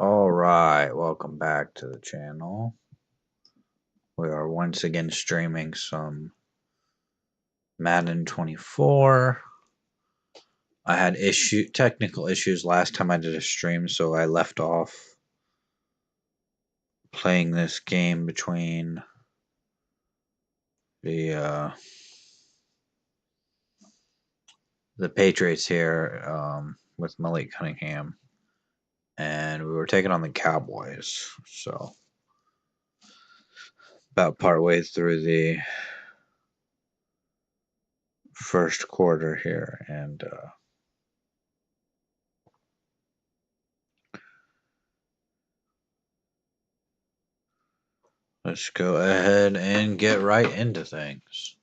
Alright, welcome back to the channel. We are once again streaming some Madden 24. I had technical issues last time I did a stream, so I left off playing this game between the Patriots here with Malik Cunningham, and we were taking on the Cowboys. So about partway through the first quarter here, and let's go ahead and get right into things.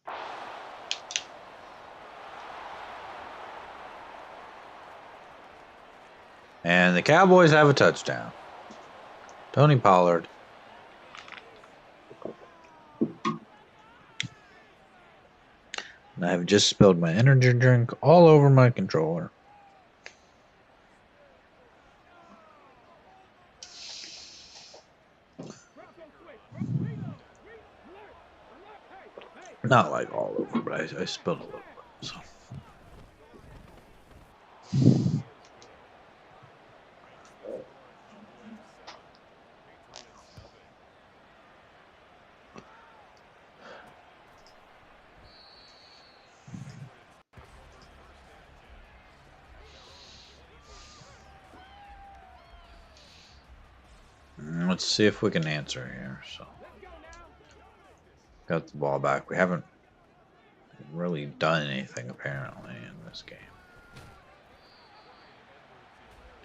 And the Cowboys have a touchdown. Tony Pollard. And I have just spilled my energy drink all over my controller. Not like all over, but I spilled a little bit. So. Let's see if we can answer here. So, got the ball back. We haven't really done anything apparently in this game.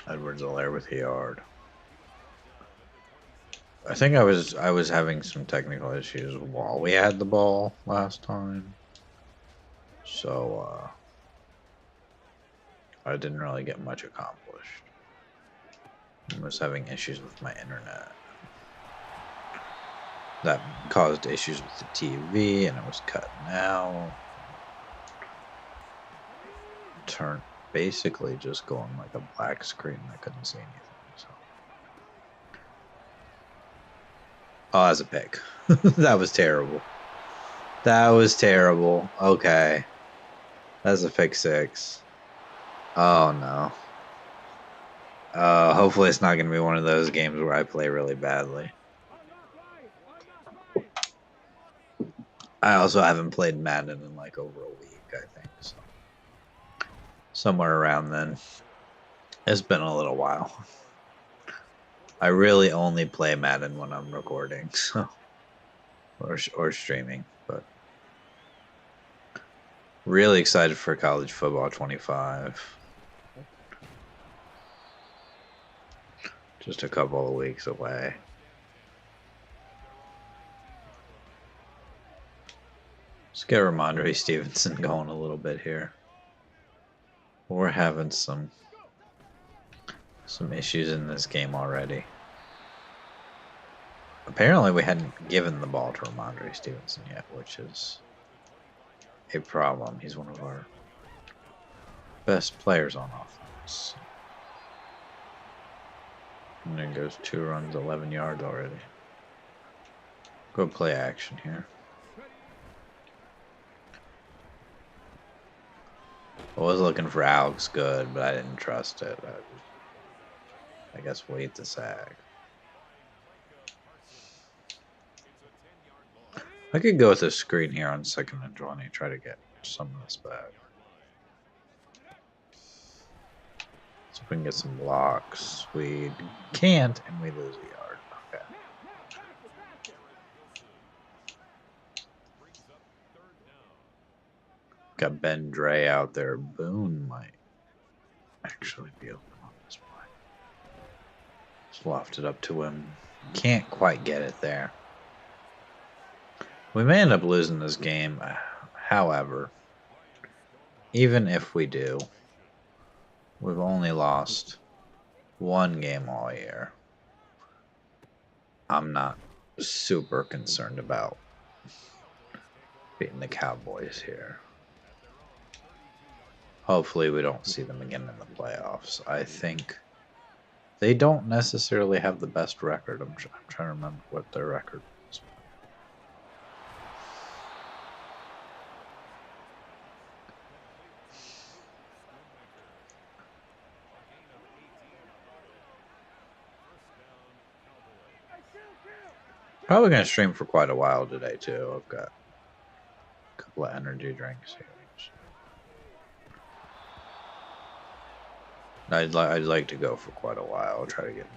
Edwards-Helaire with a yard. I think I was having some technical issues while we had the ball last time. So I didn't really get much accomplished. I was having issues with my internet. That caused issues with the TV, and it was cutting out. Turned basically just going like a black screen. I couldn't see anything. So. Oh, that's a pick. That was terrible. That was terrible. Okay. That's a pick six. Oh, no. Hopefully it's not going to be one of those games where I play really badly. I also haven't played Madden in like over a week, I think. So. Somewhere around then. It's been a little while. I really only play Madden when I'm recording, so or streaming, but really excited for college football 25. Just a couple of weeks away. Let's get Ramondre Stevenson going a little bit here. We're having some issues in this game already. Apparently we hadn't given the ball to Ramondre Stevenson yet, which is a problem. He's one of our best players on offense. And there goes 2 runs, 11 yards already. Go play action here. I was looking for Alex Good, but I didn't trust it. I guess wait the sag. I could go with a screen here on 2nd and 20, try to get some of this back. So we can get some blocks. We can't, and we lose a yard. Okay. Got Ben Dre out there. Boone might actually be open on this play. Just lofted up to him. Can't quite get it there. We may end up losing this game. However, even if we do, we've only lost 1 game all year. I'm not super concerned about beating the Cowboys here. Hopefully we don't see them again in the playoffs. I think They don't necessarily have the best record. I'm trying to remember what their record was. Probably going to stream for quite a while today, too. I've got a couple of energy drinks here. I'd like to go for quite a while. I'll try to get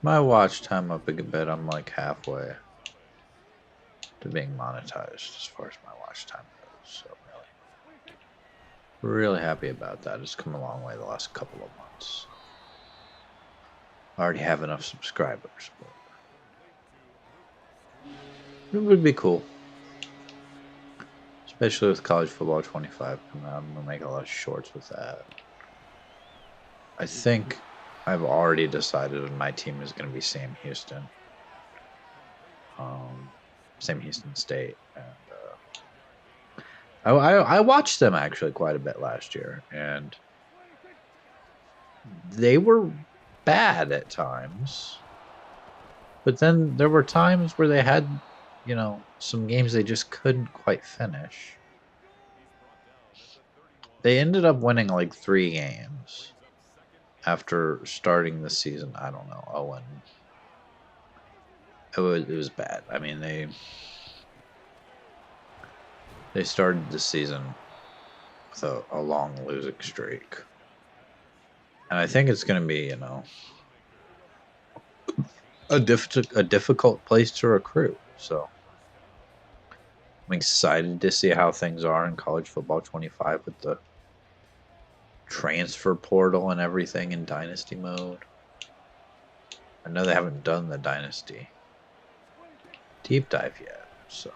my watch time up a bit. I'm like halfway to being monetized as far as my watch time goes. So really happy about that. It's come a long way the last couple of months. I already have enough subscribers, but it would be cool. Especially with college football 25 coming out. I'm going to make a lot of shorts with that. I think I've already decided my team is going to be Sam Houston. Sam Houston State. And I watched them actually quite a bit last year. And they were bad at times. But then there were times where they had, some games they just couldn't quite finish. They ended up winning like 3 games after starting the season. I don't know. It was bad. I mean, they started the season with a long losing streak. And I think it's going to be, a difficult place to recruit. So I'm excited to see how things are in college football 25 with the transfer portal and everything in dynasty mode. I know they haven't done the dynasty deep dive yet, so.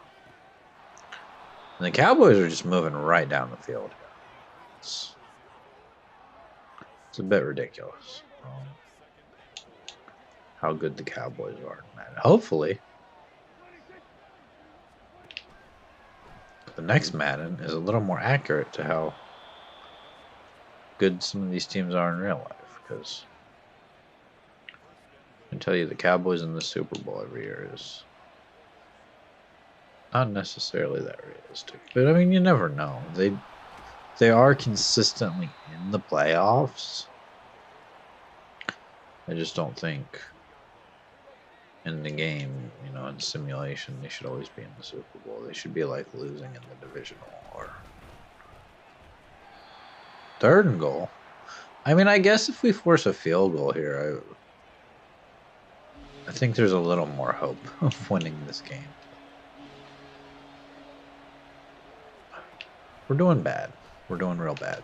And the Cowboys are just moving right down the field. It's a bit ridiculous how good the Cowboys are, man. Hopefully, the next Madden is a little more accurate to how good some of these teams are in real life, because I can tell you the Cowboys in the Super Bowl every year is not necessarily that realistic. But I mean, you never know. They are consistently in the playoffs. I just don't think in the game, in simulation, they should always be in the Super Bowl. They should be like losing in the divisional or 3rd and goal. I mean, I guess if we force a field goal here, I think there's a little more hope of winning this game. We're doing bad. We're doing real bad.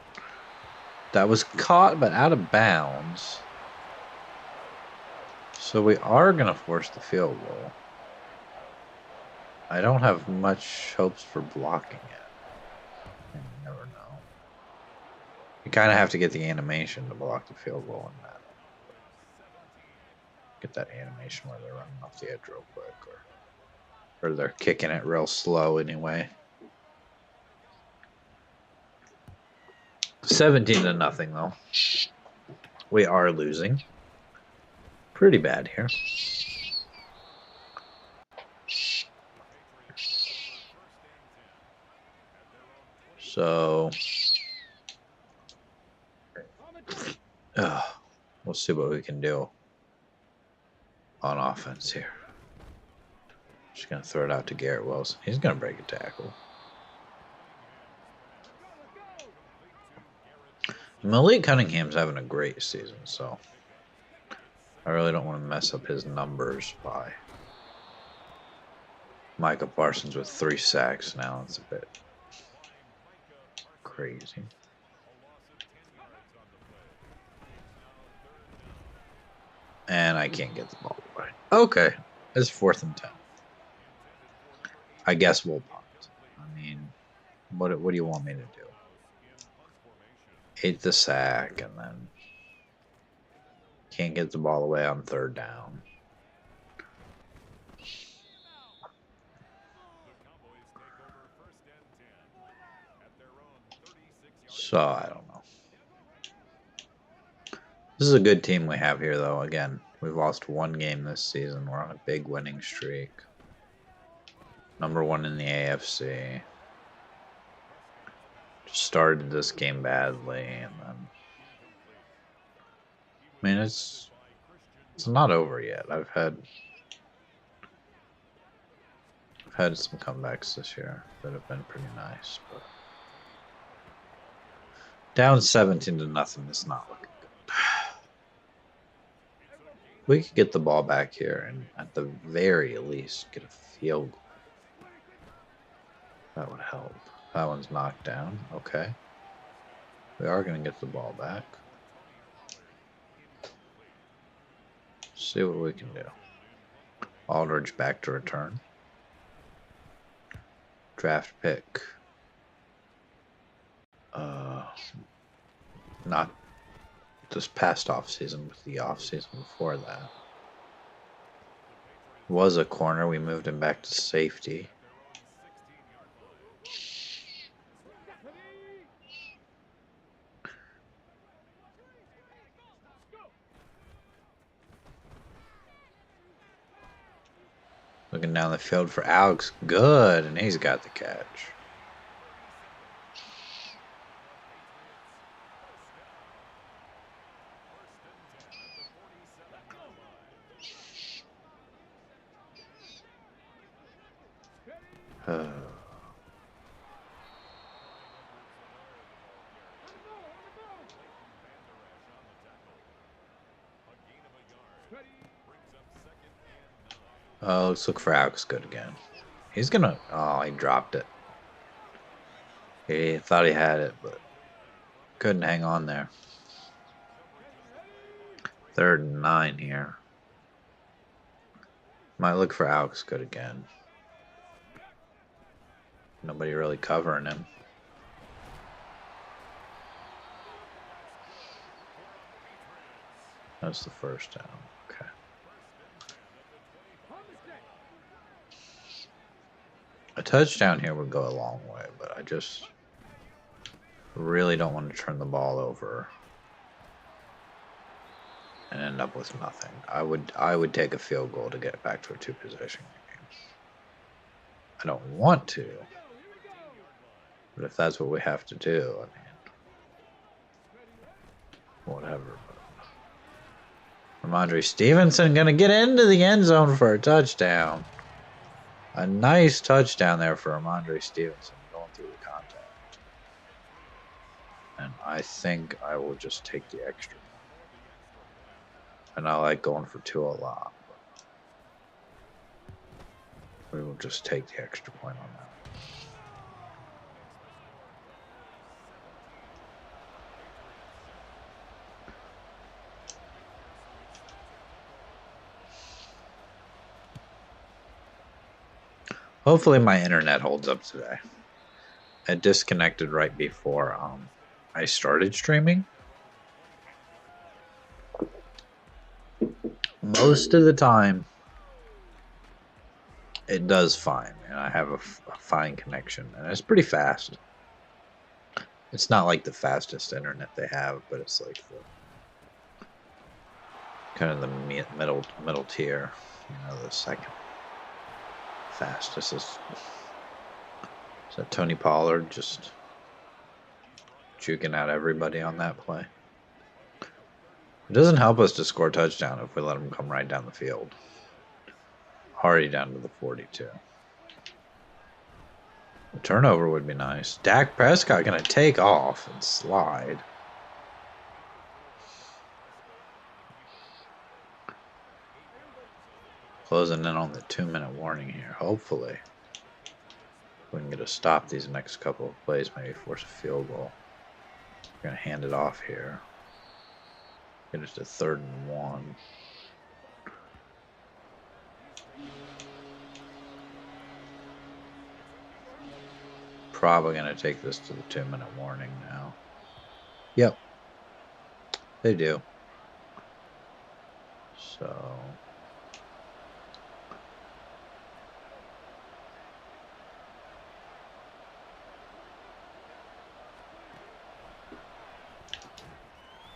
That was caught, but out of bounds. So we are going to force the field goal. I don't have much hopes for blocking it. You never know. You kind of have to get the animation to block the field goal in that. Get that animation where they're running off the edge real quick, or they're kicking it real slow anyway. 17-0 though. We are losing. Pretty bad here. So, we'll see what we can do on offense here. Just going to throw it out to Garrett Wilson. He's going to break a tackle. Malik Cunningham's having a great season, so I really don't want to mess up his numbers by Micah Parsons with 3 sacks now. It's a bit crazy. And I can't get the ball away. Okay, it's 4th and 10. I guess we'll punt. I mean, what do you want me to do? 8 the sack, and then can't get the ball away on 3rd down. So, I don't know. This is a good team we have here, though. Again, we've lost one game this season. We're on a big winning streak. #1 in the AFC. Just started this game badly, and then... I mean, it's not over yet. I've had some comebacks this year that have been pretty nice, but down 17-0 is not looking good. We could get the ball back here and at the very least get a field goal. That would help. That one's knocked down. Okay. We are going to get the ball back. See what we can do. Aldridge back to return. Draft pick. Not this past offseason, but the offseason before that. Was a corner. We moved him back to safety. Looking down the field for Alex. Good, and he's got the catch. Let's look for Alex Good again. He's gonna... Oh, he dropped it. He thought he had it, but couldn't hang on there. 3rd and 9 here. Might look for Alex Good again. Nobody really covering him. That's the first down. Okay. A touchdown here would go a long way, but I just really don't want to turn the ball over and end up with nothing. I would take a field goal to get back to a 2-possession game. I don't want to, but if that's what we have to do, I mean, whatever. Ramondre Stevenson gonna get into the end zone for a touchdown. A nice touchdown there for Ramondre Stevenson going through the contact. And I think I will just take the extra. And I like going for 2 a lot. We will just take the extra point on that. Hopefully my internet holds up today. I disconnected right before I started streaming. Most of the time, it does fine, and I have a fine connection, and it's pretty fast. It's not like the fastest internet they have, but it's like the kind of the middle tier, the second fastest is that Tony Pollard just juking out everybody on that play. It doesn't help us to score a touchdown if we let them come right down the field. Already down to the 42. A turnover would be nice. Dak Prescott going to take off and slide. Closing in on the 2-minute warning here. Hopefully, we can get a stop these next couple of plays. Maybe force a field goal. We're going to hand it off here. Get it to 3rd and 1. Probably going to take this to the 2-minute warning now. Yep. They do. So...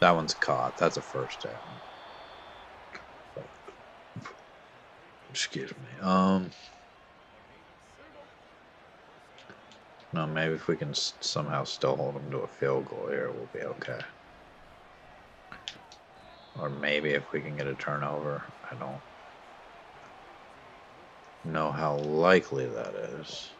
That one's caught. That's a first down. Excuse me. No, maybe if we can somehow still hold them to a field goal here, we'll be okay. Or maybe if we can get a turnover. I don't know how likely that is.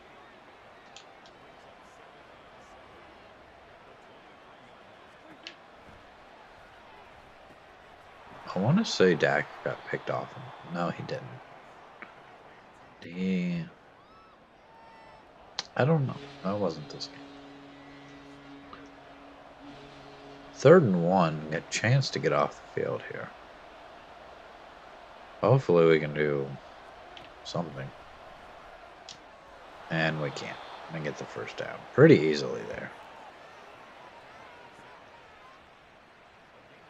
I want to say Dak got picked off. No, he didn't. I don't know. That wasn't this game. 3rd and 1. Get a chance to get off the field here. Hopefully we can do something. And we can't. And get the first down. Pretty easily there.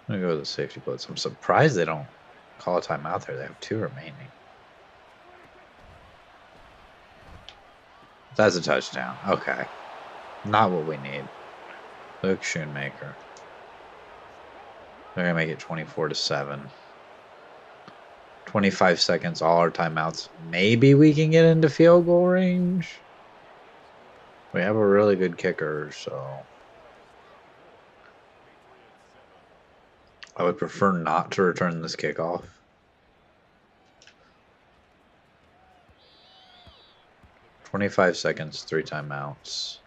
I'm going to go with the safety blitz. I'm surprised they don't call a timeout there. They have 2 remaining. That's a touchdown. Okay. Not what we need. Luke Schoonmaker. They're going to make it 24-7. 25 seconds, all our timeouts. Maybe we can get into field goal range. We have a really good kicker, so I would prefer not to return this kickoff. "25 seconds, 3 timeouts.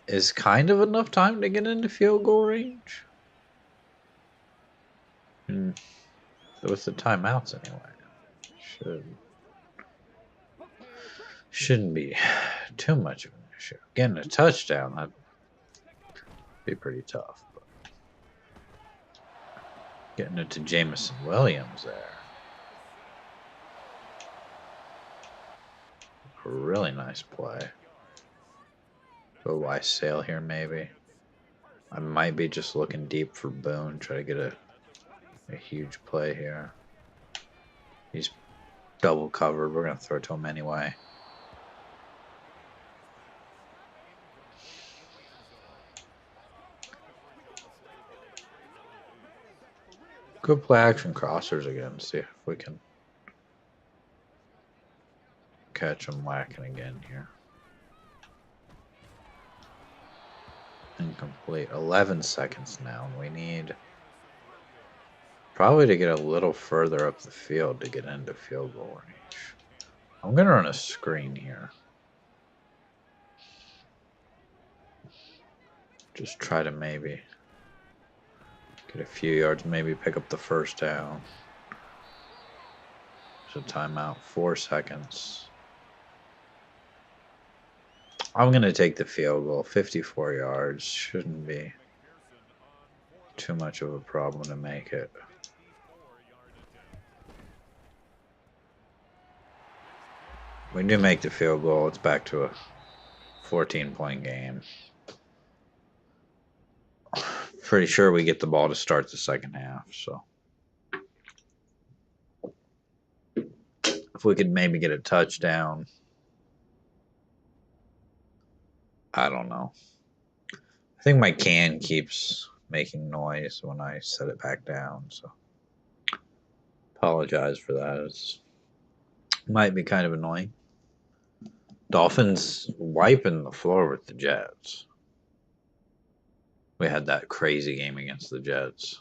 Is kind of enough time to get into field goal range. With the timeouts anyway. Shouldn't be too much of an issue. Getting a touchdown, that'd be pretty tough. But getting it to Jameson Williams there. A really nice play. Go wide sail here, maybe. I might be just looking deep for Boone. Try to get a huge play here. He's double covered. We're going to throw it to him anyway. Good play action crossers again. See if we can catch him whacking again here. Incomplete. 11 seconds now. We need probably to get a little further up the field to get into field goal range. I'm going to run a screen here. Just try to maybe get a few yards, maybe pick up the first down. There's a timeout, 4 seconds. I'm going to take the field goal, 54 yards. Shouldn't be too much of a problem to make it. We do make the field goal. It's back to a 14-point game. Pretty sure we get the ball to start the second half, so if we could maybe get a touchdown, I don't know. I think my can keeps making noise when I set it back down, so apologize for that. It might be kind of annoying. Dolphins wiping the floor with the Jets. We had that crazy game against the Jets.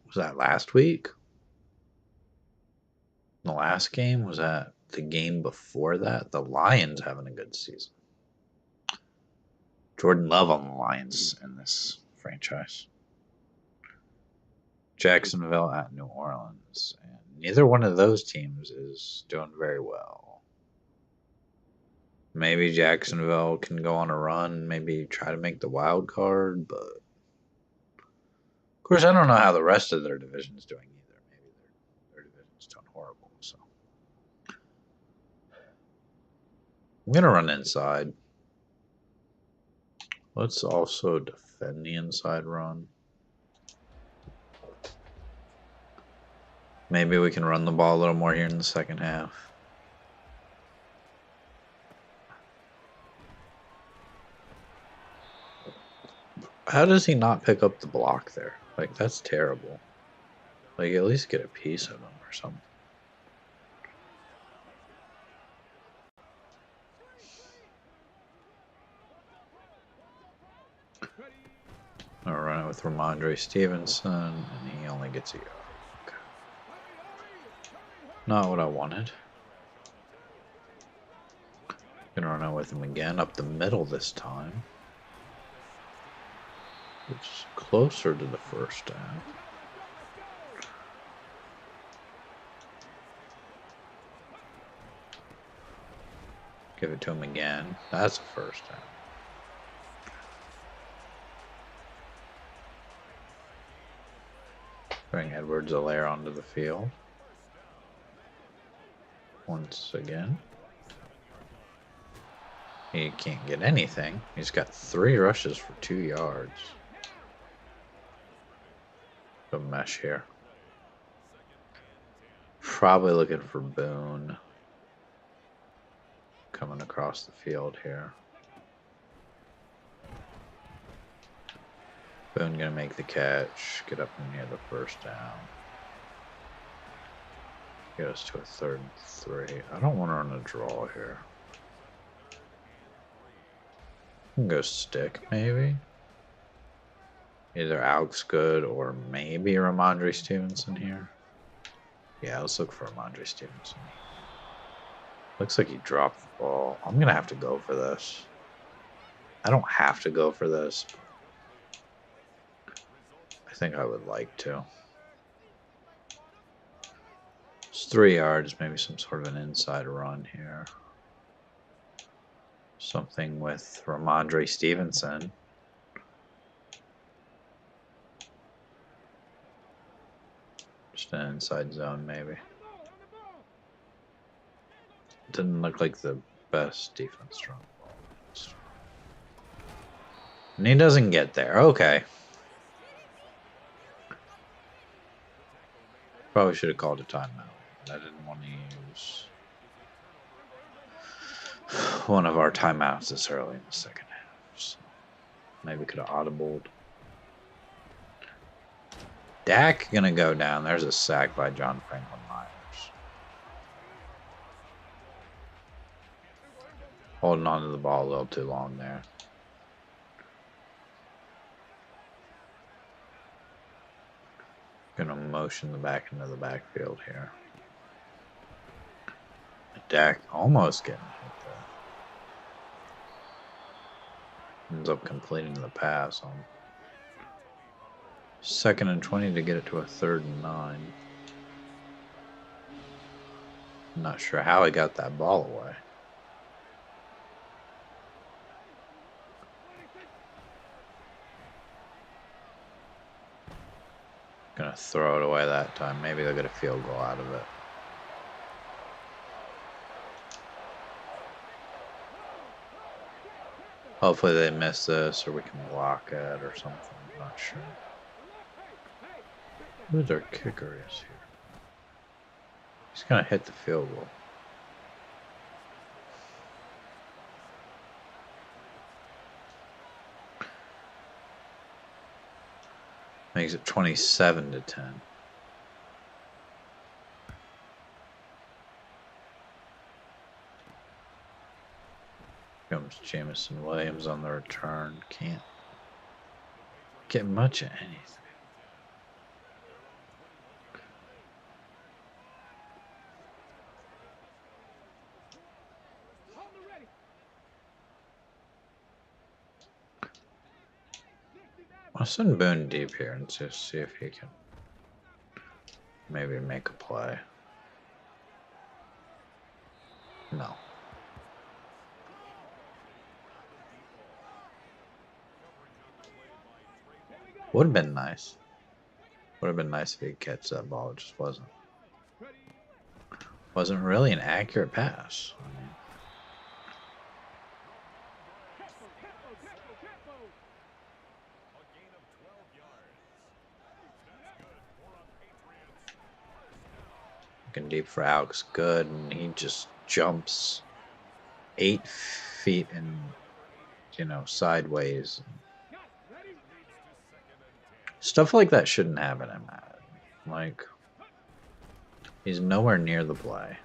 Was that last week? The last game? Was that the game before that? The Lions having a good season. Jordan Love on the Lions in this franchise. Jacksonville at New Orleans. And neither one of those teams is doing very well. Maybe Jacksonville can go on a run, maybe try to make the wild card, but of course I don't know how the rest of their division is doing either. Maybe their division's doing horrible. So I'm gonna run inside. Let's also defend the inside run. Maybe we can run the ball a little more here in the second half. How does he not pick up the block there? Like, that's terrible. Like, at least get a piece of him or something. I'll run it with Ramondre Stevenson, and he only gets a yard. Okay. Not what I wanted. Gonna run it with him again, up the middle this time. It's closer to the first down. Give it to him again. That's a first down. Bring Edwards-Helaire onto the field. Once again. He can't get anything. He's got 3 rushes for 2 yards. A mesh here. Probably looking for Boone. Coming across the field here. Boone gonna make the catch. Get up near the first down. Get us to a 3rd and 3. I don't want to run a draw here. Can go stick, maybe. Either Alex Good or maybe Ramondre Stevenson here. Yeah, let's look for Ramondre Stevenson. Looks like he dropped the ball. I'm going to have to go for this. I don't have to go for this. I think I would like to. It's 3 yards, maybe some sort of an inside run here. Something with Ramondre Stevenson. Just an inside zone, maybe. Didn't look like the best defense run. And he doesn't get there. Okay. Probably should have called a timeout. I didn't want to use one of our timeouts this early in the second half. So maybe could have audibled. Dak gonna go down. There's a sack by John Franklin Myers. Holding on to the ball a little too long there. Gonna motion the back into the backfield here. Dak almost getting hit there. Ends up completing the pass on 2nd and 20 to get it to a 3rd and 9. Not sure how he got that ball away. Gonna throw it away that time. Maybe they'll get a field goal out of it. Hopefully they miss this or we can block it or something. I'm not sure. Who's our kicker is here? He's gonna hit the field goal. Makes it 27-10. Comes Jamison Williams on the return. Can't get much of anything. I'll send Boone deep here and just see if he can maybe make a play. No. Would have been nice. Would have been nice if he could catch that ball. It just wasn't. Wasn't really an accurate pass. I mean, looking deep for Alex Good, and he just jumps 8 feet and, you know, sideways. Stuff like that shouldn't happen in Madden. Like, he's nowhere near the play.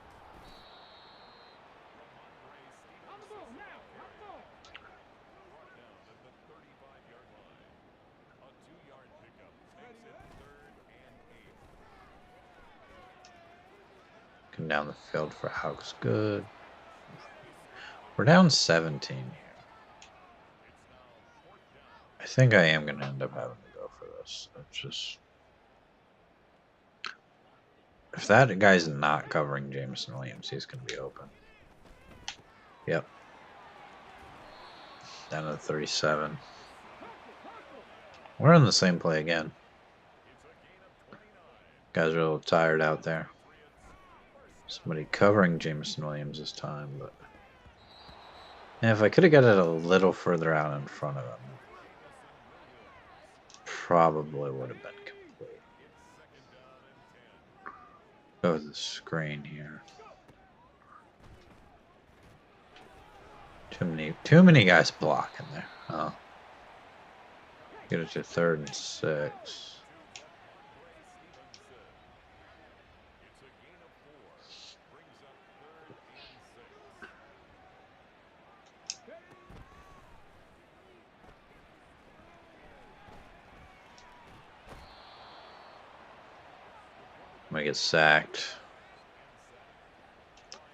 Come down the field for Alex. Good. We're down 17 here. I think I am going to end up having to go for this. It's just... If that guy's not covering Jameson Williams, he's going to be open. Yep. Down to 37. We're on the same play again. Guys are a little tired out there. Somebody covering Jameson Williams this time, but... Yeah, if I could have got it a little further out in front of him, probably would have been complete. Go with the screen here. Too many guys blocking there. Oh. Get it to 3rd and 6. Might get sacked.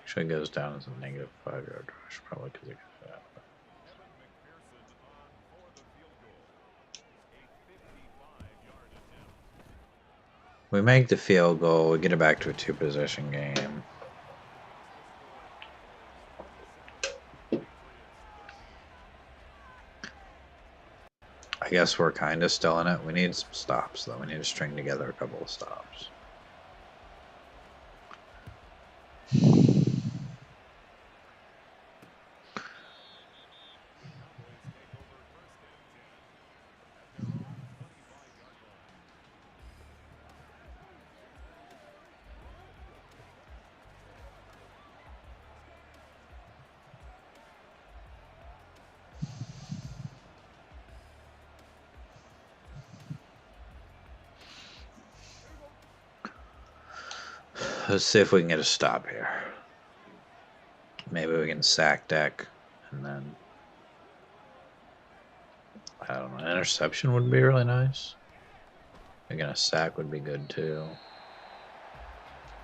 Actually goes down as a negative 5-yard rush, probably because of that. We make the field goal, we get it back to a 2-possession game. I guess we're kind of still in it. We need some stops, though. We need to string together a couple of stops. Let's see if we can get a stop here. Maybe we can sack deck, and then... I don't know, an interception would be really nice. Again, a sack would be good, too.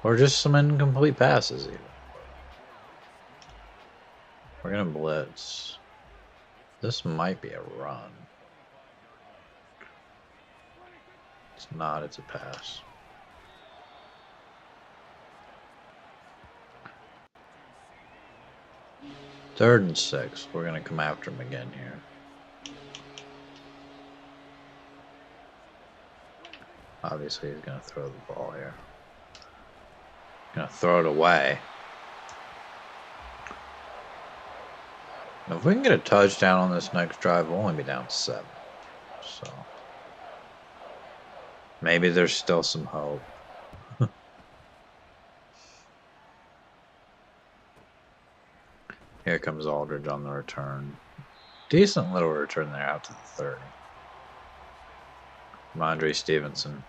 Or just some incomplete passes, even. We're going to blitz. This might be a run. It's not, it's a pass. Third and 6. We're going to come after him again here. Obviously, he's going to throw the ball here. Going to throw it away. Now, if we can get a touchdown on this next drive, we'll only be down 7. So, maybe there's still some hope. Here comes Aldridge on the return. Decent little return there out to the 30. Mondre Stevenson.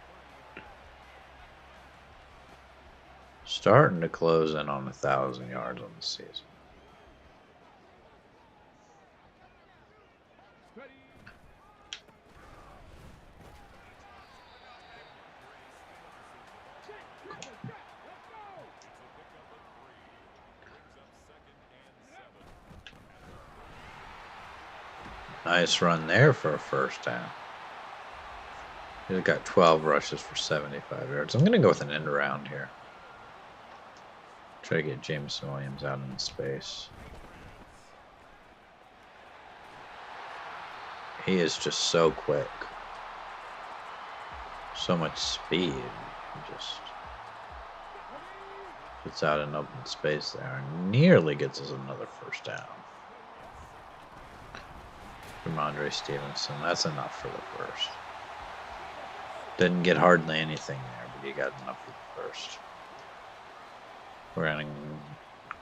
Starting to close in on 1,000 yards on the season. Nice run there for a first down. He's got 12 rushes for 75 yards. I'm going to go with an end around here. Try to get Jameson Williams out in space. He is just so quick. So much speed. He just gets out in open space there and nearly gets us another first down. Mondre Stevenson. That's enough for the first. Didn't get hardly anything there, but he got enough for the first. We're going to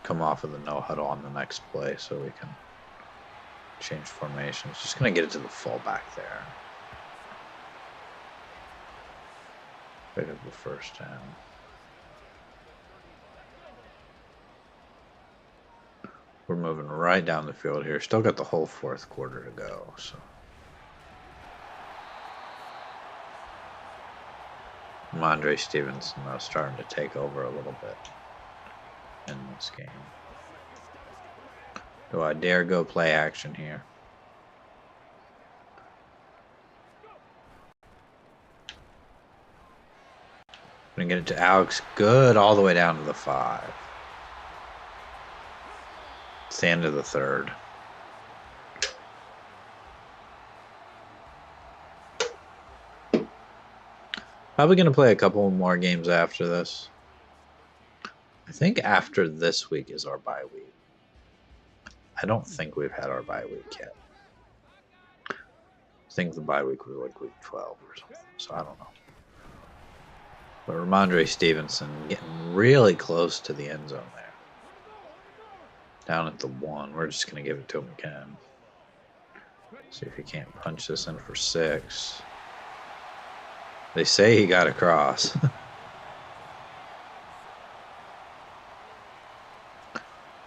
come off of the no-huddle on the next play so we can change formations. Just going to get it to the fullback there. Pick up the first down. We're moving right down the field here. Still got the whole fourth quarter to go. So Andre Stevenson though starting to take over a little bit in this game. Do I dare go play action here? Gonna get it to Alex. Good all the way down to the 5. It's the end of the third. Probably gonna play a couple more games after this. I think after this week is our bye week. I don't think we've had our bye week yet. I think the bye week was like week 12 or something, so I don't know. But Ramondre Stevenson getting really close to the end zone there. Down at the 1. We're just going to give it to him again. See if he can't punch this in for 6. They say he got across.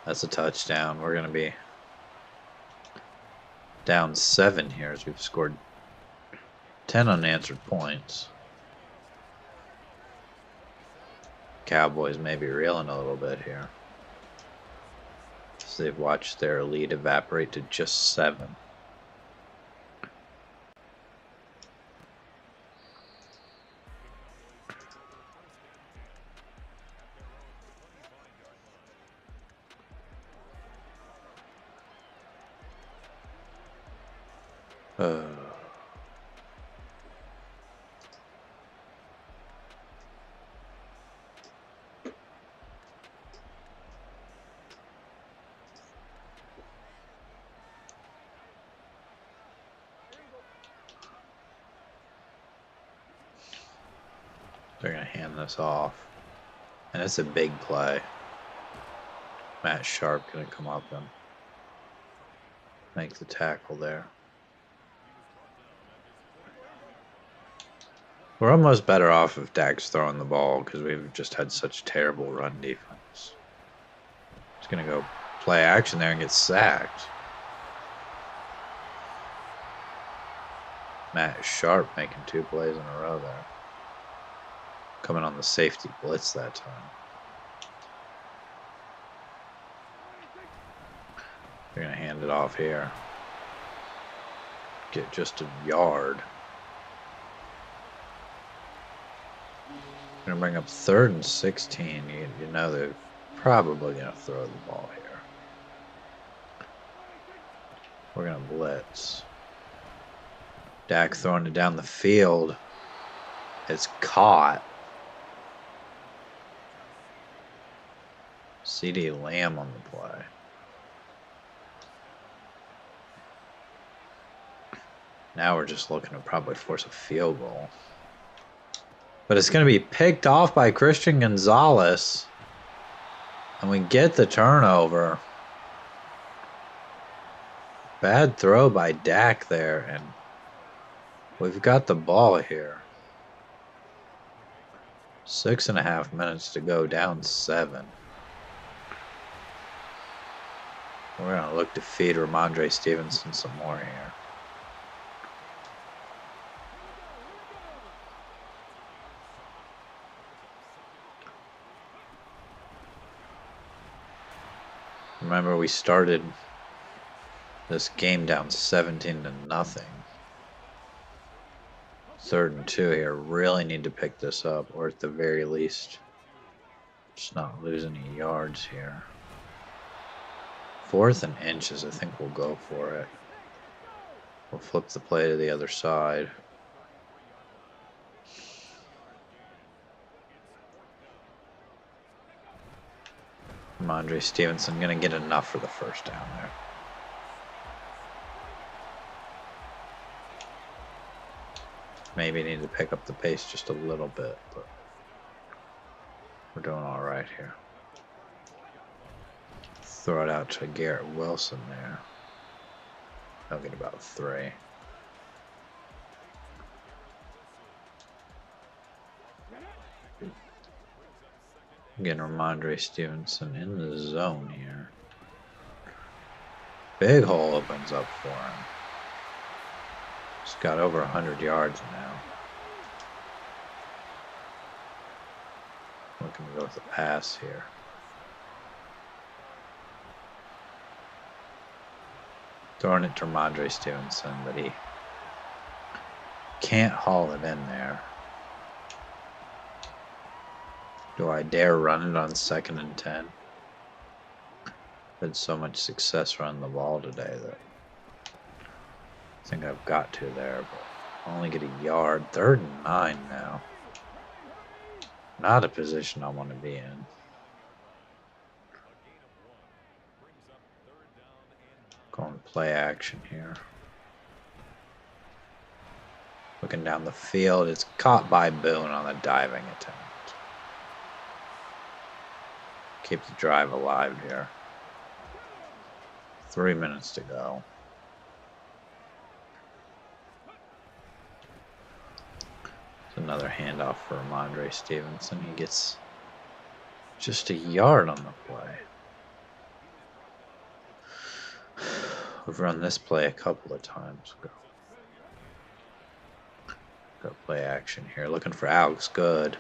That's a touchdown. We're going to be down 7 here as we've scored 10 unanswered points. Cowboys may be reeling a little bit here. So they've watched their lead evaporate to just 7. They're going to hand this off. And it's a big play. Matt Sharp going to come up and make the tackle there. We're almost better off if Dak's throwing the ball because we've just had such terrible run defense. He's going to go play action there and get sacked. Matt Sharp making 2 plays in a row there. Coming on the safety blitz that time. They're going to hand it off here. Get just a yard. Going to bring up 3rd and 16. You know they're probably going to throw the ball here. We're going to blitz. Dak throwing it down the field. It's caught. CD Lamb on the play. Now we're just looking to probably force a field goal. But it's going to be picked off by Christian Gonzalez. And we get the turnover. Bad throw by Dak there. And we've got the ball here. 6.5 minutes to go, down 7. We're going to look to feed Ramondre Stevenson some more here. Remember, we started this game down 17-0. 3rd and 2 here. Really need to pick this up, or at the very least, just not lose any yards here. 4th and inches, I think we'll go for it. We'll flip the play to the other side. Ramondre Stevenson going to get enough for the first down there. Maybe need to pick up the pace just a little bit, but we're doing all right here. Throw it out to Garrett Wilson there. I'll get about 3. Getting Ramondre Stevenson in the zone here. Big hole opens up for him. He's got over 100 yards now. Looking to go with the pass here. Throwing it to Ramondre Stevenson, but he can't haul it in there. Do I dare run it on 2nd and 10? Had so much success running the ball today that I think I've got to there, but I only get a yard. 3rd and 9 now. Not a position I want to be in. Going play action here. Looking down the field. It's caught by Boone on the diving attempt. Keep the drive alive here. 3 minutes to go. It's another handoff for Ramondre Stevenson. He gets just a yard on the play. We've run this play a couple of times. Got play action here. Looking for Alex Good.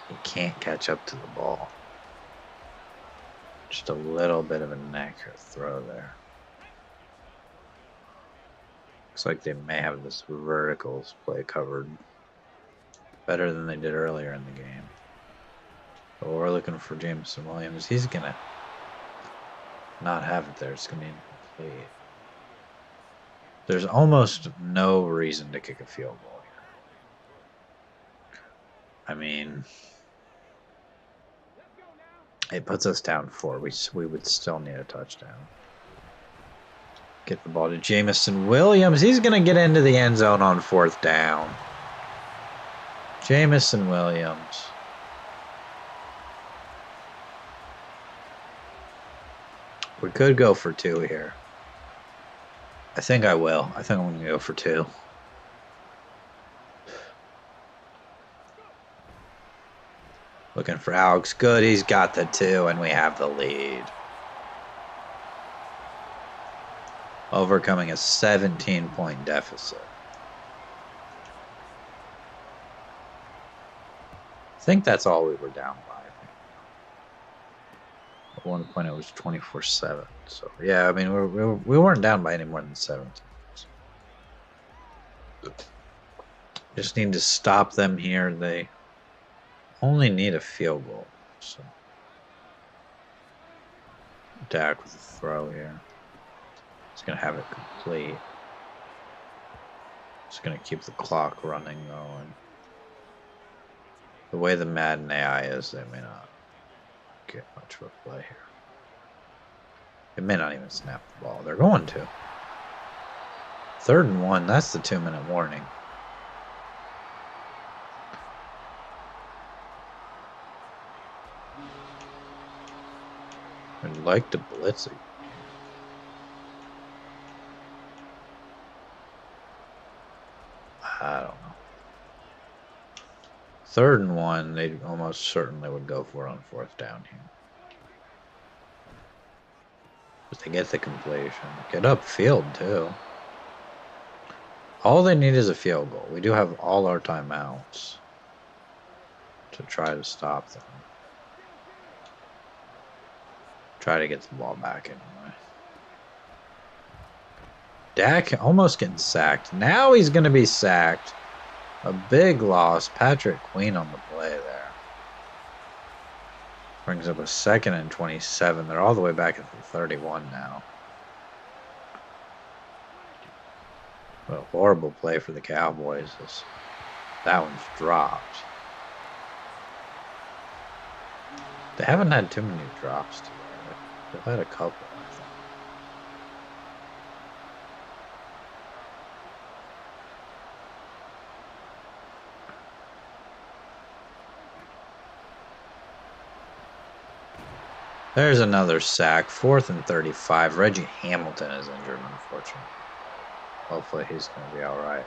He can't catch up to the ball. Just a little bit of a neck or throw there. Looks like they may have this verticals play covered better than they did earlier in the game. But we're looking for Jameson Williams. He's going to not have it there. It's going to be incomplete. There's almost no reason to kick a field goal here. I mean, it puts us down 4. We would still need a touchdown. Get the ball to Jameson Williams. He's going to get into the end zone on 4th down. Jameson Williams. We could go for 2 here. I think I will. I think I'm going to go for 2. Looking for Alex Good. He's got the 2, and we have the lead. Overcoming a 17-point deficit. I think that's all we were down by. At one point it was 24-7. So, yeah, I mean, we weren't down by any more than 17. Just need to stop them here. They only need a field goal. So, Dak with a throw here. He's going to have it complete. Just going to keep the clock running, going. The way the Madden AI is, they may not get much of a play here. They may not even snap the ball. They're going to. 3rd and 1. That's the 2-minute warning. I'd like to blitz it. I don't know. 3rd and 1, they almost certainly would go for it on 4th down here. But they get the completion. Get upfield, too. All they need is a field goal. We do have all our timeouts to try to stop them. Try to get the ball back anyway. Dak almost getting sacked. Now he's going to be sacked. A big loss. Patrick Queen on the play there. Brings up a 2nd and 27. They're all the way back at the 31 now. What a horrible play for the Cowboys. That one's dropped. They haven't had too many drops today. They've had a couple, I think. There's another sack. 4th and 35. Reggie Hamilton is injured, unfortunately. Hopefully he's going to be all right.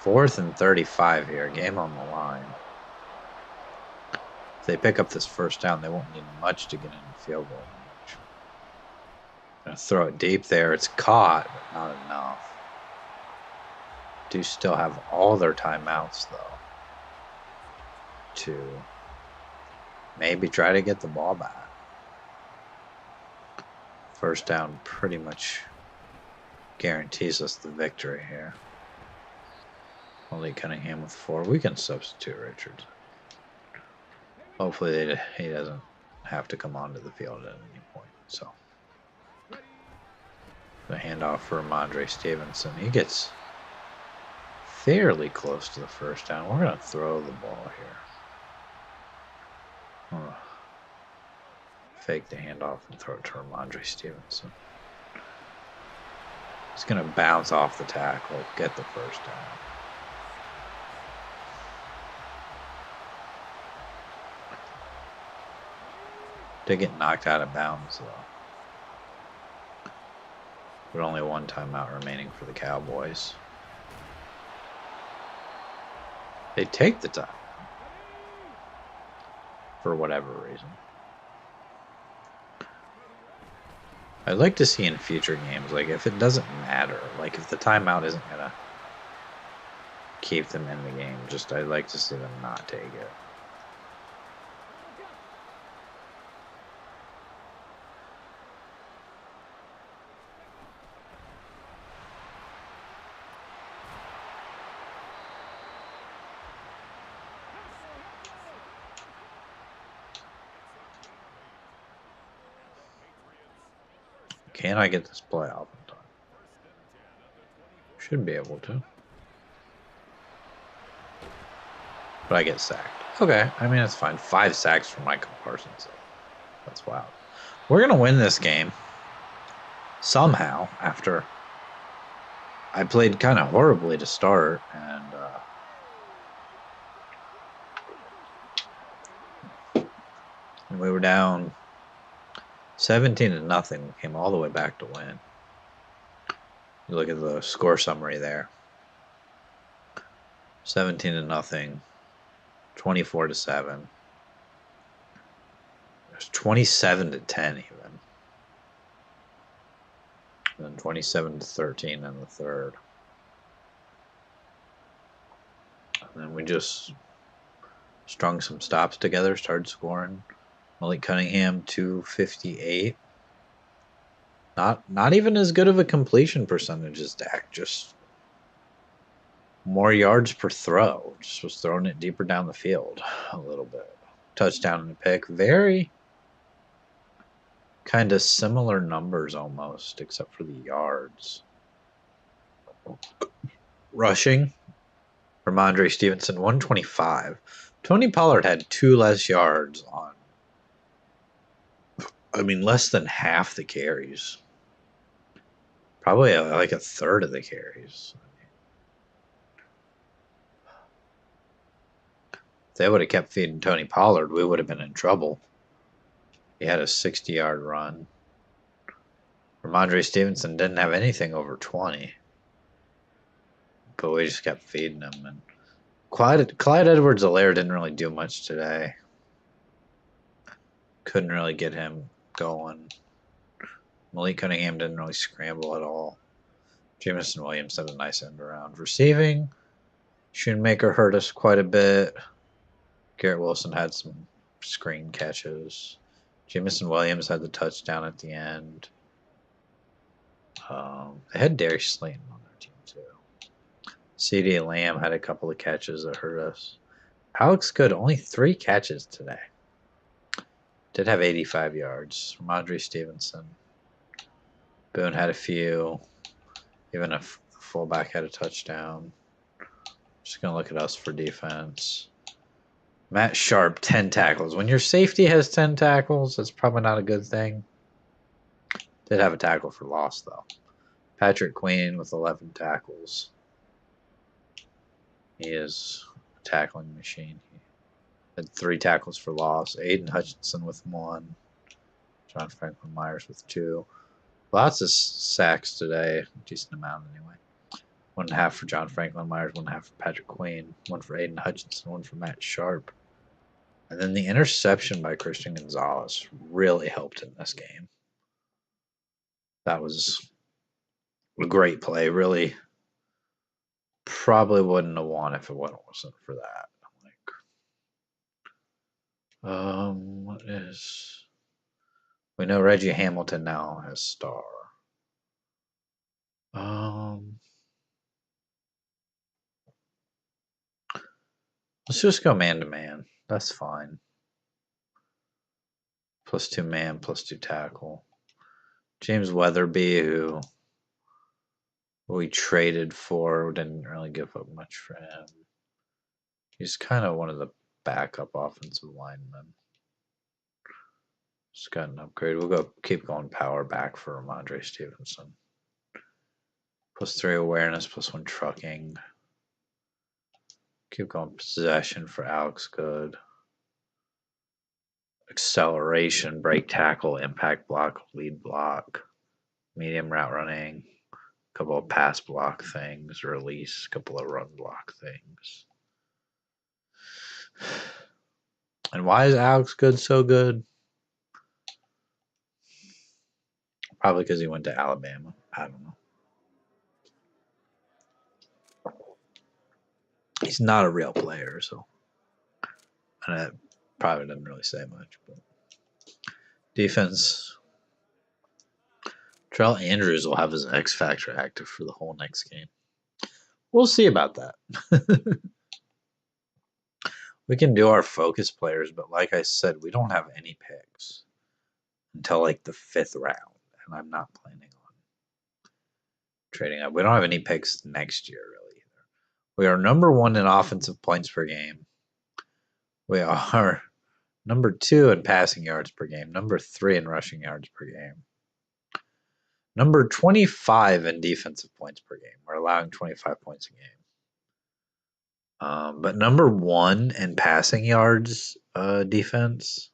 4th and 35 here. Game on the line. If they pick up this first down, they won't need much to get in the field goal range. Gonna throw it deep there. It's caught, but not enough. Do still have all their timeouts, though, to maybe try to get the ball back. First down pretty much guarantees us the victory here. Malik Cunningham with 4. We can substitute Richards. Hopefully he doesn't have to come onto the field at any point. So the handoff for Ramondre Stevenson. He gets fairly close to the first down. We're going to throw the ball here. Fake the handoff and throw it to Ramondre Stevenson. He's going to bounce off the tackle, get the first down. Did get knocked out of bounds, though. But only one timeout remaining for the Cowboys. They take the time. For whatever reason. I'd like to see in future games, like, if it doesn't matter, like, if the timeout isn't going to keep them in the game, just I'd like to see them not take it. Can I get this play off in time? Should be able to. But I get sacked. Okay, I mean, it's fine. 5 sacks for Michael Parsons. That's wild. We're going to win this game. Somehow, after I played kind of horribly to start. And we were down 17-0. We came all the way back to win. You look at the score summary there. 17-0. 24-7. There's 27-10 even. And then 27-13 in the third. And then we just strung some stops together, started scoring. Malik Cunningham 258. Not even as good of a completion percentage as Dak, just more yards per throw. Just was throwing it deeper down the field a little bit. Touchdown and a pick. Very kind of similar numbers almost, except for the yards. Rushing. Ramondre Stevenson 125. Tony Pollard had 2 less yards on, less than half the carries. Probably like a third of the carries. If they would have kept feeding Tony Pollard, we would have been in trouble. He had a 60-yard run. Ramondre Stevenson didn't have anything over 20. But we just kept feeding him. And Clyde Edwards-Helaire didn't really do much today. Couldn't really get him going. Malik Cunningham didn't really scramble at all. Jameson Williams had a nice end around. Receiving, Schoonmaker hurt us quite a bit. Garrett Wilson had some screen catches. Jameson Williams had the touchdown at the end. They had Darius Slayton on their team too. C.D. Lamb had a couple of catches that hurt us. Alex Good, only 3 catches today. Did have 85 yards. Ramondre Stevenson. Boone had a few. Even a fullback had a touchdown. Just going to look at us for defense. Matt Sharp, 10 tackles. When your safety has 10 tackles, that's probably not a good thing. Did have a tackle for loss, though. Patrick Queen with 11 tackles. He is a tackling machine. He had 3 tackles for loss. Aiden Hutchinson with 1. John Franklin Myers with 2. Lots of sacks today. A decent amount, anyway. 1.5 for John Franklin Myers, 1.5 for Patrick Queen, 1 for Aiden Hutchinson, 1 for Matt Sharp. And then the interception by Christian Gonzalez really helped in this game. That was a great play. Really, probably wouldn't have won if it wasn't for that. What is? We know Reggie Hamilton now has star. Let's just go man to man. That's fine. +2 man, +2 tackle. James Weatherby, who we traded for, didn't really give up much for him. He's kind of one of the backup offensive linemen. Just got an upgrade. We'll keep going power back for Ramondre Stevenson. +3 awareness, +1 trucking. Keep going possession for Alex Good. Acceleration, break tackle, impact block, lead block, medium route running, a couple of pass block things, release, a couple of run block things. And why is Alex Good so good? Probably because he went to Alabama. I don't know. He's not a real player, so and that probably doesn't really say much. But defense, Terrell Andrews will have his X Factor active for the whole next game. We'll see about that. We can do our focus players, but like I said, we don't have any picks until like the 5th round, and I'm not planning on trading up. We don't have any picks next year, really, either. We are number 1 in offensive points per game. We are number 2 in passing yards per game, number 3 in rushing yards per game, number 25 in defensive points per game. We're allowing 25 points a game. But number 1 in passing yards defense,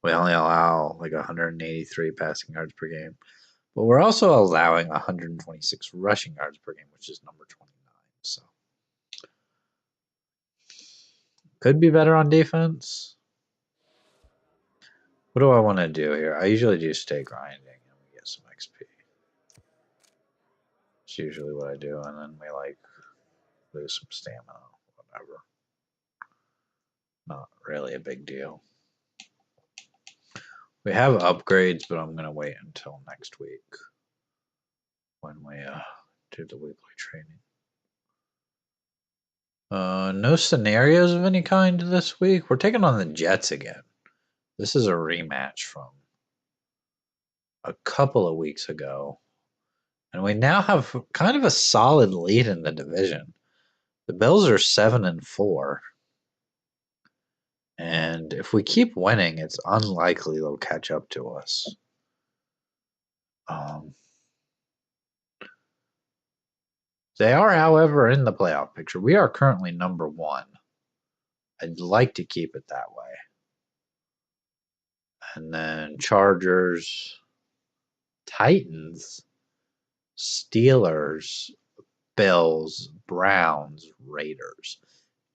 we only allow like 183 passing yards per game. But we're also allowing 126 rushing yards per game, which is number 29. So could be better on defense. What do I want to do here? I usually do stay grinding and we get some XP. It's usually what I do, and then we like lose some stamina, whatever. Not really a big deal. We have upgrades, but I'm gonna wait until next week when we do the weekly training. No scenarios of any kind this week. We're taking on the Jets again. This is a rematch from a couple of weeks ago. And we now have kind of a solid lead in the division. The Bills are 7-4. And if we keep winning, it's unlikely they'll catch up to us. They are, however, in the playoff picture. We are currently number 1. I'd like to keep it that way. And then Chargers, Titans, Steelers, Bills, Browns, Raiders.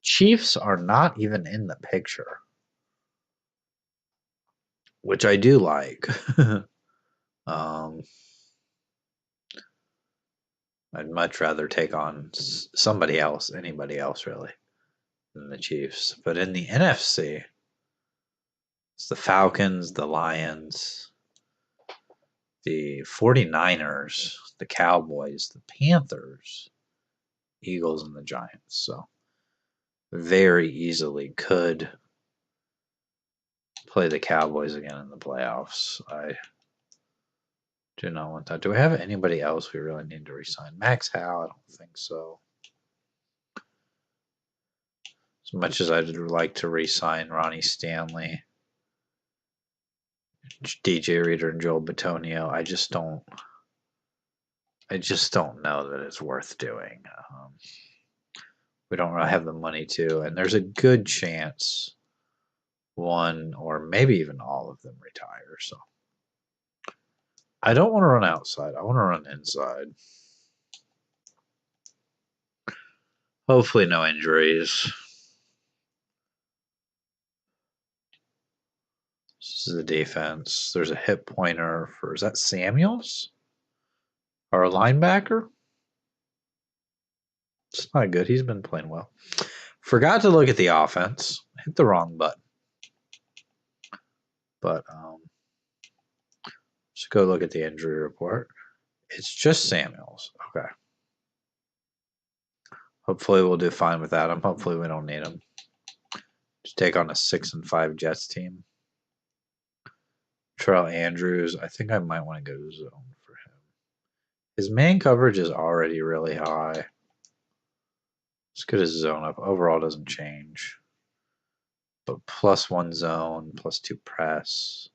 Chiefs are not even in the picture, which I do like. I'd much rather take on somebody else, anybody else really, than the Chiefs. But in the NFC, it's the Falcons, the Lions, the 49ers, the Cowboys, the Panthers, Eagles, and the Giants. So very easily could play the Cowboys again in the playoffs. I do not want that. Do we have anybody else we really need to resign? Max Howe? I don't think so. As much as I'd like to resign Ronnie Stanley, DJ Reader, and Joel Bitonio, I just don't know that it's worth doing. We don't really have the money to, and there's a good chance one or maybe even all of them retire. So I don't want to run outside. I want to run inside. Hopefully no injuries. This is the defense. There's a hit pointer for, is that Samuels? Our linebacker? It's not good. He's been playing well. Forgot to look at the offense. Hit the wrong button. But just go look at the injury report. It's just Samuels. Okay. Hopefully we'll do fine without him. Hopefully we don't need him. Just take on a 6-5 Jets team. Terrell Andrews. I think I might want to go zone for him. His man coverage is already really high. Let's get his zone up. Overall doesn't change. But +1 zone, +2 press,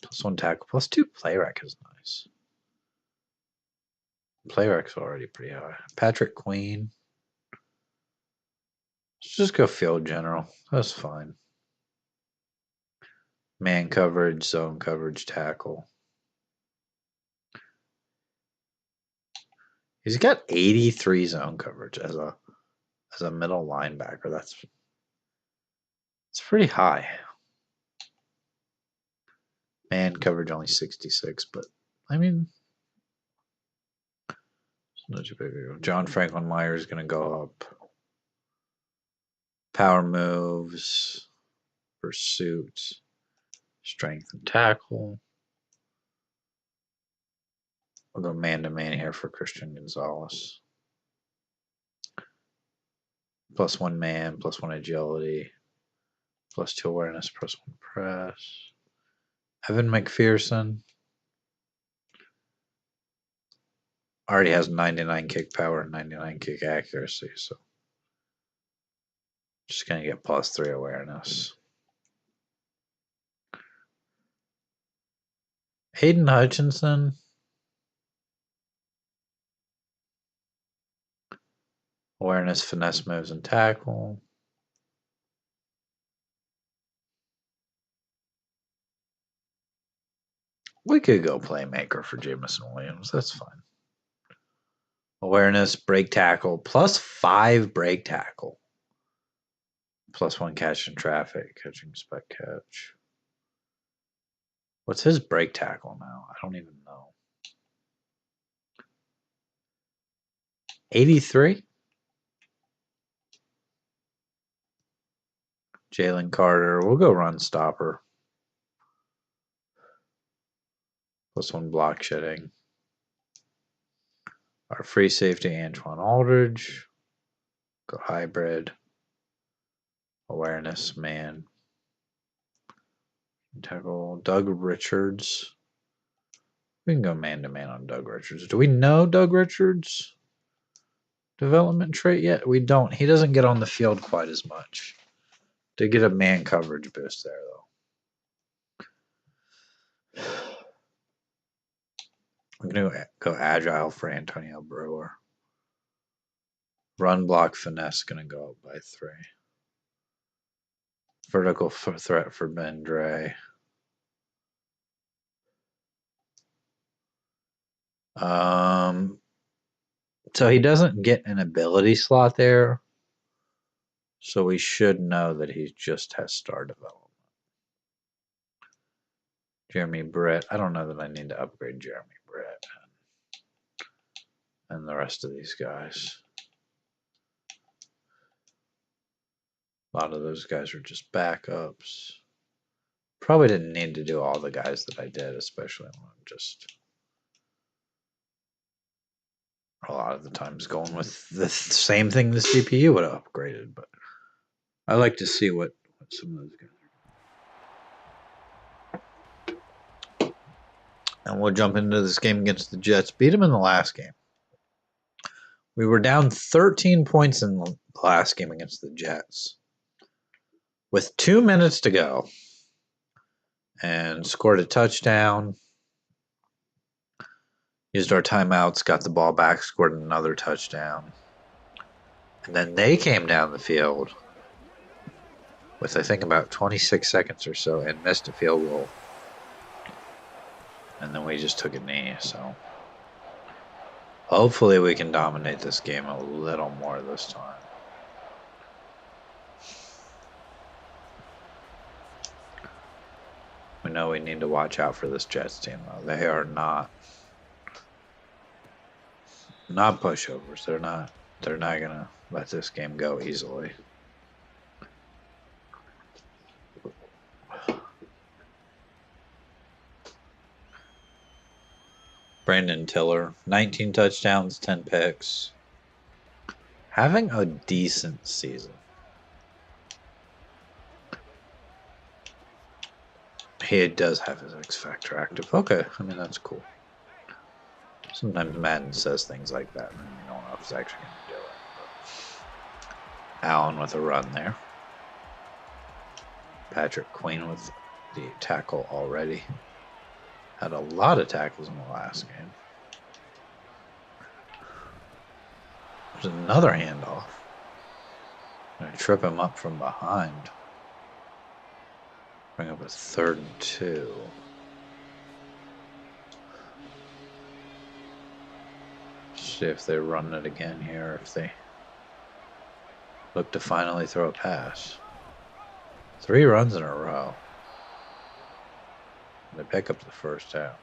+1 tackle, +2 play rec is nice. Play rec's already pretty high. Patrick Queen. Let's just go field general. That's fine. Man coverage, zone coverage, tackle. He's got 83 zone coverage as a middle linebacker. That's pretty high. Man coverage only 66, but I mean, it's not too big a deal. John Franklin Myers is going to go up. Power moves, pursuit, strength and tackle. We'll go man-to-man here for Christian Gonzalez. +1 man, +1 agility, +2 awareness, +1 press. Evan McPherson already has 99 kick power and 99 kick accuracy, so just going to get +3 awareness. Hayden Hutchinson. Awareness, finesse moves, and tackle. We could go playmaker for Jamison Williams. That's fine. Awareness, break tackle, +5 break tackle. +1 catch in traffic, catching spec catch. What's his break tackle now? I don't even know. 83? Jalen Carter. We'll go run stopper. +1 block shedding. Our free safety, Antoine Aldridge. Go hybrid. Awareness, man. Tackle Doug Richards. We can go man-to-man on Doug Richards. Do we know Doug Richards' development trait yet? We don't. He doesn't get on the field quite as much. Did get a man coverage boost there, though. I'm going to go agile for Antonio Brewer. Run block finesse going to go up by 3. Vertical threat for Ben Dre. So he doesn't get an ability slot there. So we should know that he just has star development. Jeremy Brett. I don't know that I need to upgrade Jeremy Brett and the rest of these guys. A lot of those guys are just backups. Probably didn't need to do all the guys that I did, especially when I'm just a lot of the times going with the same thing the CPU would have upgraded. But I like to see what some of those guys are. And we'll jump into this game against the Jets. Beat them in the last game. We were down 13 points in the last game against the Jets with 2 minutes to go and scored a touchdown. Used our timeouts, got the ball back, scored another touchdown. And then they came down the field with, I think, about 26 seconds or so and missed a field goal. And then we just took a knee, so hopefully we can dominate this game a little more this time. know we need to watch out for this Jets team, though. They are not pushovers. They're not gonna let this game go easily. Brandon Tiller, 19 touchdowns, 10 picks. Having a decent season. He does have his X Factor active. Okay, I mean, that's cool. Sometimes Madden says things like that, and you don't know if it's actually going to do it. But Allen with a run there. Patrick Queen with the tackle already. Had a lot of tackles in the last game. There's another handoff. Gonna trip him up from behind. Bring up a 3rd and 2. See if they run it again here, if they look to finally throw a pass. 3 runs in a row. They pick up the first down.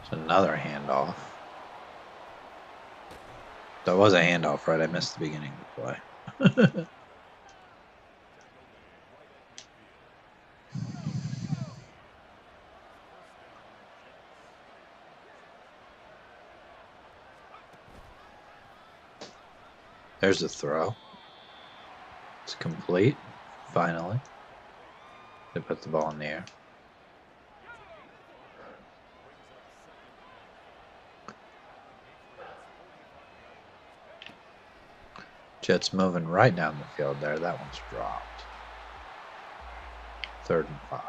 It's another handoff. That was a handoff, right? I missed the beginning of the play. There's the throw. It's complete. Finally. They put the ball in the air. Jets moving right down the field there. That one's dropped. 3rd and 5.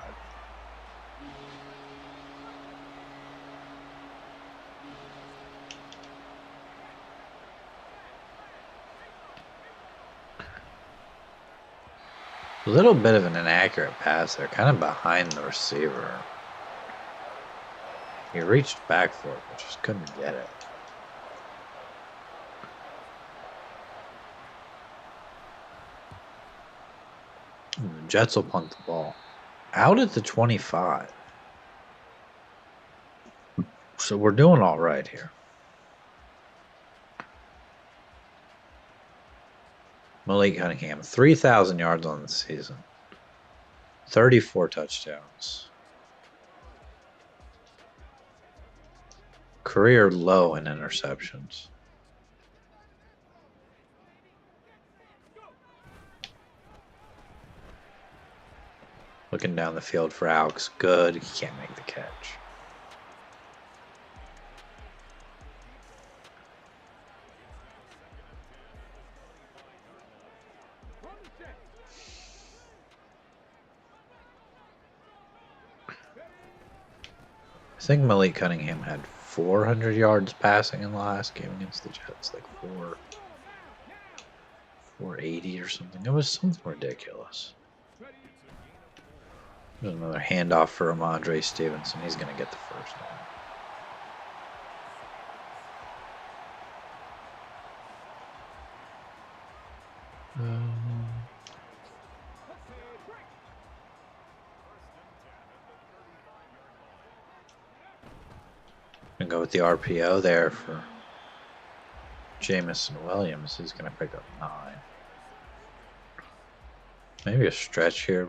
A little bit of an inaccurate pass there, kind of behind the receiver. He reached back for it, but just couldn't get it. And the Jets will punt the ball out at the 25. So we're doing all right here. Malik Cunningham, 3,000 yards on the season. 34 touchdowns. Career low in interceptions. Looking down the field for Alex. Good. He can't make the catch. I think Malik Cunningham had 400 yards passing in the last game against the Jets. Like 480 or something. It was something ridiculous. There's another handoff for Ramondre Stevenson. He's going to get the first down. Gonna go with the RPO there for Jamison Williams. He's going to pick up 9. Maybe a stretch here.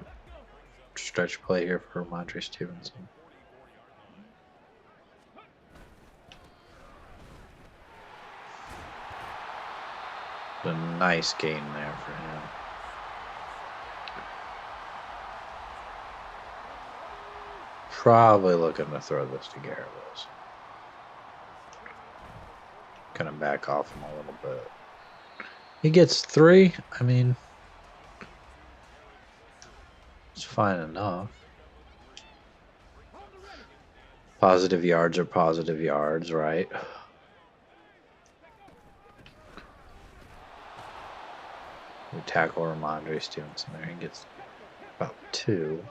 Stretch play here for Ramondre Stevenson. A nice gain there for him. Probably looking to throw this to Garrett Wilson. Kind of back off him a little bit. He gets 3. I mean, it's fine enough. Positive yards are positive yards, right? We tackle Ramondre Stevenson there. He gets about 2.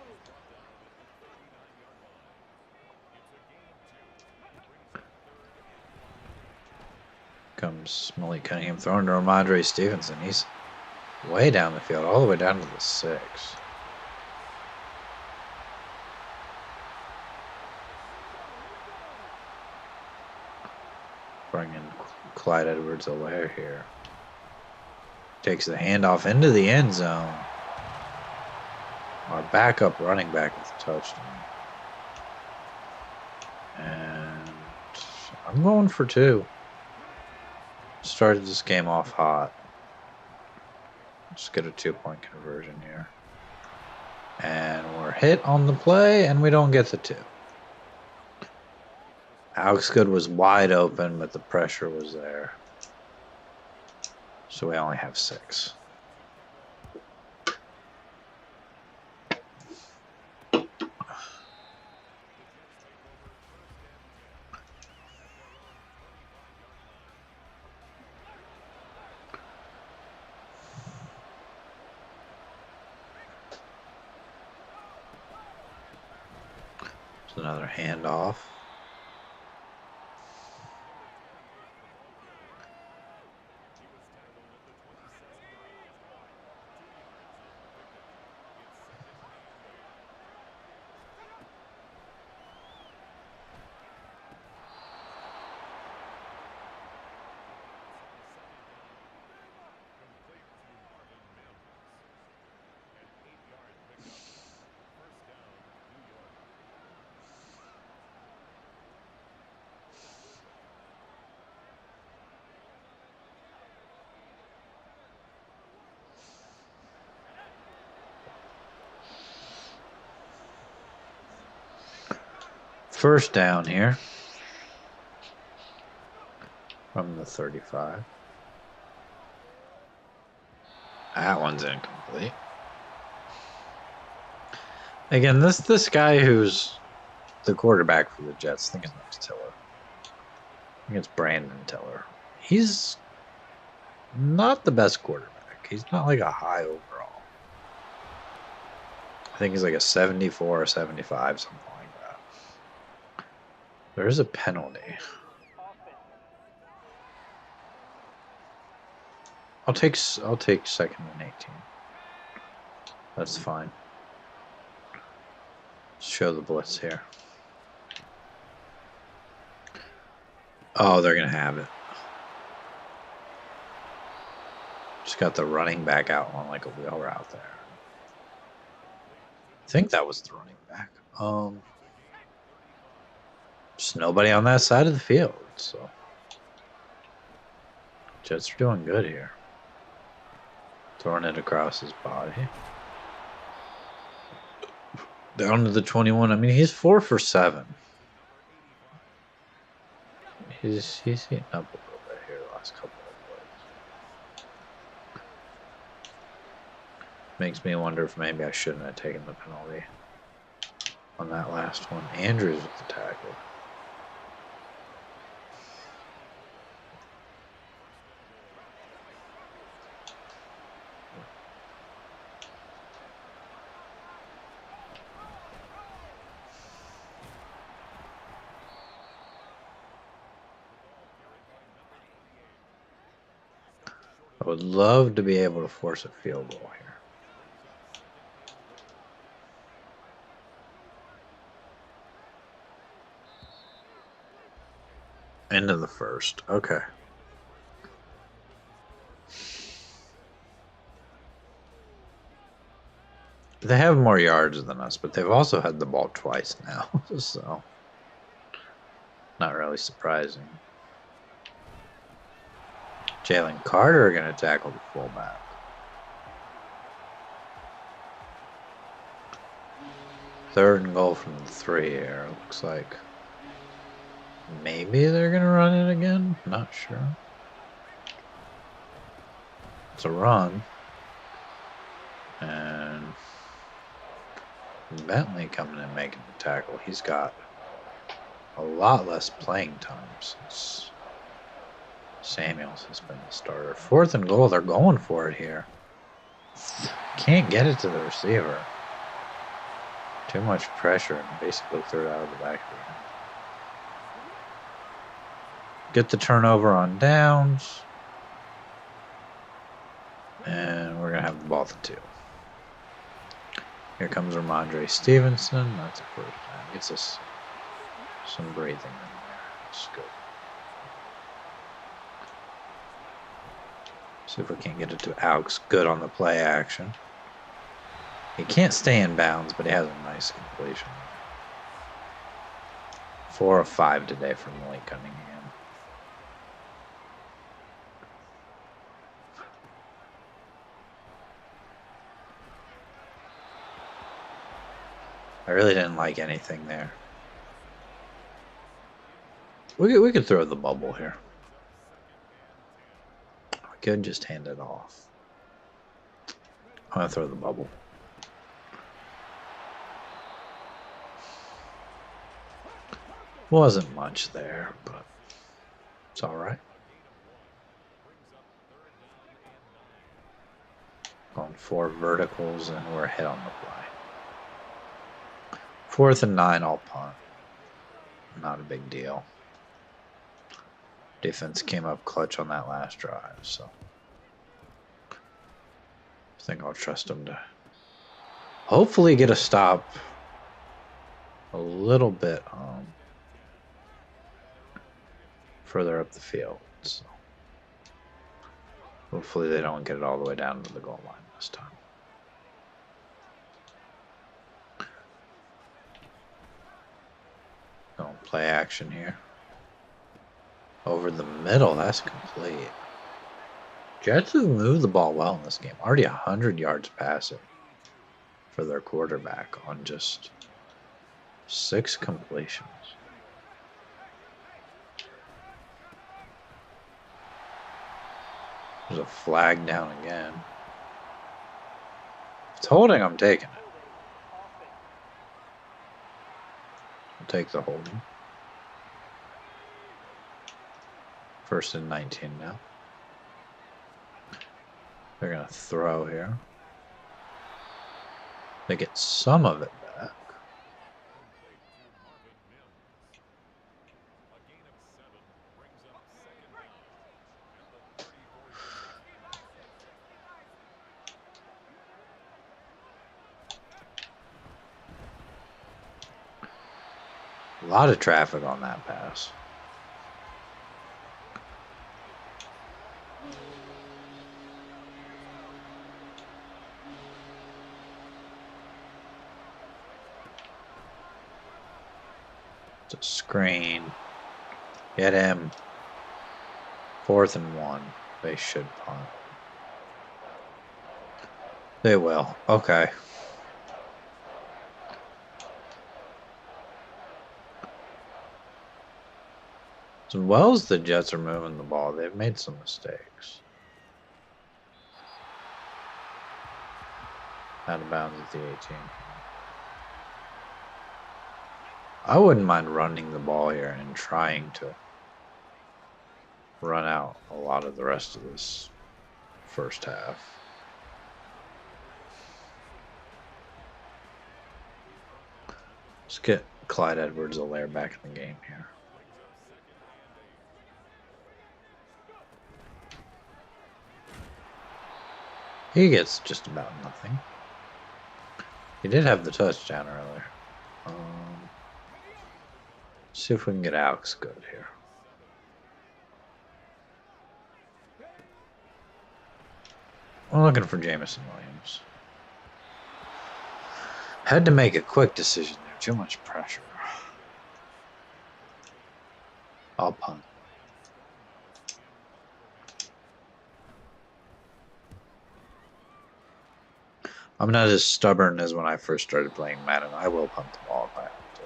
comes Malik Cunningham throwing to Ramondre Stevenson. He's way down the field, all the way down to the 6. Bringing Clyde Edwards-Helaire here. Takes the handoff into the end zone. Our backup running back with a touchdown. And I'm going for 2. Started this game off hot. Just get a 2-point conversion here. And we're hit on the play, and we don't get the 2. Alex Good was wide open, but the pressure was there. So we only have 6. Another handoff. First down here from the 35. That one's incomplete. Again, this guy who's the quarterback for the Jets, I think his name's Tiller. I think it's Brandon Tiller. He's not the best quarterback. He's not like a high overall. I think he's like a 74 or 75, something like that. There's a penalty. I'll take 2nd and 18. That's fine. Show the blitz here. Oh, they're gonna have it. Just got the running back out on like a wheel route there. I think that was the running back. Just nobody on that side of the field, so Jets are doing good here. Throwing it across his body. Down to the 21. I mean, he's 4 for 7. He's heating up a little bit here the last couple of plays. Makes me wonder if maybe I shouldn't have taken the penalty on that last one. Andrews with the tackle. I would love to be able to force a field goal here. End of the first. Okay. They have more yards than us, but they've also had the ball twice now, so not really surprising. Jalen Carter going to tackle the fullback. Third and goal from the 3 here. Looks like maybe they're going to run it again. Not sure. It's a run. And Bentley coming in making the tackle. He's got a lot less playing time since Samuels has been the starter. 4th and goal. They're going for it here. Can't get it to the receiver. Too much pressure and basically threw it out of the back of get the turnover on downs. And we're going to have the ball at the 2. Here comes Ramondre Stevenson. That's a first down. Gets us some breathing in there. That's good. See if we can't get it to Alex. Good on the play action. He can't stay in bounds, but he has a nice completion. 4 of 5 today from Malik Cunningham. I really didn't like anything there. We could throw the bubble here. We could just hand it off. I'm going to throw the bubble. Wasn't much there, but it's all right. Going 4 verticals, and we're hit on the play. 4th and 9, I'll punt. Not a big deal. Defense came up clutch on that last drive, so I think I'll trust them to hopefully get a stop a little bit further up the field. So hopefully they don't get it all the way down to the goal line this time. Don't play action here. Over the middle, that's complete. Jets have moved the ball well in this game. Already 100 yards passing for their quarterback on just 6 completions. There's a flag down again. If it's holding, I'm taking it. I'll take the holding. 1st and 19 now. They're going to throw here. They get some of it back. A lot of traffic on that pass. It's a screen. Get him. 4th and 1. They should punt. They will. Okay. As well as the Jets are moving the ball, they've made some mistakes. Out of bounds at the 18. I wouldn't mind running the ball here and trying to run out a lot of the rest of this first half. Let's get Clyde Edwards-Helaire back in the game here. He gets just about nothing. He did have the touchdown earlier. See if we can get Alex good here. I'm looking for Jamison Williams. Had to make a quick decision there. Too much pressure. I'll punt. I'm not as stubborn as when I first started playing Madden. I will punt the ball if I have to.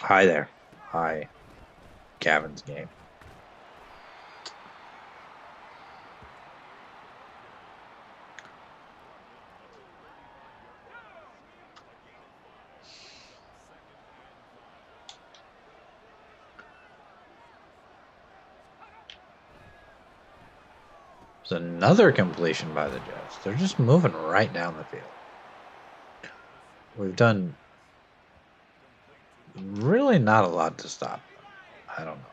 Hi there. Hi. Gavin's game. There's another completion by the Jets. They're just moving right down the field. We've done really not a lot to stop them. I don't know.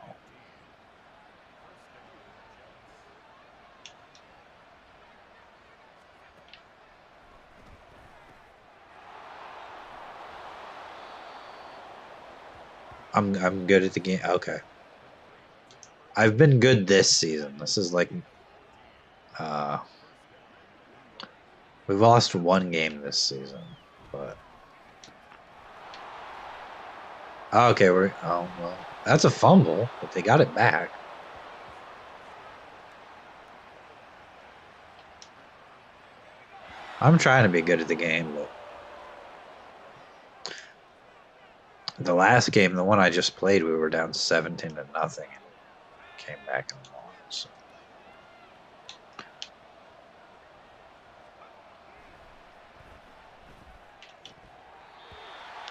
I'm good at the game. Okay. I've been good this season. This is like we've lost one game this season, but okay, well, that's a fumble, but they got it back. I'm trying to be good at the game, but the last game, the one I just played, we were down 17-0 and came back and won. So.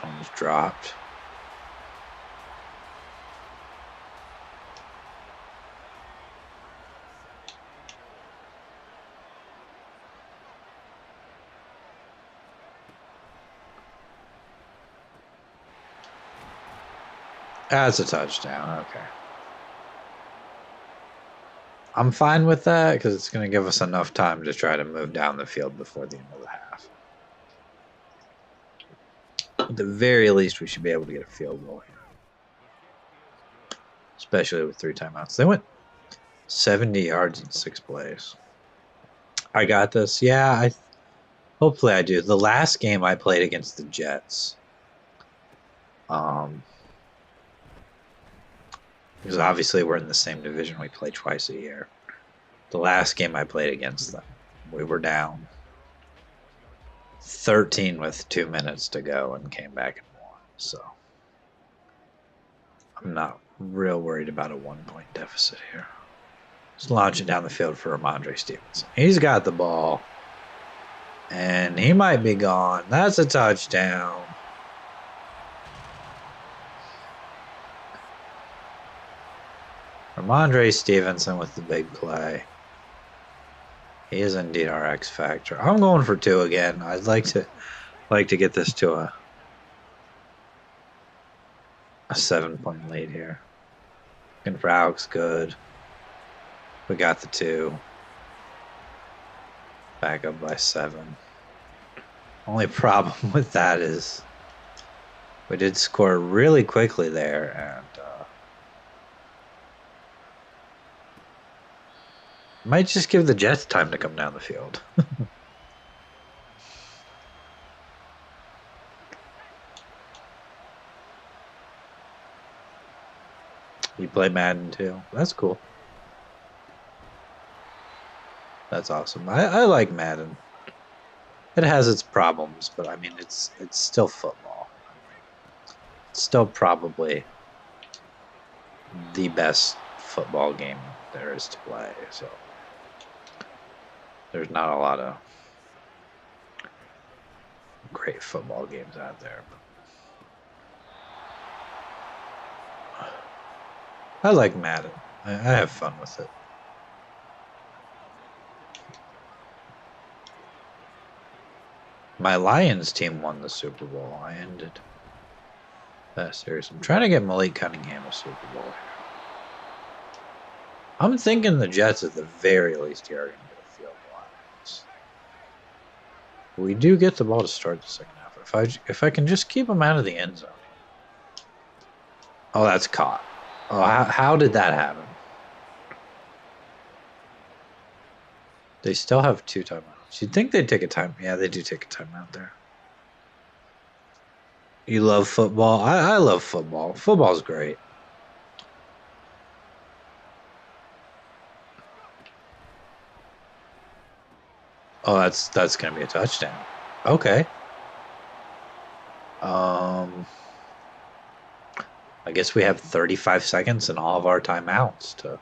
Almost dropped. That's a touchdown. Okay. I'm fine with that because it's going to give us enough time to try to move down the field before the end of the half. At the very least, we should be able to get a field goal here. Especially with 3 timeouts. They went 70 yards in 6 plays. I got this. Yeah, hopefully I do. The last game I played against the Jets, because obviously we're in the same division. We play twice a year. The last game I played against them, we were down 13 with 2 minutes to go and came back and won. So I'm not real worried about a 1-point deficit here. Just launch it down the field for Ramondre Stevenson. He's got the ball. And he might be gone. That's a touchdown. Ramondre Stevenson with the big play. He is indeed our X factor. I'm going for 2 again. I'd like to get this to a 7-point lead here. Looking for Alex good. We got the 2. Back up by 7. Only problem with that is we did score really quickly there, and might just give the Jets time to come down the field. You play Madden too? That's cool. That's awesome. I like Madden. It has its problems, but I mean it's still football. It's still probably the best football game there is to play. So there's not a lot of great football games out there. But I like Madden. I have fun with it. My Lions team won the Super Bowl. I ended that series. I'm trying to get Malik Cunningham a Super Bowl here. I'm thinking the Jets at the very least here are going to get a field goal. We do get the ball to start the second half. If I can just keep them out of the end zone. Oh, that's caught. Oh, how did that happen? They still have 2 timeouts. You'd think they'd take a time. Yeah, they do take a timeout there. You love football? I love football. Football's great. Oh, that's gonna be a touchdown. Okay. I guess we have 35 seconds in all of our timeouts to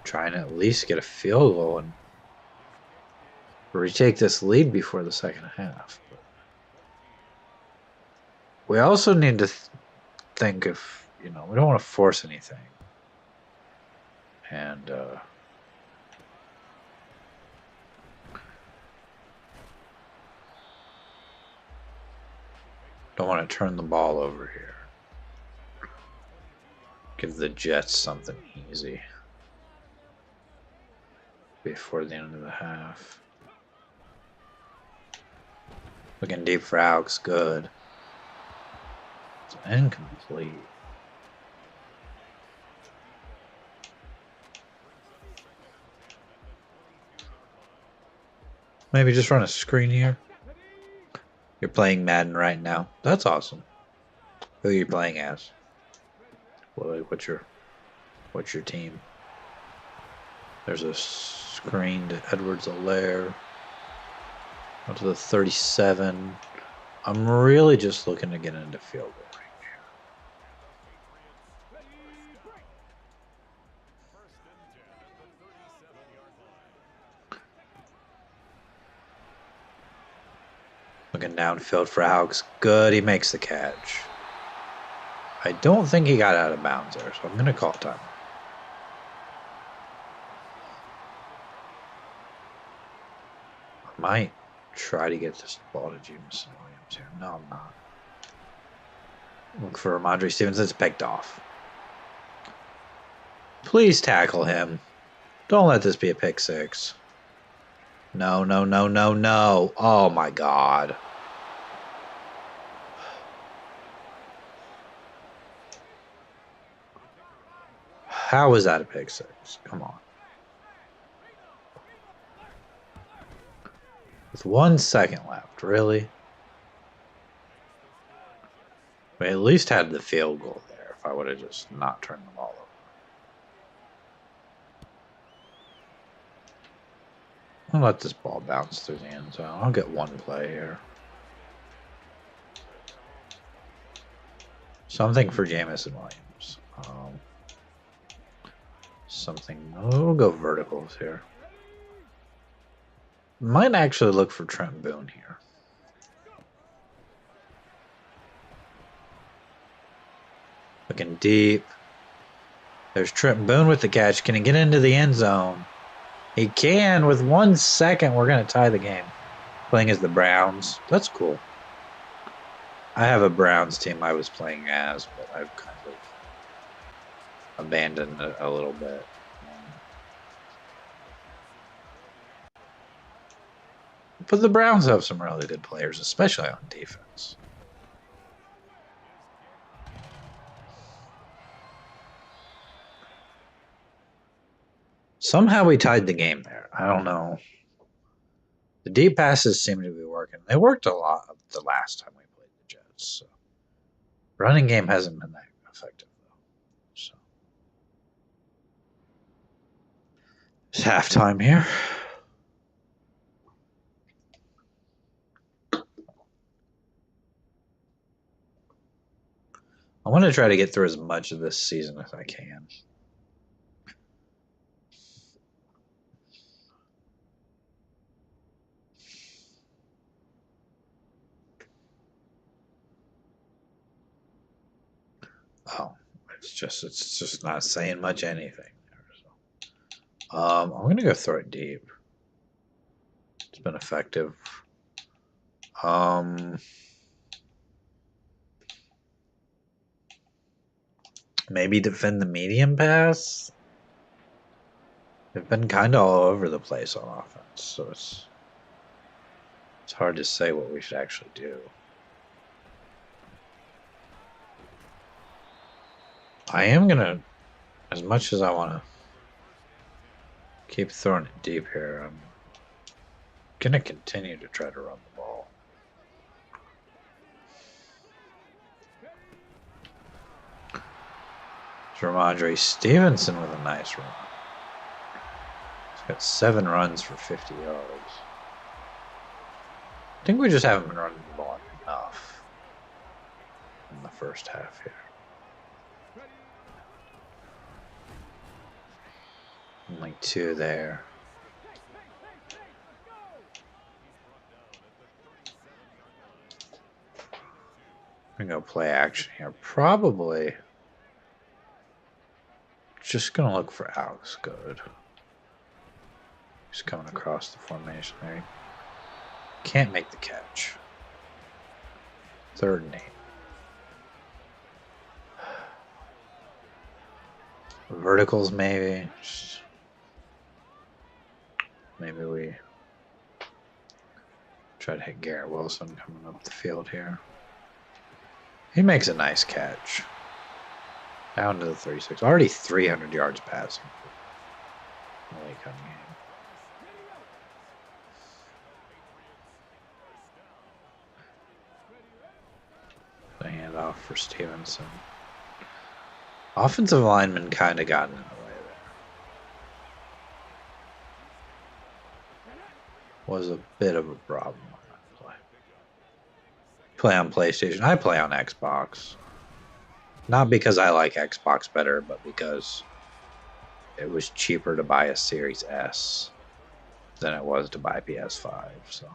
try and at least get a field goal and retake this lead before the second half. But we also need to think if, we don't want to force anything. And Don't want to turn the ball over here. Give the Jets something easy before the end of the half. Looking deep for Alex. Good. It's incomplete. Maybe just run a screen here. You're playing Madden right now. That's awesome. Who are you playing as? What's your team? There's a screen to Edwards-Helaire. Up to the 37. I'm really just looking to get into field goal range. Looking downfield for Alex. Good. He makes the catch. I don't think he got out of bounds there, so I'm going to call time. I might try to get this ball to Jameson Williams here. No, I'm not. Look for Ramondre Stevenson. It's picked off. Please tackle him. Don't let this be a pick six. No, no, no, no, no. Oh, my God. How is that a pick six? Come on. With 1 second left, really? We at least had the field goal there if I would have just not turned the ball over. I'll let this ball bounce through the end zone. I'll get one play here. Something for Jameson Williams. Something. We'll go verticals here. Might actually look for Trent Boone here. Looking deep. There's Trent Boone with the catch. Can he get into the end zone? He can. With 1 second, we're going to tie the game. Playing as the Browns. That's cool. I have a Browns team I was playing as, but I've kind of abandoned it a little bit. But the Browns have some really good players, especially on defense. Somehow we tied the game there. I don't know. The deep passes seem to be working. They worked a lot the last time we played the Jets. So. Running game hasn't been that effective, though. So. It's halftime here. I want to try to get through as much of this season as I can. Oh, it's just not saying much anything there. So. I'm gonna go throw it deep. It's been effective. Maybe defend the medium pass. They've been kind of all over the place on offense, so it's hard to say what we should actually do. I am gonna, as much as I want to keep throwing it deep here, I'm gonna continue to try to run the ball. It's Ramondre Stevenson with a nice run. He's got 7 runs for 50 yards. I think we just haven't been running the ball enough in the first half here. Only 2 there. I'm gonna go play action here. Probably just gonna look for Alex. Good. He's coming across the formation there. Can't make the catch. 3rd and 8. Verticals, maybe. Maybe we try to hit Garrett Wilson coming up the field here. He makes a nice catch. Down to the 36. Already 300 yards passing. Malik Cunningham. The handoff for Stevenson. Offensive lineman kind of gotten in the way there. Was a bit of a problem on that play. Play on PlayStation. I play on Xbox. Not because I like Xbox better, but because it was cheaper to buy a Series S than it was to buy PS5. So.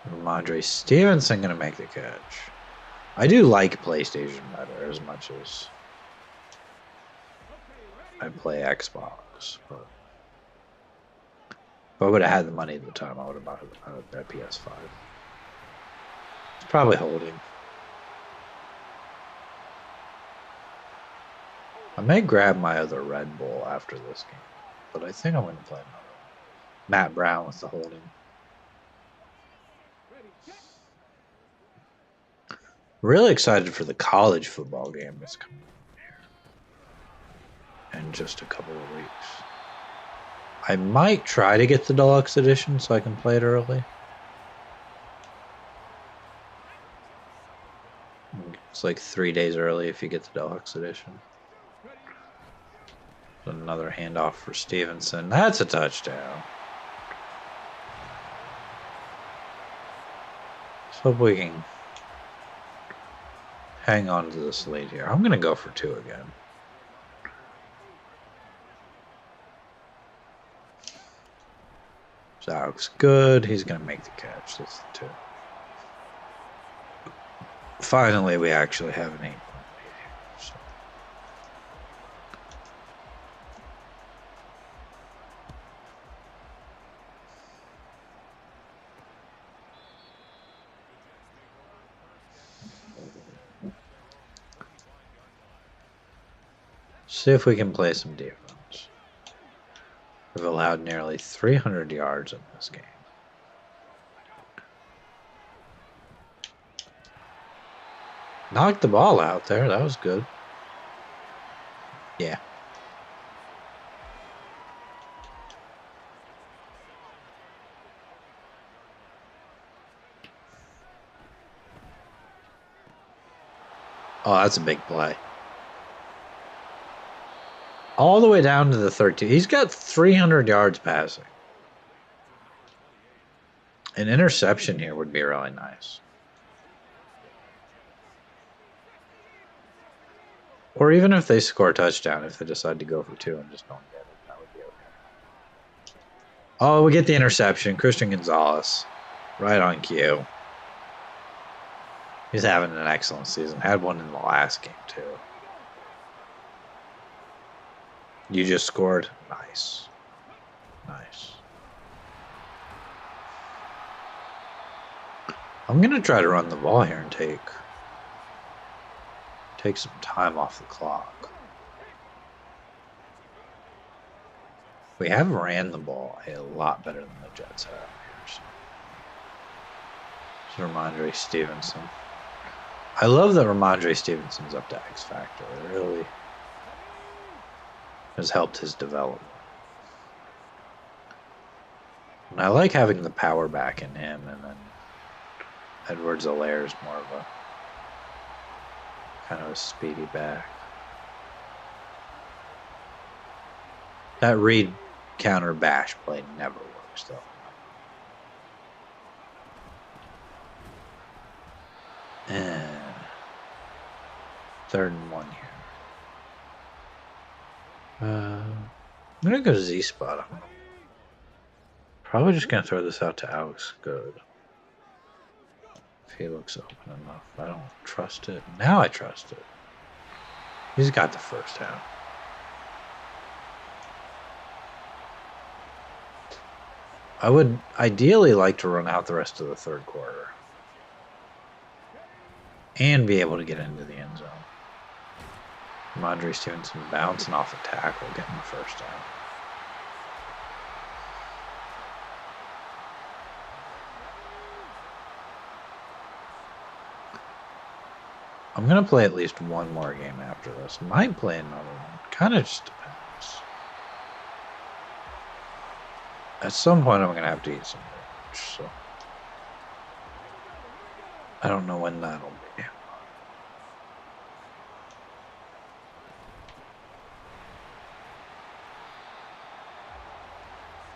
Ramondre Stevenson gonna make the catch. I do like PlayStation better as much as I play Xbox, but if I would have had the money at the time, I would have bought that PS5. It's probably holding. I may grab my other Red Bull after this game, but I think I'm going to play another one. Matt Brown with the holding. Really excited for the college football game that's coming here in just a couple of weeks. I might try to get the deluxe edition so I can play it early. It's like 3 days early if you get the deluxe edition. Another handoff for Stevenson. That's a touchdown. Let's hope we can hang on to this lead here. I'm going to go for 2 again. That looks good. He's going to make the catch. That's the 2. Finally, we actually have an 8-point lead here. So. See if we can play some defense. We've allowed nearly 300 yards in this game. Knocked the ball out there. That was good. Yeah. Oh, that's a big play. All the way down to the 13. He's got 300 yards passing. An interception here would be really nice. Or even if they score a touchdown, if they decide to go for 2 and just don't get it, that would be okay. Oh, we get the interception. Christian Gonzalez. Right on cue. He's having an excellent season. Had one in the last game, too. You just scored. Nice. Nice. I'm going to try to run the ball here and take some time off the clock. We have ran the ball a lot better than the Jets have here. So Ramondre Stevenson. I love that Ramondre Stevenson's up to X Factor. It really has helped his development. And I like having the power back in him, and then Edwards-Helaire is more of a kind of a speedy back. That read counter bash play never works though. And 3rd and 1 here. I'm gonna go Z spot. Probably just gonna throw this out to Alex Good. If he looks open enough. I don't trust it. Now I trust it. He's got the first down. I would ideally like to run out the rest of the third quarter and be able to get into the end zone. Ramondre Stevenson bouncing off a tackle, getting the first down. I'm going to play at least one more game after this. Might play another one. Kind of just depends. At some point, I'm going to have to eat some lunch, so I don't know when that'll be.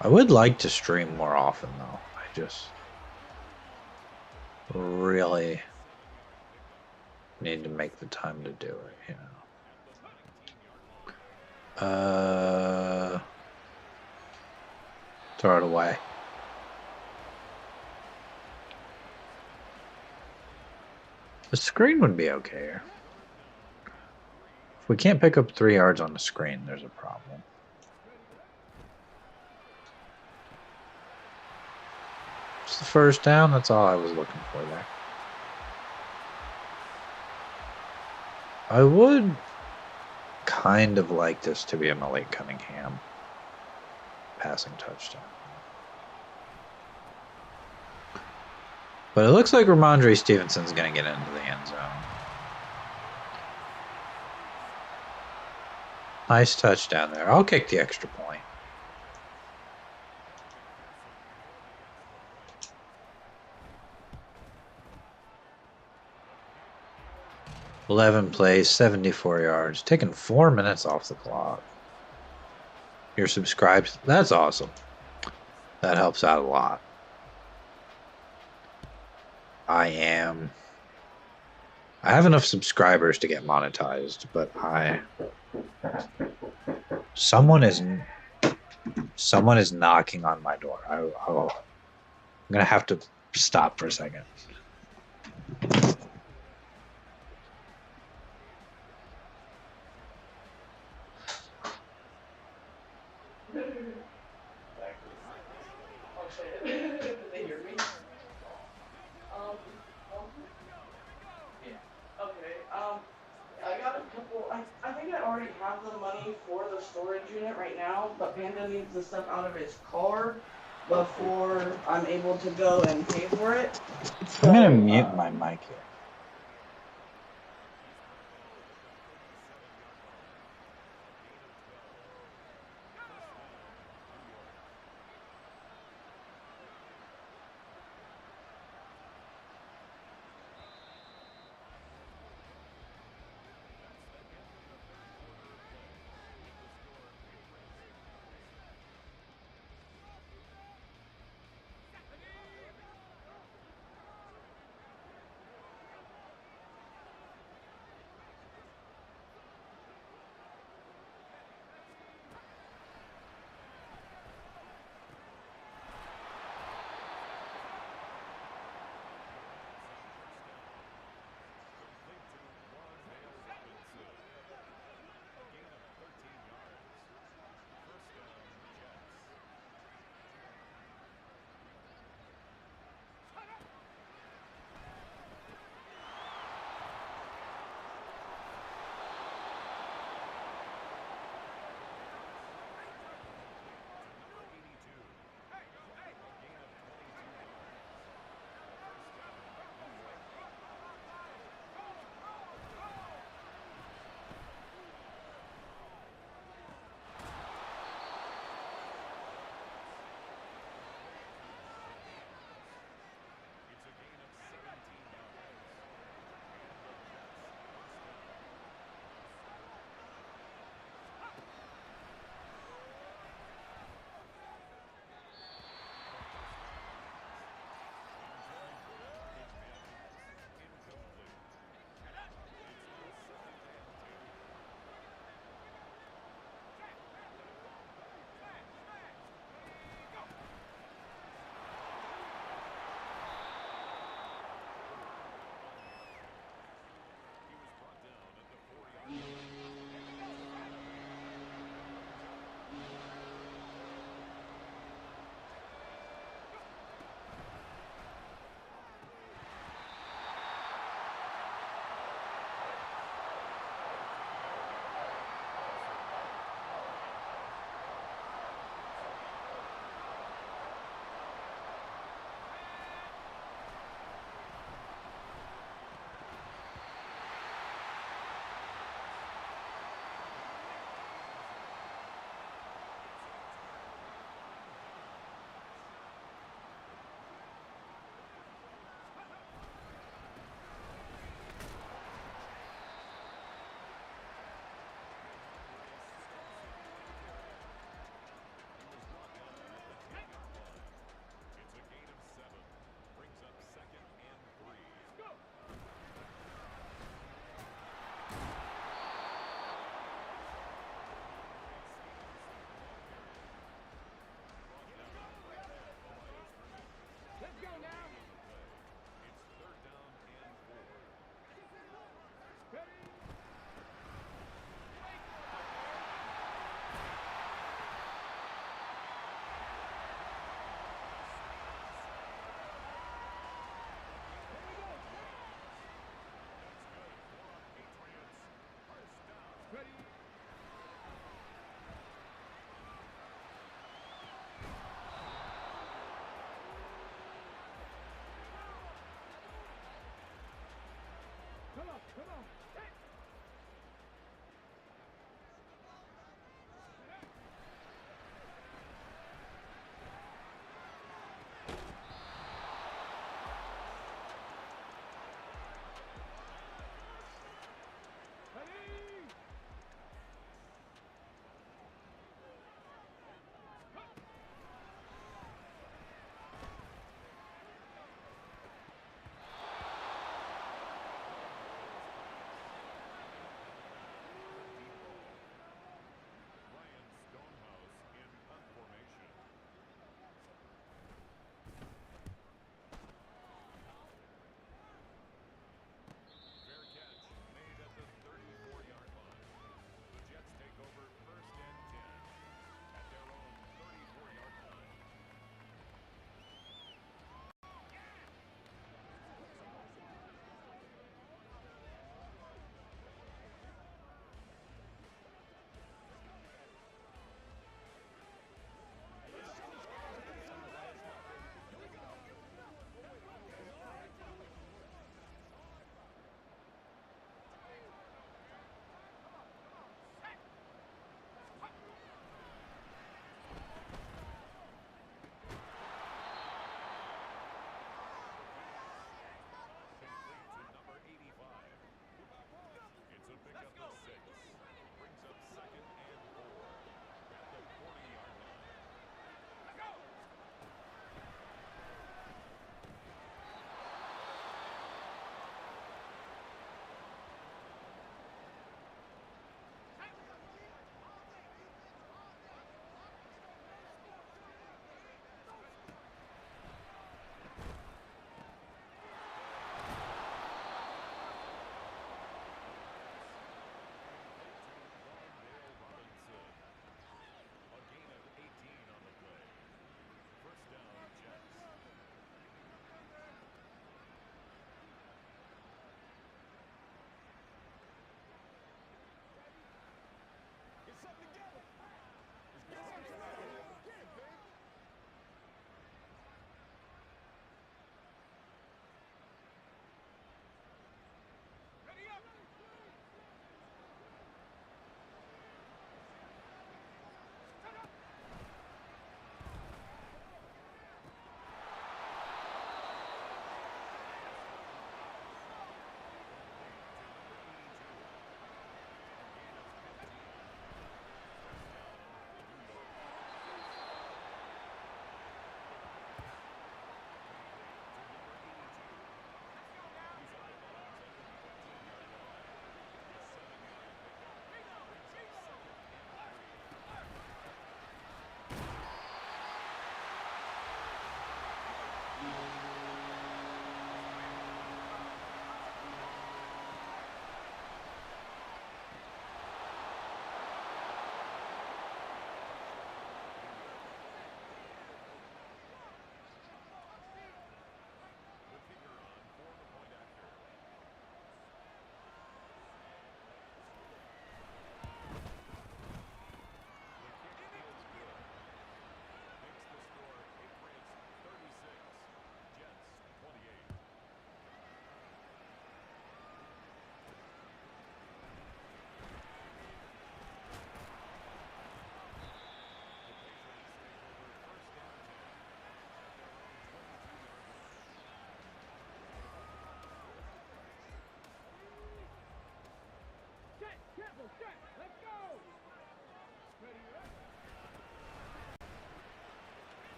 I would like to stream more often, though. I just really need to make the time to do it, you know. Throw it away. The screen would be okay here. If we can't pick up 3 yards on the screen, there's a problem. It's the first down. That's all I was looking for there. I would kind of like this to be a Malik Cunningham passing touchdown. But it looks like Ramondre Stevenson's going to get into the end zone. Nice touchdown there. I'll kick the extra point. $11 plays, 74 yards, taking 4 minutes off the clock. You're subscribed. That's awesome. That helps out a lot. I have enough subscribers to get monetized, but someone is knocking on my door. I'm gonna have to stop for a second. I got a couple. I think I already have the money for the storage unit right now, but Panda needs the stuff out of his car before I'm able to go and pay for it. I'm gonna mute my mic here.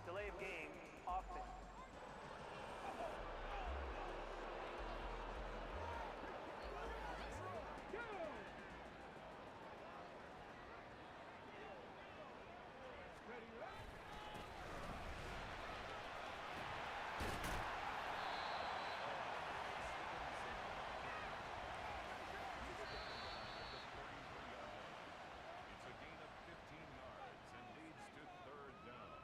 Delay of game, offense. It's a gain of 15 yards and leads to third down.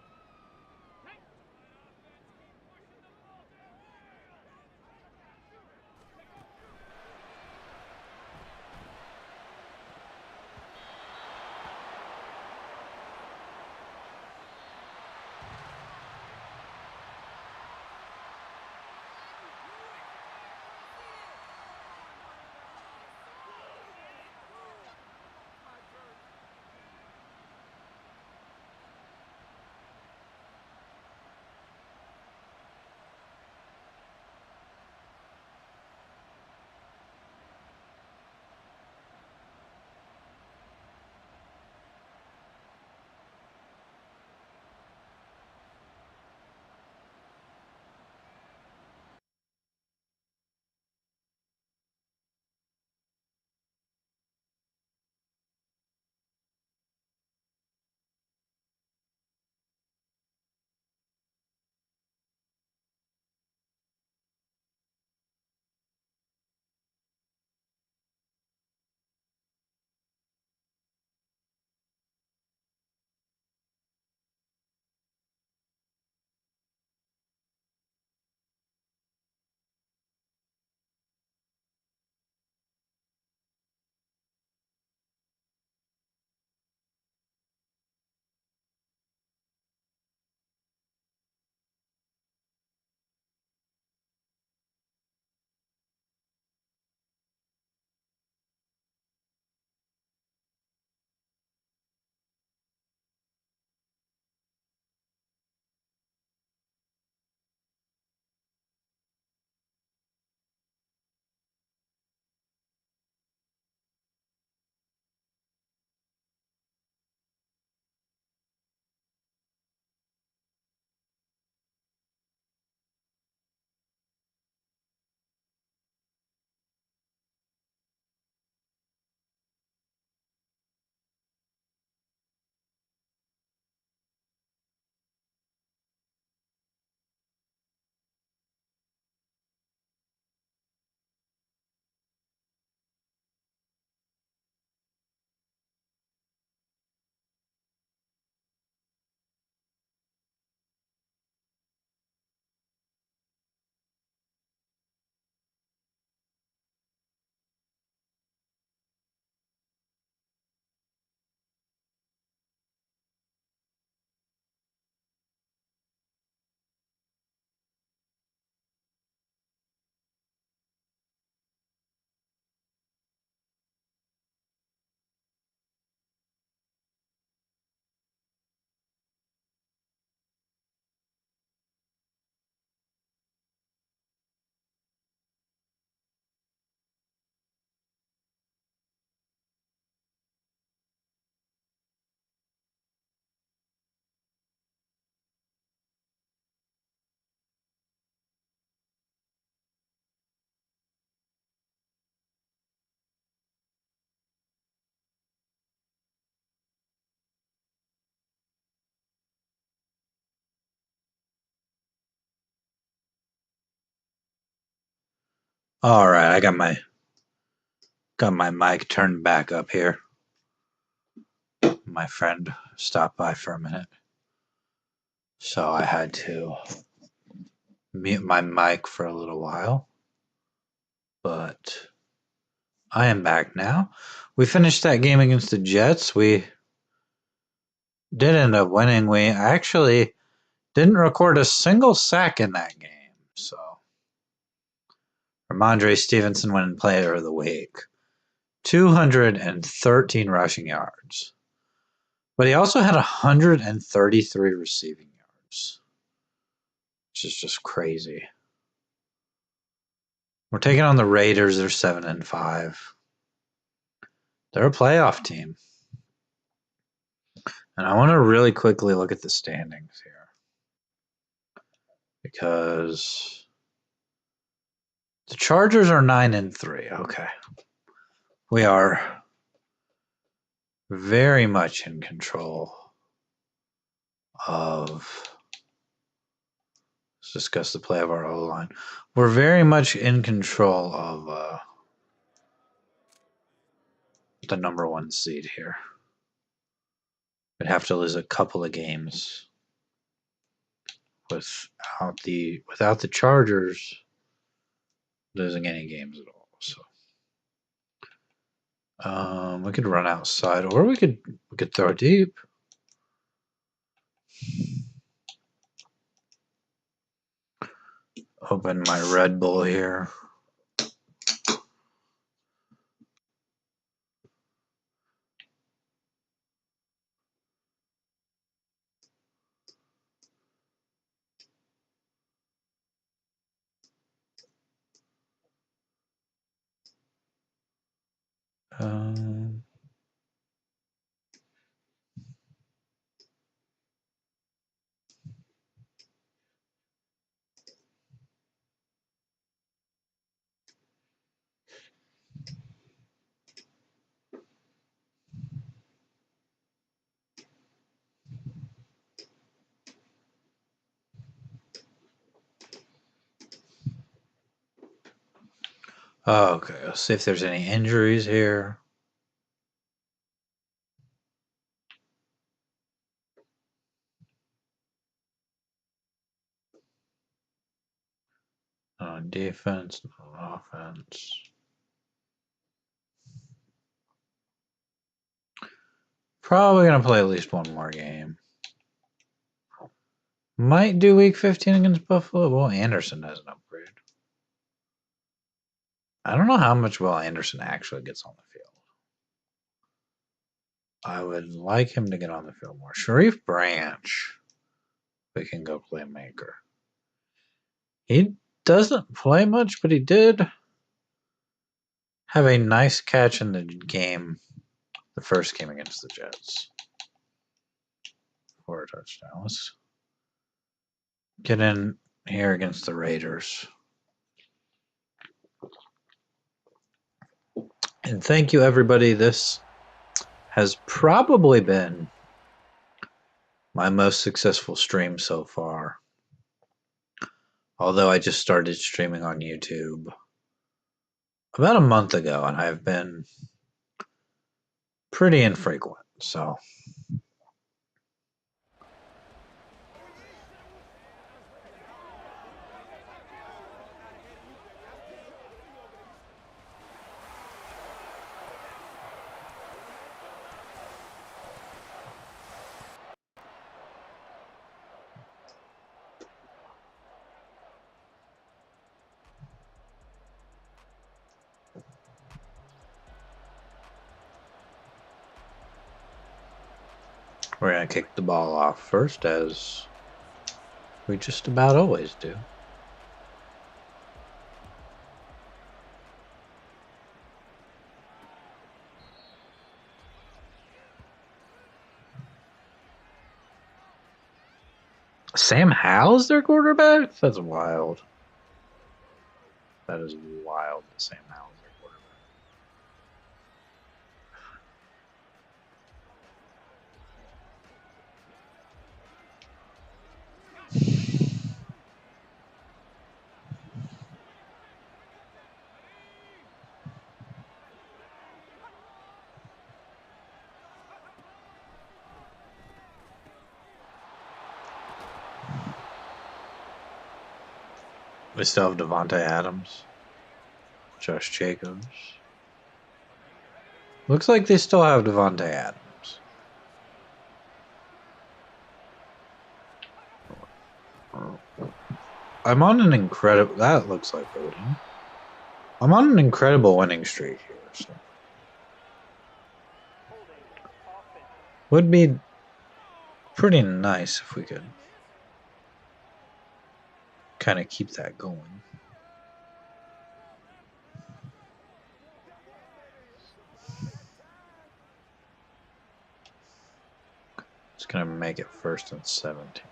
All right, I got my mic turned back up here. My friend stopped by for a minute, so I had to mute my mic for a little while. But I am back now. We finished that game against the Jets. We did end up winning. We actually didn't record a single sack in that game. So, Ramondre Stevenson winning player of the week. 213 rushing yards. But he also had 133 receiving yards, which is just crazy. We're taking on the Raiders. They're 7-5. They're a playoff team. And I want to really quickly look at the standings here. Because the Chargers are 9-3. Okay. We are very much in control of. Let's discuss the play of our O-line. We're very much in control of the number 1 seed here. We'd have to lose a couple of games without the Chargers losing any games at all. So we could run outside, or we could throw deep. Open my Red Bull here. Okay, let's see if there's any injuries here. On defense, on offense. Probably going to play at least one more game. Might do week 15 against Buffalo. Will Anderson has an upgrade. I don't know how much Will Anderson actually gets on the field. I would like him to get on the field more. Sharif Branch. We can go play maker. He doesn't play much, but he did have a nice catch in the game, the first game against the Jets. For a touchdown. Let's get in here against the Raiders. And thank you, everybody. This has probably been my most successful stream so far. Although I just started streaming on YouTube about a month ago, and I've been pretty infrequent. So we're going to kick the ball off first, as we just about always do. Sam Howell's their quarterback? That's wild. That is wild that Sam Howell's their quarterback. We still have Devontae Adams, Josh Jacobs. Looks like they still have Devontae Adams. I'm on an incredible. That looks like Odin. I'm on an incredible winning streak here. So Holding offense. would be pretty nice if we could kind of keep that going. It's gonna make it 1st and 17.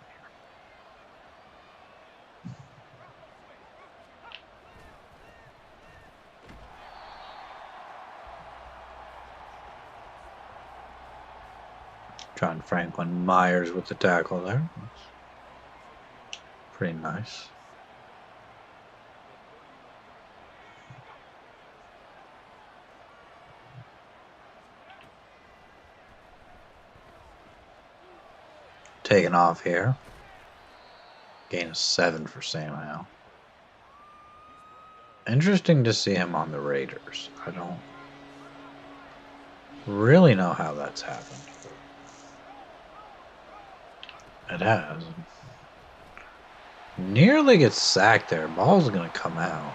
John Franklin Myers with the tackle there. Pretty nice. Taking off here. Gain of 7 for Sam Howell. Interesting to see him on the Raiders. I don't really know how that's happened. It has. Nearly gets sacked there. Ball's gonna come out.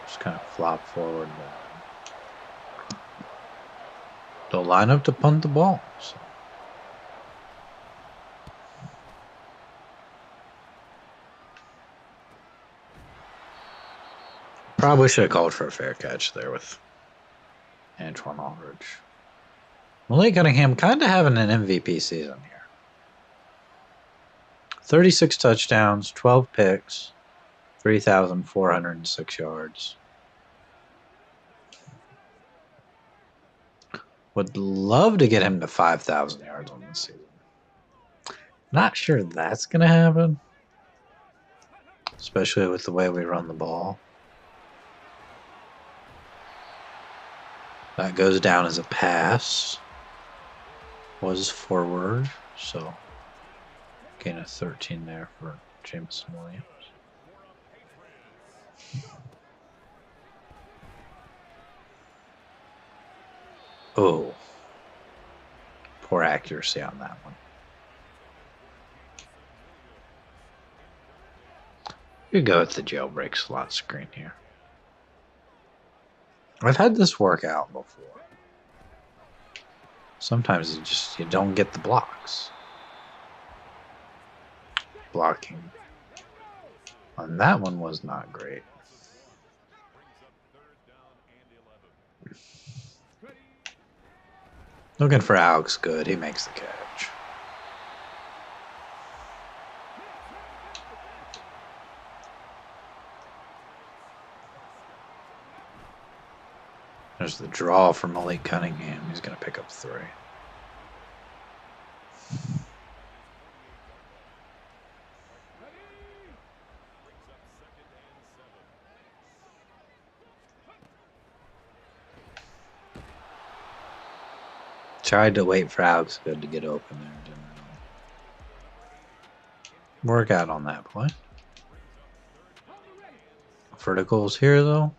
Just kind of flop forward there. They'll line up to punt the ball. So. Probably should have called for a fair catch there with Antoine Aldridge. Malik Cunningham kind of having an MVP season here. 36 touchdowns, 12 picks, 3,406 yards. Would love to get him to 5,000 yards on this season. Not sure that's going to happen, especially with the way we run the ball. That goes down as a pass. Was forward, so gain of 13 there for Jameson Williams. Oh, poor accuracy on that one. You go with the jailbreak slot screen here. I've had this work out before. Sometimes you don't get the blocks. Blocking on that one was not great. Looking for Alex Good. He makes the catch. There's the draw for Malik Cunningham. He's going to pick up 3. Tried to wait for Alex Good to get open there. Didn't really work out on that play. Verticals here, though.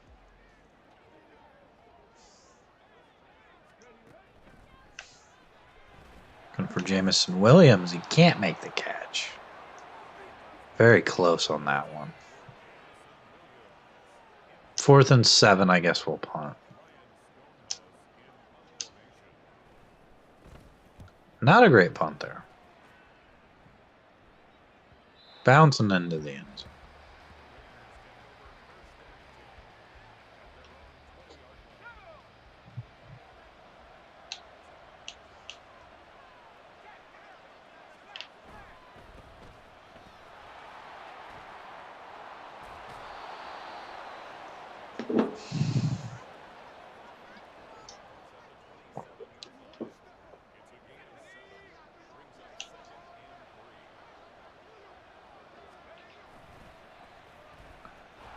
Looking for Jameson Williams. He can't make the catch. Very close on that one. 4th and 7, I guess we'll punt. Not a great punt there. Bouncing into the end zone.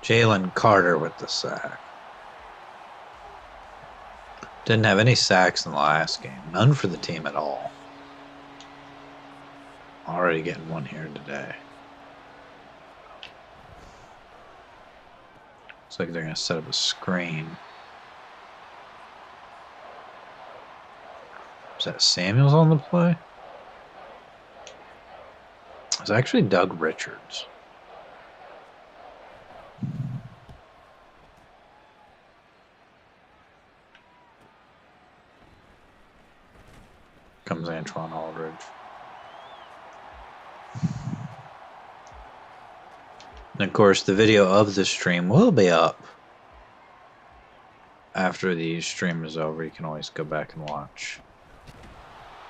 Jalen Carter with the sack. Didn't have any sacks in the last game. None for the team at all. Already getting one here today. Looks like they're going to set up a screen. Is that Samuels on the play? It's actually Doug Richards. Comes Antoine Aldridge. And of course, the video of the stream will be up. After the stream is over, you can always go back and watch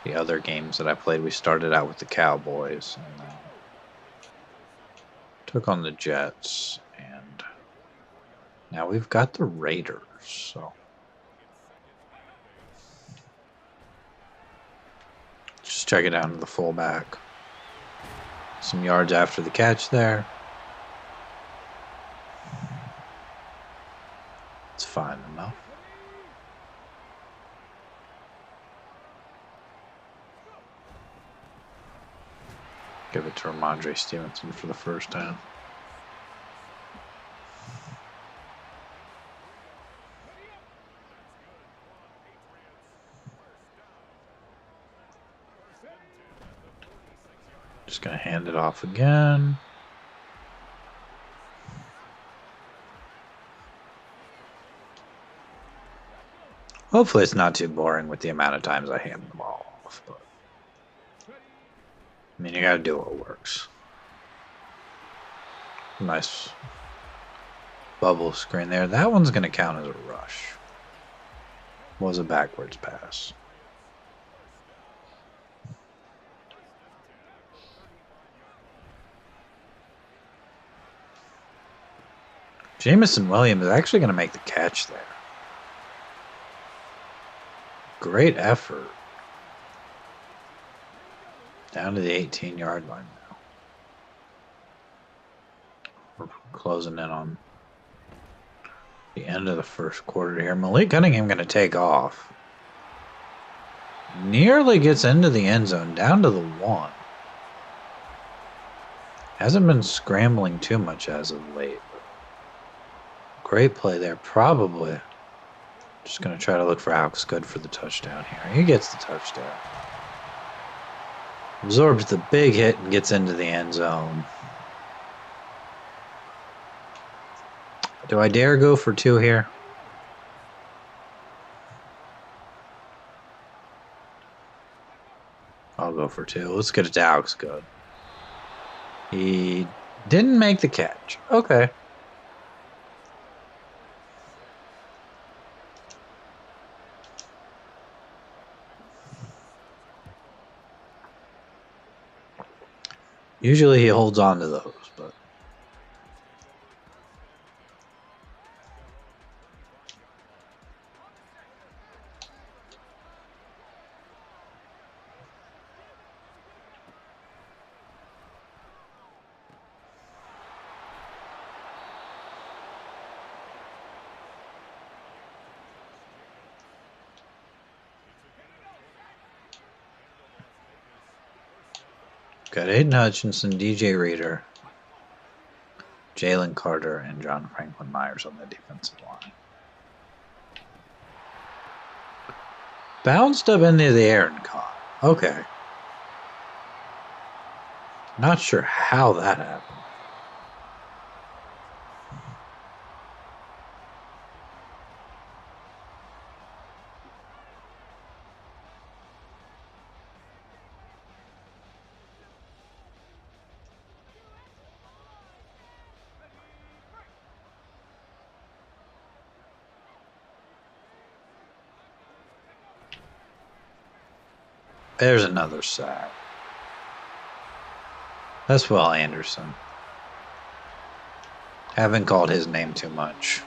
the other games that I played. We started out with the Cowboys and then took on the Jets, and now we've got the Raiders. So just check it down to the fullback. Some yards after the catch there. It's fine enough. Give it to Ramondre Stevenson for the first time. Just going to hand it off again. Hopefully it's not too boring with the amount of times I hand the ball off. But I mean, you got to do what works. Nice bubble screen there. That one's going to count as a rush. Was a backwards pass. Jamison Williams is actually going to make the catch there. Great effort. Down to the 18-yard line now. We're closing in on the end of the first quarter here. Malik Cunningham going to take off. Nearly gets into the end zone, down to the 1. Hasn't been scrambling too much as of late. Great play there. Probably just going to try to look for Alex Good for the touchdown here. He gets the touchdown. Absorbs the big hit and gets into the end zone. Do I dare go for 2 here? I'll go for 2. Let's get it to Alex Good. He didn't make the catch. Okay. Usually he holds on to those, but got Aiden Hutchinson, DJ Reader, Jalen Carter, and John Franklin Myers on the defensive line. Bounced up into the air and caught. Okay. Not sure how that happened. There's another sack. That's Will Anderson. Haven't called his name too much.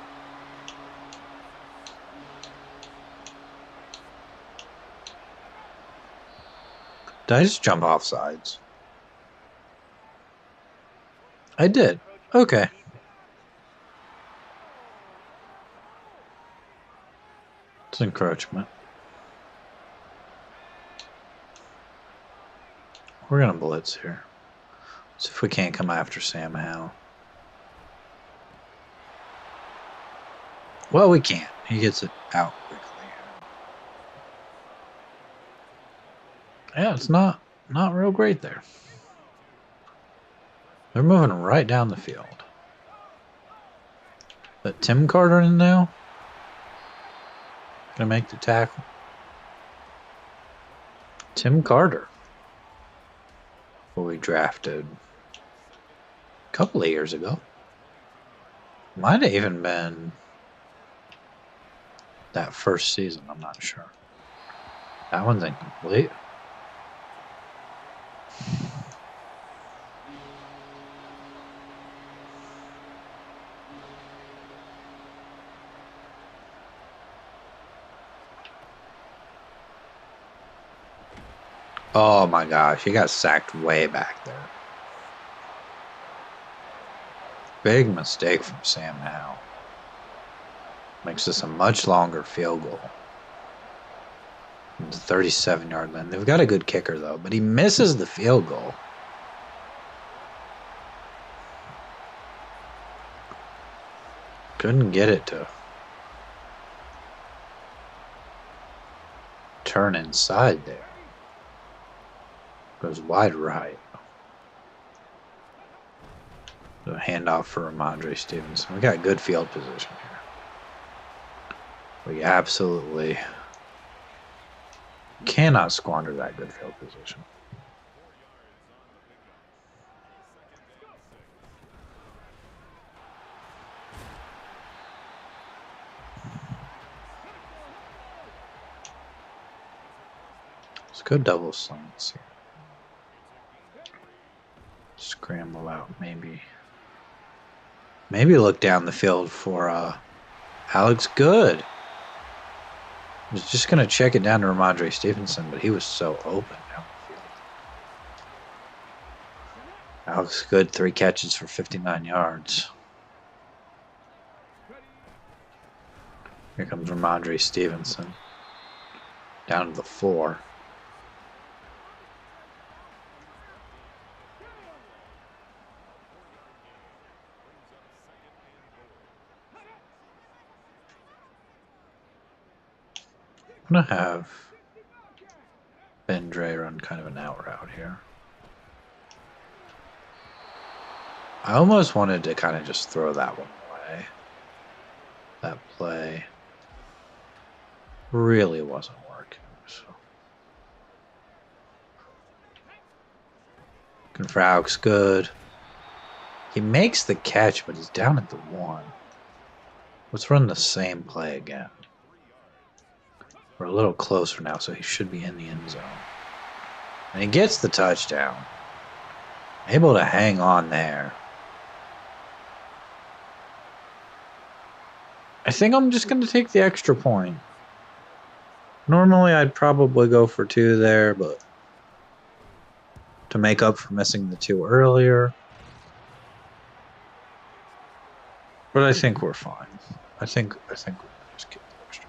Did I just jump off sides? I did. Okay. It's encroachment. We're going to blitz here. See if we can't come after Sam Howell. Well, we can't. He gets it out quickly. Yeah, it's not real great there. They're moving right down the field. But Tim Carter in now? Gonna make the tackle. Tim Carter, who we drafted a couple of years ago. Might have even been that first season, I'm not sure. That one's incomplete. Oh my gosh, he got sacked way back there. Big mistake from Sam Howell. Makes this a much longer field goal. The 37-yard line. They've got a good kicker, though, but he misses the field goal. Couldn't get it to turn inside there. Goes wide right. The handoff for Ramondre Stevenson. We got good field position here. We absolutely cannot squander that good field position. Let's go double slants here. Scramble out, maybe. Maybe look down the field for Alex Good. I was just going to check it down to Ramondre Stevenson, but he was so open down the field. Alex Good, 3 catches for 59 yards. Here comes Ramondre Stevenson. Down to the 4. I'm going to have Ben Dre run kind of an out route here. I almost wanted to kind of just throw that one away. That play really wasn't working. So. Looking for Alex Good. He makes the catch, but he's down at the 1. Let's run the same play again. We're a little closer now, so he should be in the end zone. And he gets the touchdown. Able to hang on there. I think I'm just going to take the extra point. Normally, I'd probably go for 2 there, but to make up for missing the 2 earlier. But I think we're fine. I think we're just get the extra.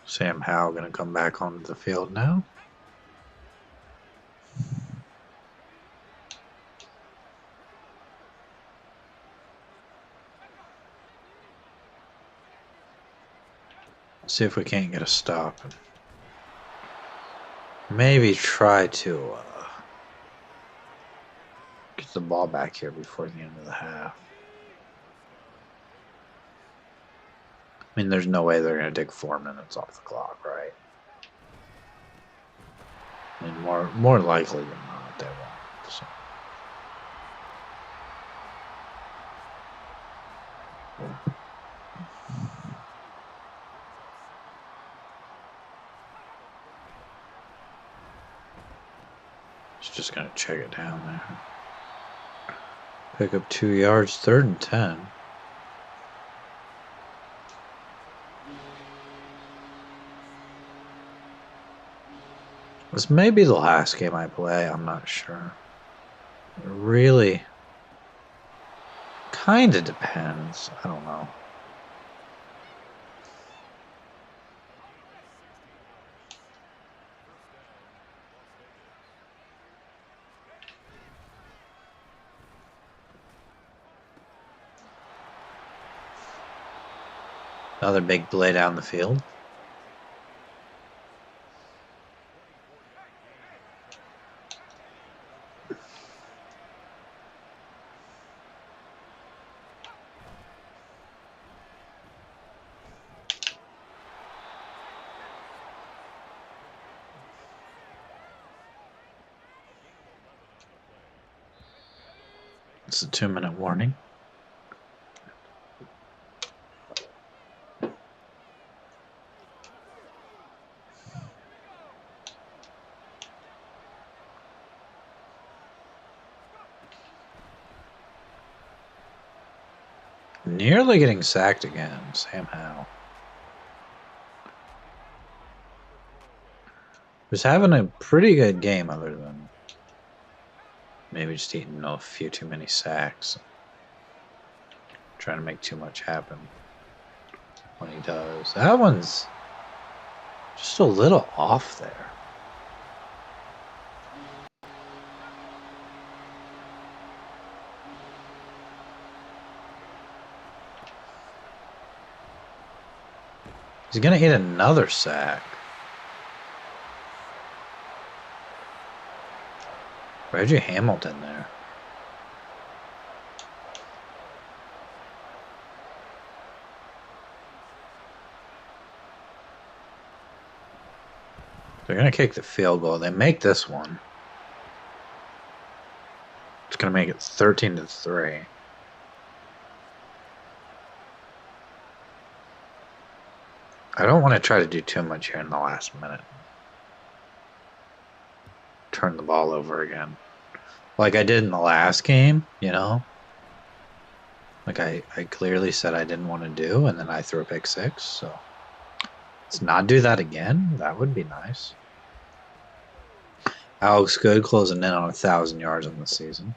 Sam Howell going to come back onto the field now. See if we can't get a stop. And maybe try to get the ball back here before the end of the half. I mean, there's no way they're going to take 4 minutes off the clock, right? I mean, more likely than not, they won't. So. Just going to check it down there. Pick up 2 yards, 3rd and 10. This may be the last game I play, I'm not sure. It really kind of depends. I don't know. Another big play down the field. It's a 2-minute warning. Nearly getting sacked again, Sam Howell. Was having a pretty good game other than maybe just eating a few too many sacks. Trying to make too much happen when he does. That one's just a little off there. He's going to hit another sack. Reggie Hamilton there. They're going to kick the field goal. They make this one. It's going to make it 13-3. I don't want to try to do too much here in the last minute. Turn the ball over again. Like I did in the last game, you know? Like I clearly said I didn't want to do, and then I threw a pick 6, so let's not do that again. That would be nice. Alex Good closing in on 1,000 yards on the season.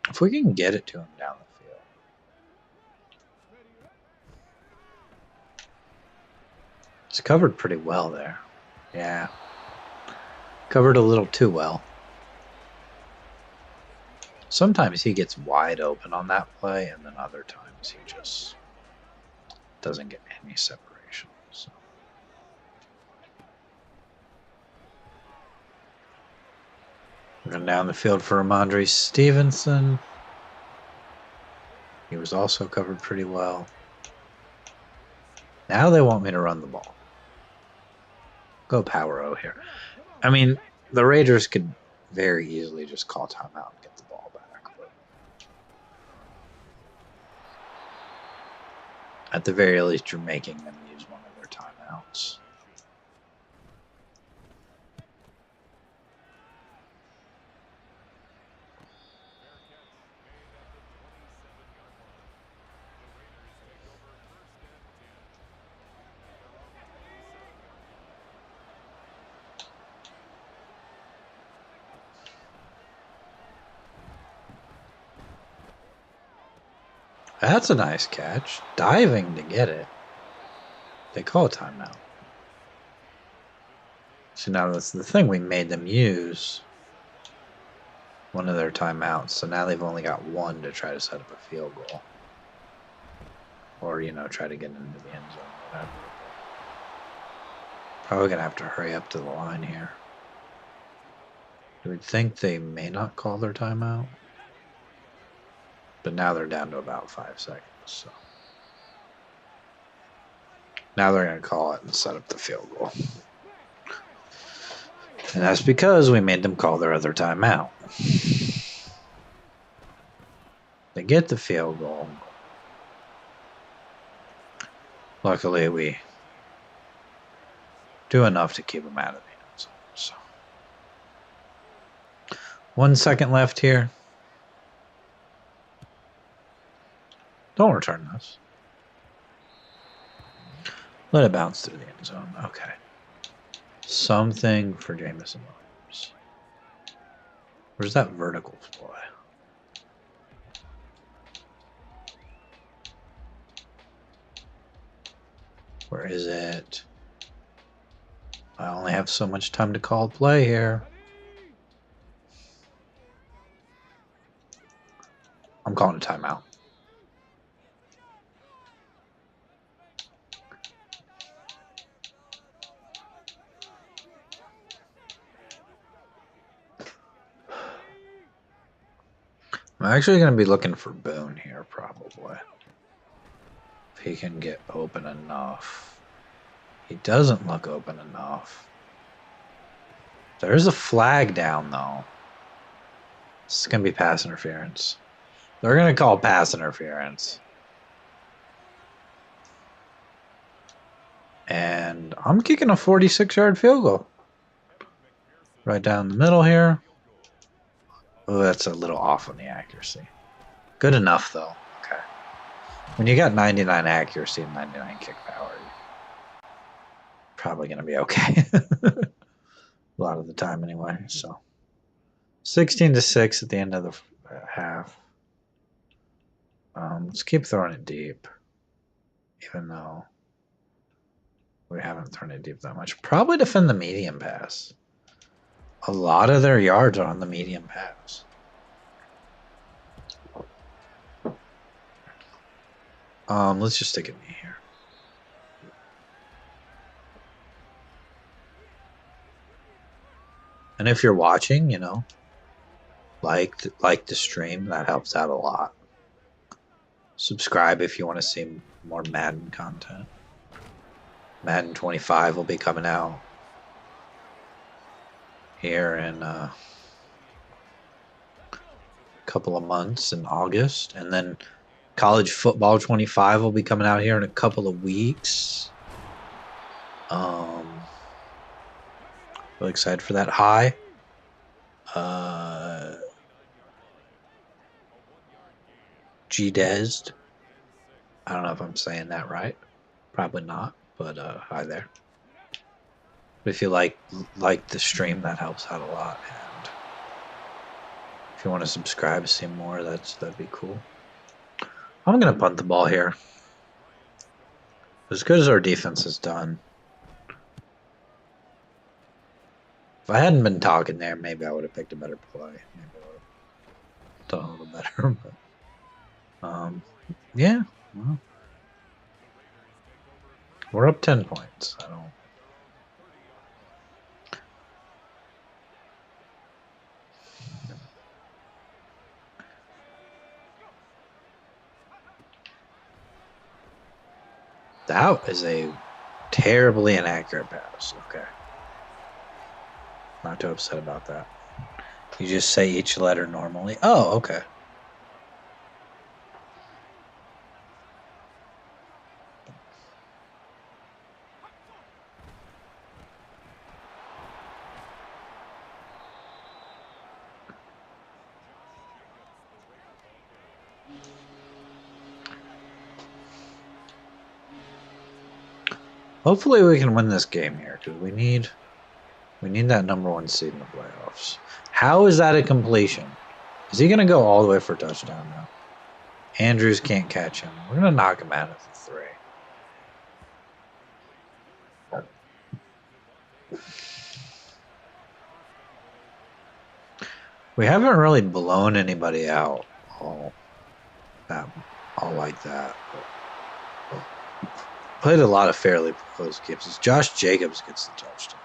If we can get it to him down the field. It's covered pretty well there. Yeah. Covered a little too well. Sometimes he gets wide open on that play, and then other times he just doesn't get any separation. So. Run down the field for Ramondre Stevenson. He was also covered pretty well. Now they want me to run the ball. Go Power O here. I mean, the Raiders could very easily just call timeout and get the ball back. But at the very least, you're making them use one of their timeouts. That's a nice catch. Diving to get it. They call a timeout. So now that's the thing. We made them use one of their timeouts. So now they've only got one to try to set up a field goal. Or, you know, try to get into the end zone. Whatever. Probably going to have to hurry up to the line here. You would think they may not call their timeout. But now they're down to about 5 seconds. So now they're going to call it and set up the field goal. And that's because we made them call their other timeout. They get the field goal. Luckily, we do enough to keep them out of the end zone. So 1 second left here. Don't return this. Let it bounce through the end zone. Okay. Something for Jamison Williams. Where's that vertical play? Where is it? I only have so much time to call play here. I'm calling a timeout. I'm actually going to be looking for Boone here, probably. If he can get open enough. He doesn't look open enough. There's a flag down, though. This is going to be pass interference. They're going to call pass interference. And I'm kicking a 46-yard field goal. Right down the middle here. Oh, that's a little off on the accuracy. Good enough, though. Okay. When you got 99 accuracy and 99 kick power, you're probably going to be okay. A lot of the time anyway. So 16-6 at the end of the half. Let's keep throwing it deep. Even though we haven't thrown it deep that much. Probably defend the medium pass. A lot of their yards are on the medium pass. Let's just stick it in here. And if you're watching, you know, like the stream, that helps out a lot. Subscribe if you want to see more Madden content. Madden 25 will be coming out here in a couple of months in August, and then College Football 25 will be coming out here in a couple of weeks. Really excited for that. Hi. G-Dezd. I don't know if I'm saying that right. Probably not, but hi there. But if you like the stream, that helps out a lot. And if you want to subscribe, see more, that'd be cool. I'm gonna punt the ball here. As good as our defense has done. If I hadn't been talking there, maybe I would have picked a better play. Maybe I would have done a little better. But yeah. Well, we're up 10 points. I don't. That is a terribly inaccurate pass. Okay. Not too upset about that. You just say each letter normally. Oh, okay. Hopefully we can win this game here, because we need that #1 seed in the playoffs. How is that a completion? Is he going to go all the way for a touchdown now? Andrews can't catch him. We're going to knock him out of the 3. We haven't really blown anybody out all like that. Played a lot of fairly close games. As Josh Jacobs gets the touchdown.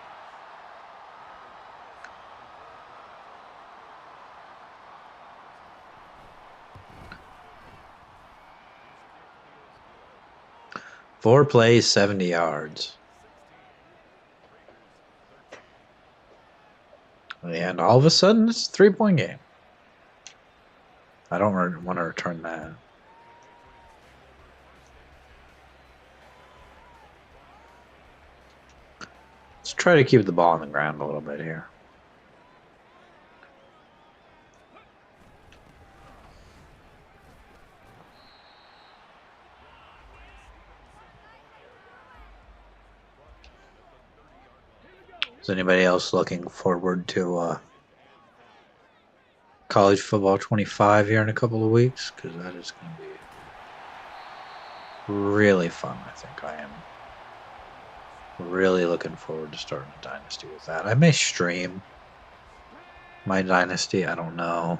Four plays, 70 yards. And all of a sudden, it's a 3-point game. I don't want to return that. Let's try to keep the ball on the ground a little bit here. Is anybody else looking forward to College Football 25 here in a couple of weeks? Because that is going to be really fun, I think. I am really looking forward to starting a dynasty with that. I may stream my dynasty. I don't know.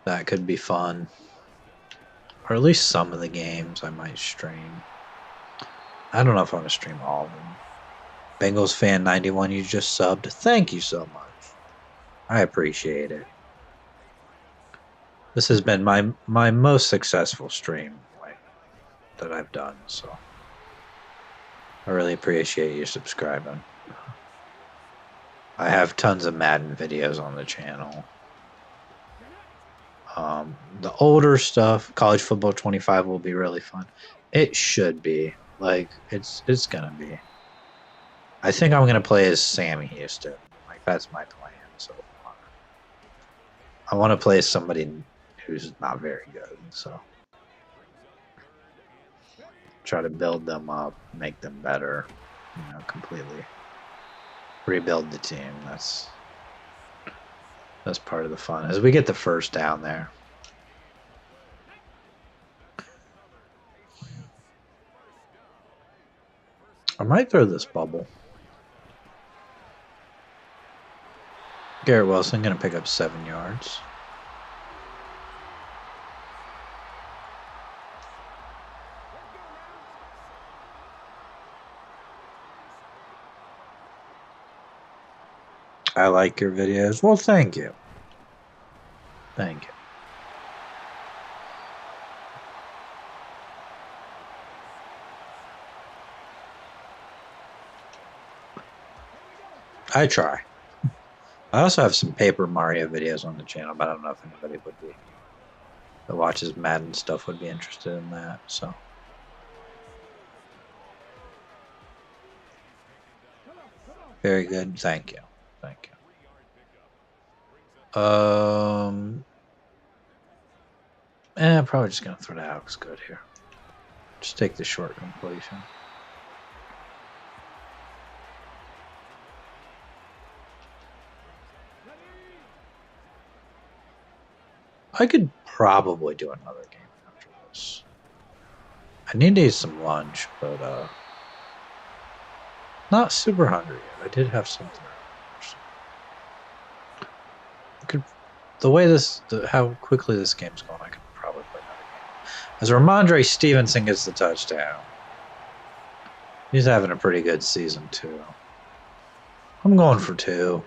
That could be fun. Or at least some of the games I might stream. I don't know if I'm going to stream all of them. Bengals fan 91, you just subbed. Thank you so much. I appreciate it. This has been my most successful stream that I've done, so I really appreciate you subscribing. I have tons of Madden videos on the channel. The older stuff, College Football 25 will be really fun. It should be. Like, it's gonna be. I think I'm gonna play as Sam Houston. Like, that's my plan so far. I want to play as somebody who's not very good, so try to build them up, make them better, completely rebuild the team. That's part of the fun as we get the first down there. I might throw this bubble. Garrett Wilson going to pick up 7 yards. I like your videos. Well, thank you. Thank you. I try. I also have some Paper Mario videos on the channel, but I don't know if anybody that watches Madden stuff would be interested in that. So, very good. Thank you. Thank you. Probably just gonna throw to Alex Good here. Just take the short completion. I could probably do another game after this. I need to eat some lunch, but not super hungry yet. I did have something. The way how quickly this game's going, I could probably play another game. As Ramondre Stevenson gets the touchdown. He's having a pretty good season too. I'm going for 2.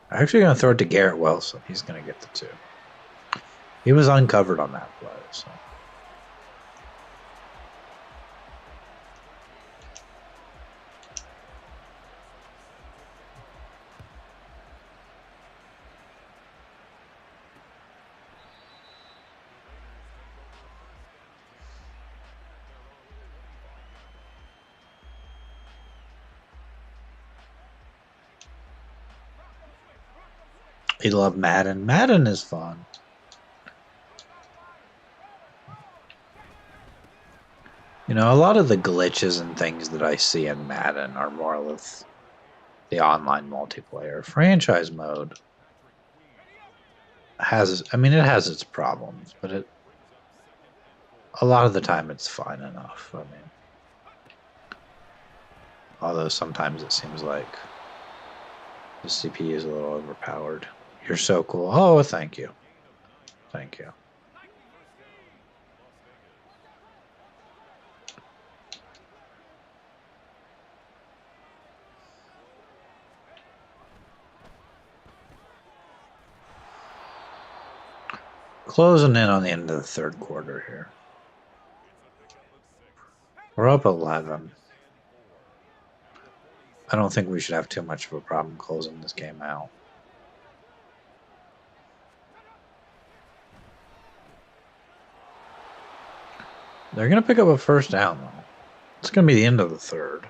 I'm actually going to throw it to Garrett Wilson. He's going to get the 2. He was uncovered on that play, so. You love Madden. Madden is fun. A lot of the glitches and things that I see in Madden are more with the online multiplayer. Franchise mode it has its problems, but a lot of the time it's fine enough. Although sometimes it seems like the CPU is a little overpowered. You're so cool. Oh, thank you. Thank you. Closing in on the end of the third quarter here. We're up 11. I don't think we should have too much of a problem closing this game out. They're going to pick up a first down, though. It's going to be the end of the third.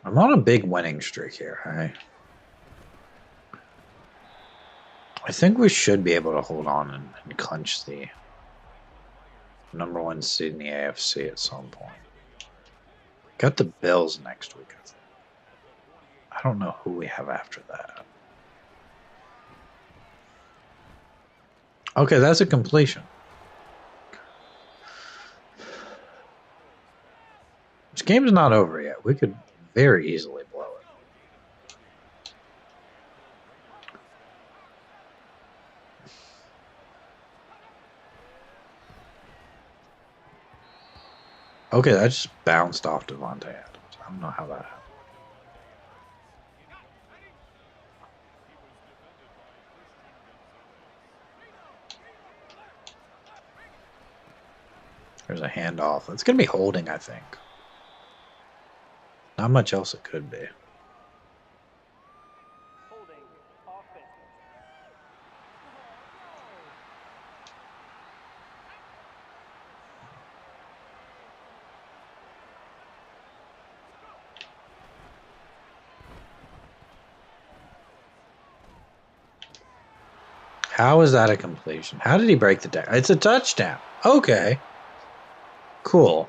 I'm on a big winning streak here. I think we should be able to hold on and clinch the #1 seed in the AFC at some point. Got the Bills next week. I don't know who we have after that. Okay, that's a completion. This game's not over yet. We could very easily blow it. Okay, that just bounced off Devontae Adams. I don't know how that happened. There's a handoff. It's going to be holding, I think. Not much else it could be. Holding offense. How is that a completion? How did he break the tackle? It's a touchdown. Okay. Cool.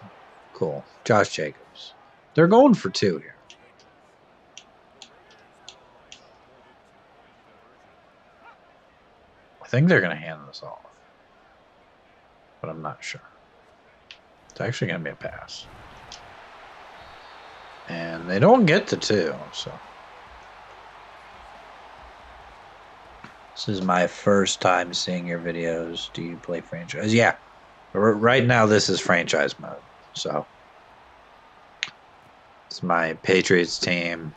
Cool. Josh Jacobs. They're going for 2 here. I think they're going to hand this off. But I'm not sure. It's actually going to be a pass. And they don't get to 2, so. This is my first time seeing your videos. Do you play franchise? Yeah. Right now, this is franchise mode. So. It's my Patriots team.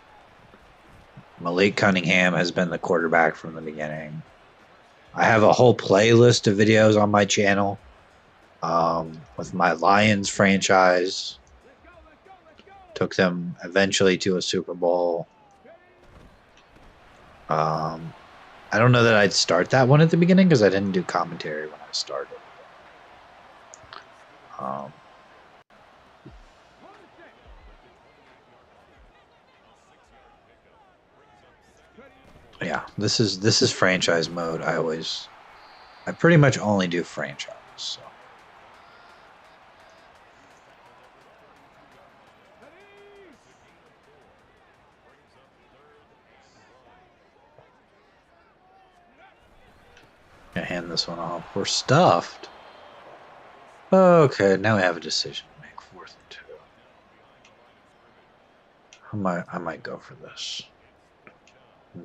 Malik Cunningham has been the quarterback from the beginning. I have a whole playlist of videos on my channel with my Lions franchise. Took them eventually to a Super Bowl. I don't know that I'd start that one at the beginning because I didn't do commentary when I started. Yeah, this is franchise mode. I pretty much only do franchise. So. Gonna hand this one off. We're stuffed. Okay, now we have a decision to make. 4th and 2. I might go for this. I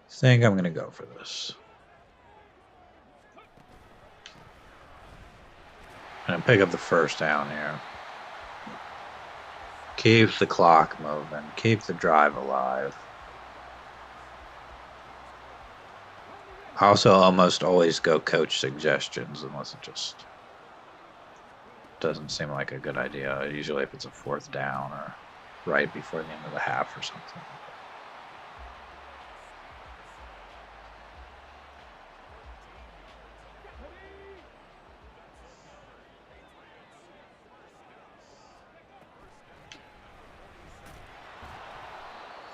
think I'm gonna go for this. And pick up the first down here. Keep the clock moving. Keep the drive alive. I also almost always go coach suggestions unless it just doesn't seem like a good idea. Usually if it's a 4th down or right before the end of the half or something.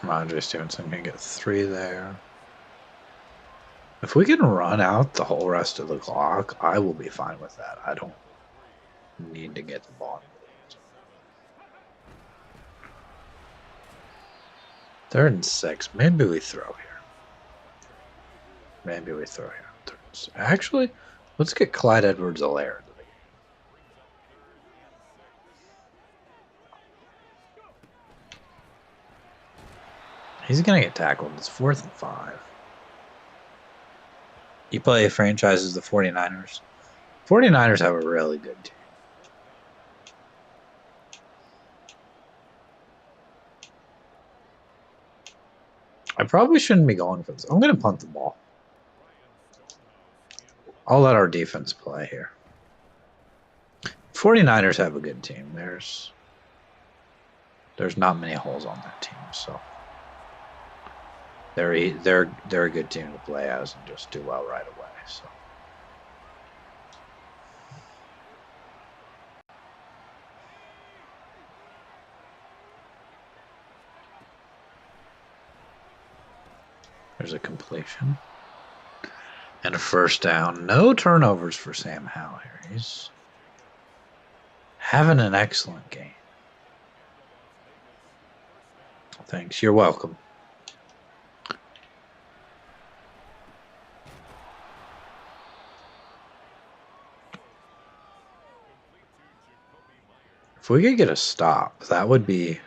Andre Stevenson can get 3 there. If we can run out the whole rest of the clock, I will be fine with that. I don't need to get the ball. 3rd and 6. Maybe we throw here. Maybe we throw here. Actually, let's get Clyde Edwards-Helaire. He's going to get tackled. It's 4th and 5. You play franchises, the 49ers. 49ers have a really good team. I probably shouldn't be going for this. I'm going to punt the ball. I'll let our defense play here. 49ers have a good team. There's not many holes on that team, so they're a good team to play as and just do well right away. So. There's a completion. And a first down. No turnovers for Sam Howell here. He's having an excellent game. Thanks. You're welcome. If we could get a stop, that would be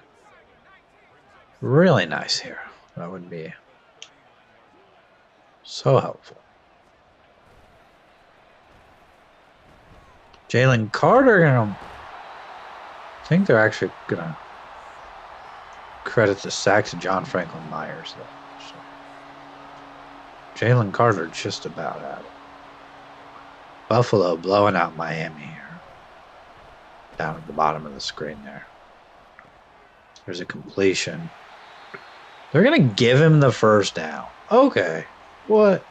really nice here. That would be so helpful. Jalen Carter, I think they're actually going to credit the sack to John Franklin Myers, though. So. Jalen Carter just about at it. Buffalo blowing out Miami here. Down at the bottom of the screen there. There's a completion. They're going to give him the first down. Okay. What?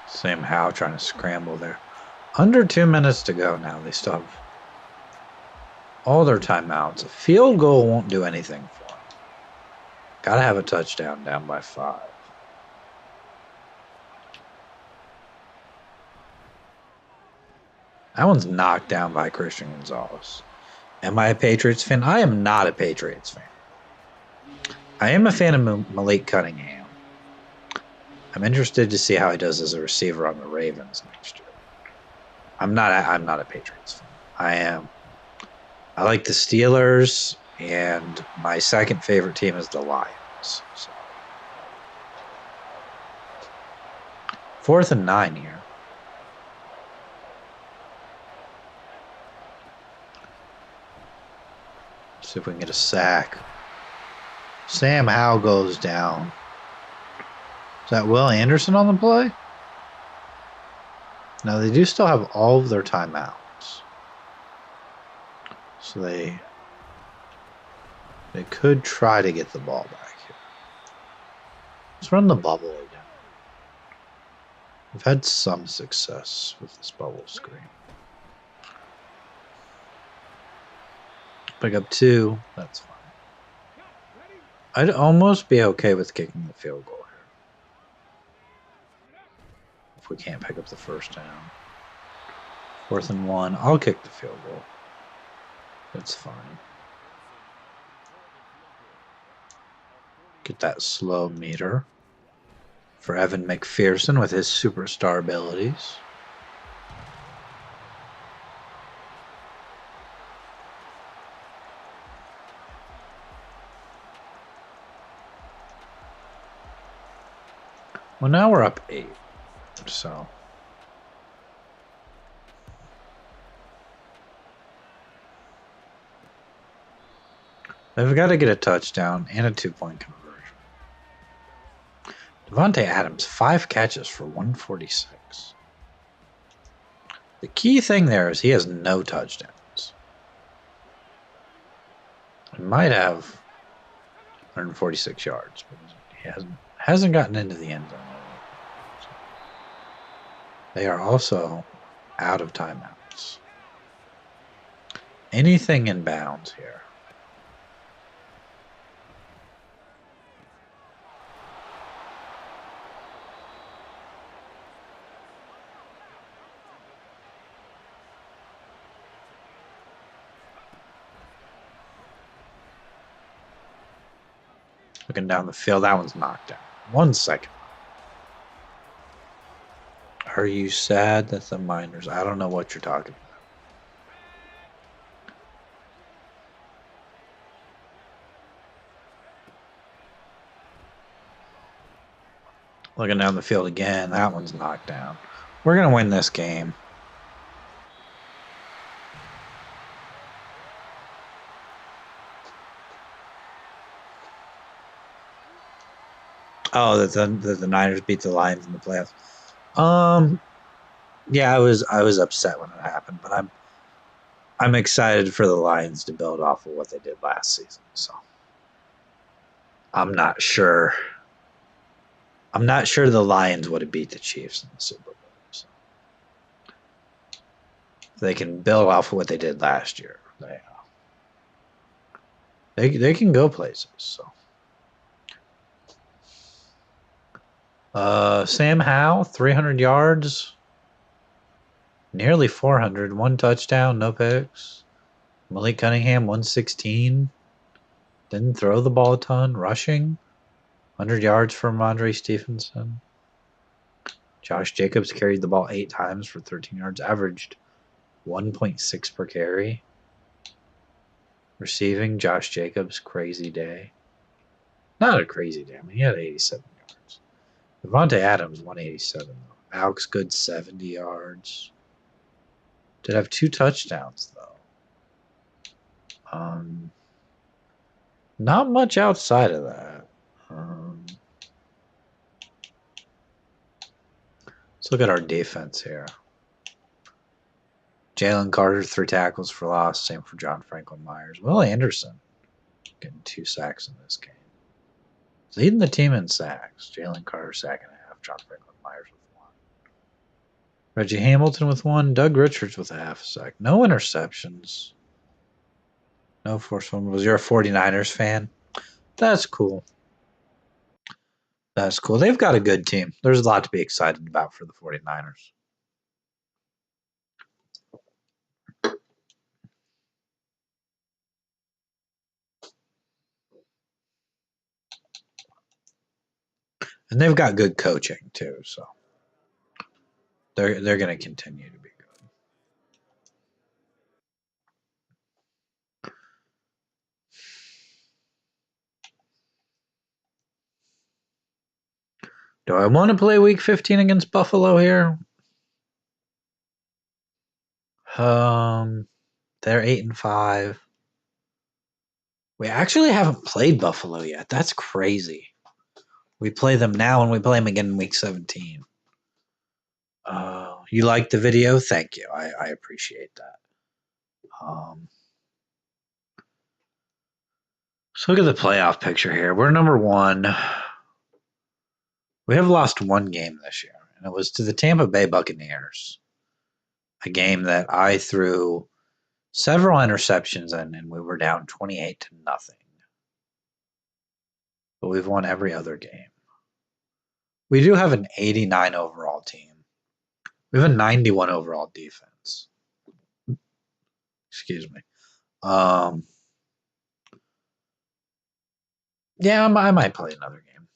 Sam Howell trying to scramble there. Under 2 minutes to go now. They still have all their timeouts. A field goal won't do anything for them. Got to have a touchdown down by 5. That one's knocked down by Christian Gonzalez. Am I a Patriots fan? I am not a Patriots fan. I am a fan of Malik Cunningham. I'm interested to see how he does as a receiver on the Ravens next year. I'm not a Patriots fan. I like the Steelers, and my second favorite team is the Lions. So. 4th and 9 here. See if we can get a sack. Sam Howell goes down. Is that Will Anderson on the play? Now they do still have all of their timeouts. So they could try to get the ball back here. Let's run the bubble again. We've had some success with this bubble screen. Pick up 2. That's fine. I'd almost be okay with kicking the field goal here. If we can't pick up the first down. 4th and 1. I'll kick the field goal. That's fine. Get that slow meter for Evan McPherson with his superstar abilities. Well, now we're up 8, so they've got to get a touchdown and a 2-point conversion. Devontae Adams, 5 catches for 146. The key thing there is he has no touchdowns. He might have 146 yards, but he hasn't gotten into the end zone. They are also out of timeouts. Anything in bounds here. Looking down the field, that one's knocked down. 1 second. Are you sad that the Miners... I don't know what you're talking about. Looking down the field again. That one's knocked down. We're going to win this game. Oh, that the Niners beat the Lions in the playoffs. Yeah, I was upset when it happened, but I'm excited for the Lions to build off of what they did last season. So I'm not sure. I'm not sure the Lions would have beat the Chiefs in the Super Bowl. So. They can build off of what they did last year. They can go places. So. Sam Howell, 300 yards, nearly 400, one touchdown, no picks. Malik Cunningham, 116. Didn't throw the ball a ton. Rushing, 100 yards from Andre Stevenson. Josh Jacobs carried the ball 8 times for 13 yards, averaged 1.6 per carry. Receiving, Josh Jacobs, crazy day. Not a crazy day. I mean, he had 87 yards. Devontae Adams, 187. Though. Alex Good, 70 yards. Did have 2 touchdowns, though. Not much outside of that. Let's look at our defense here. Jalen Carter, 3 tackles for loss. Same for John Franklin Myers. Will Anderson getting 2 sacks in this game. Leading the team in sacks. Jalen Carter, sack and a half. John Franklin Myers with 1. Reggie Hamilton with 1. Doug Richards with a half a sack. No interceptions. No forced fumbles. You're a 49ers fan? That's cool. That's cool. They've got a good team. There's a lot to be excited about for the 49ers. And they've got good coaching too, so they're going to continue to be good. Do I want to play Week 15 against Buffalo here? They're 8-5. We actually haven't played Buffalo yet. That's crazy. We play them now, and we play them again in Week 17. You like the video? Thank you. I appreciate that. So look at the playoff picture here. We're number 1. We have lost 1 game this year, and it was to the Tampa Bay Buccaneers. A game that I threw several interceptions in, and we were down 28-0. But we've won every other game. We do have an 89 overall team. We have a 91 overall defense. Excuse me. Yeah, I might play another game.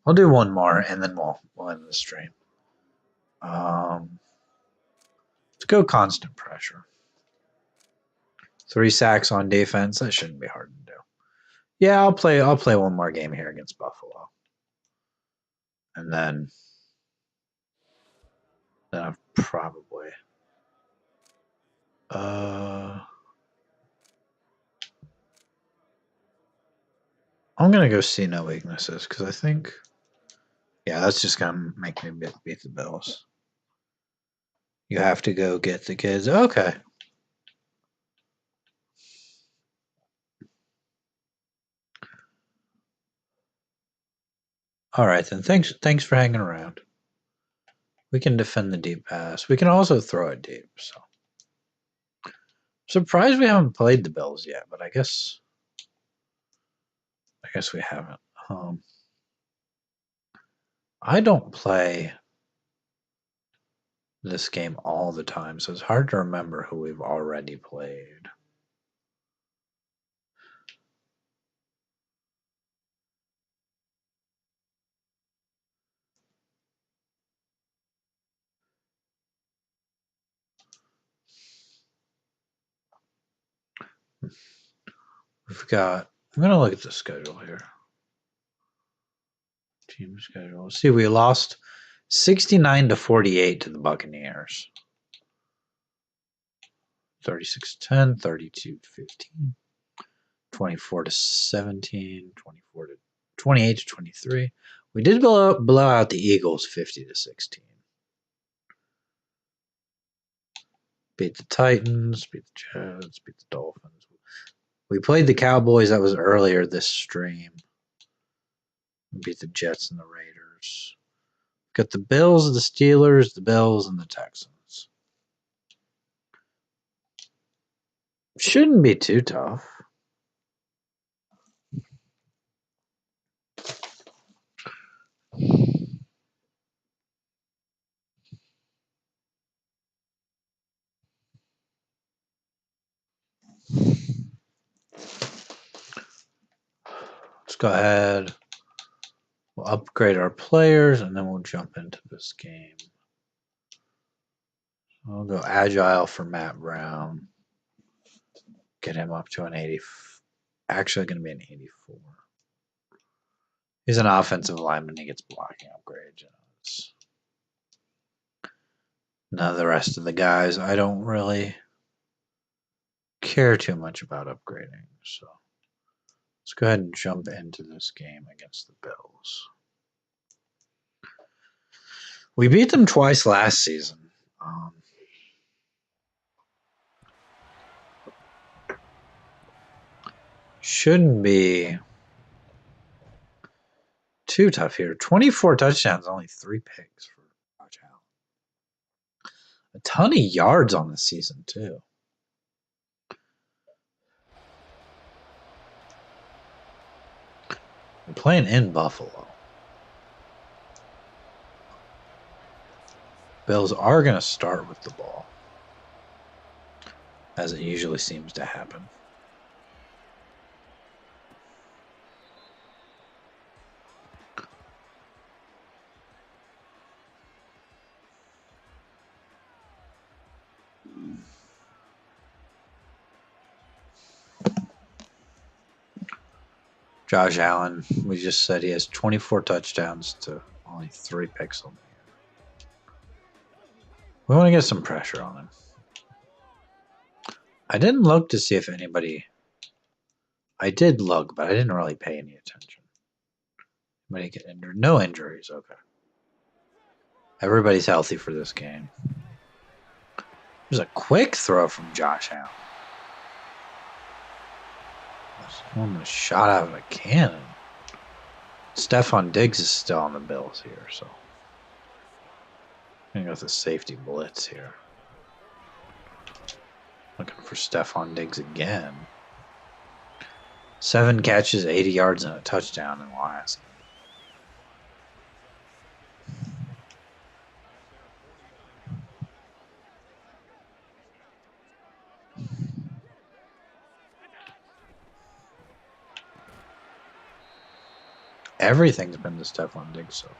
I'll do one more, and then we'll end the stream. Let's go constant pressure. 3 sacks on defense. That shouldn't be hard to do. Yeah, I'll play one more game here against Buffalo, and then I've probably. I'm gonna go see no weaknesses because I think, yeah, that's just gonna make me beat the Bills. You have to go get the kids. Okay. All right then. Thanks for hanging around. We can defend the deep pass. We can also throw it deep. So surprised we haven't played the Bills yet, but I guess we haven't. I don't play this game all the time, so it's hard to remember who we've already played. We've got. I'm gonna look at the schedule here. Team schedule. Let's see, we lost 69-48 to the Buccaneers. 36-10, 32-15, 24-17, 28-23. We did blow out the Eagles 50-16. Beat the Titans, beat the Jets, beat the Dolphins. We played the Cowboys. That was earlier this stream. We beat the Jets and the Raiders. Got the Bills, the Steelers, the Bills, and the Texans. Shouldn't be too tough. Let's go ahead. We'll upgrade our players, and then we'll jump into this game. I'll go Agile for Matt Brown. Get him up to an 80. Actually, going to be an 84. He's an offensive lineman. He gets blocking upgrades. None of the rest of the guys, I don't really care too much about upgrading. So let's go ahead and jump into this game against the Bills. We beat them twice last season. Shouldn't be too tough here. 24 touchdowns, only 3 picks for Josh Allen. A ton of yards on the season, too. We're playing in Buffalo. Bills are going to start with the ball, as it usually seems to happen. Josh Allen, we just said he has 24 touchdowns to only 3 picks on the year. We want to get some pressure on him. I didn't look to see if anybody... I did look, but I didn't really pay any attention. Anybody get injured? No injuries, okay. Everybody's healthy for this game. There's a quick throw from Josh Allen. Almost shot out of a cannon. Stephon Diggs is still on the Bills here, so I'm gonna go with a safety blitz here. Looking for Stephon Diggs again. 7 catches, 80 yards, and a touchdown in the last. Everything's been to Stephon Diggs so far.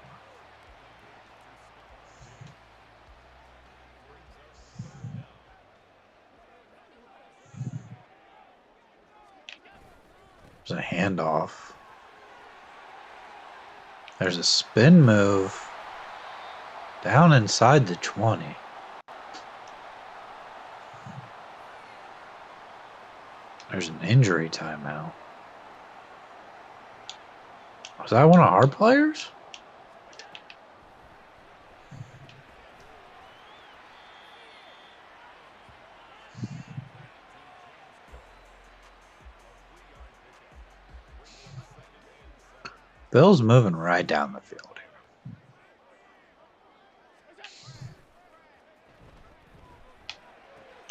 There's a handoff. There's a spin move down inside the 20. There's an injury timeout. Was that one of our players? Bill's moving right down the field here.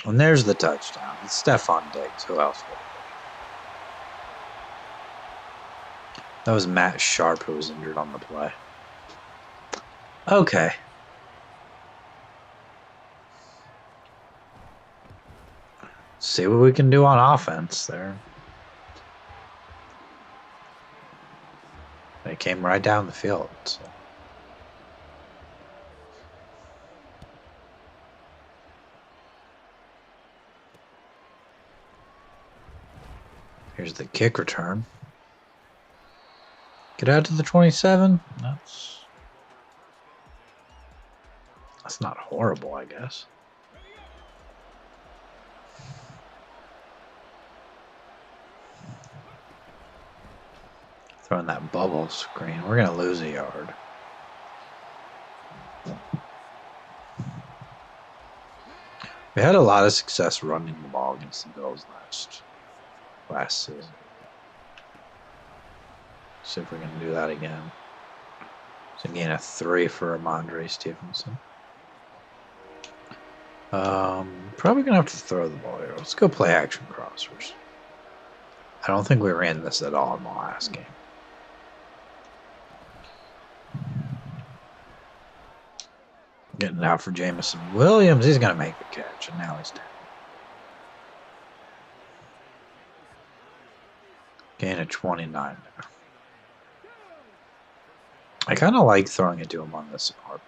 And there's the touchdown. It's Stephon Diggs. Who else would it be? That was Matt Sharp who was injured on the play. Okay. See what we can do on offense there. They came right down the field. So. Here's the kick return. Get out to the 27. That's not horrible, I guess. Throwing that bubble screen. We're going to lose a yard. We had a lot of success running the ball against the Bills last season. See if we can do that again. So gain a 3 for Ramondre Stevenson. Probably gonna have to throw the ball here. Let's go play action crossers. I don't think we ran this at all in the last game. Getting it out for Jameson Williams. He's gonna make the catch, and now he's down. Gain of 29 there. I kind of like throwing it to him on this RPO.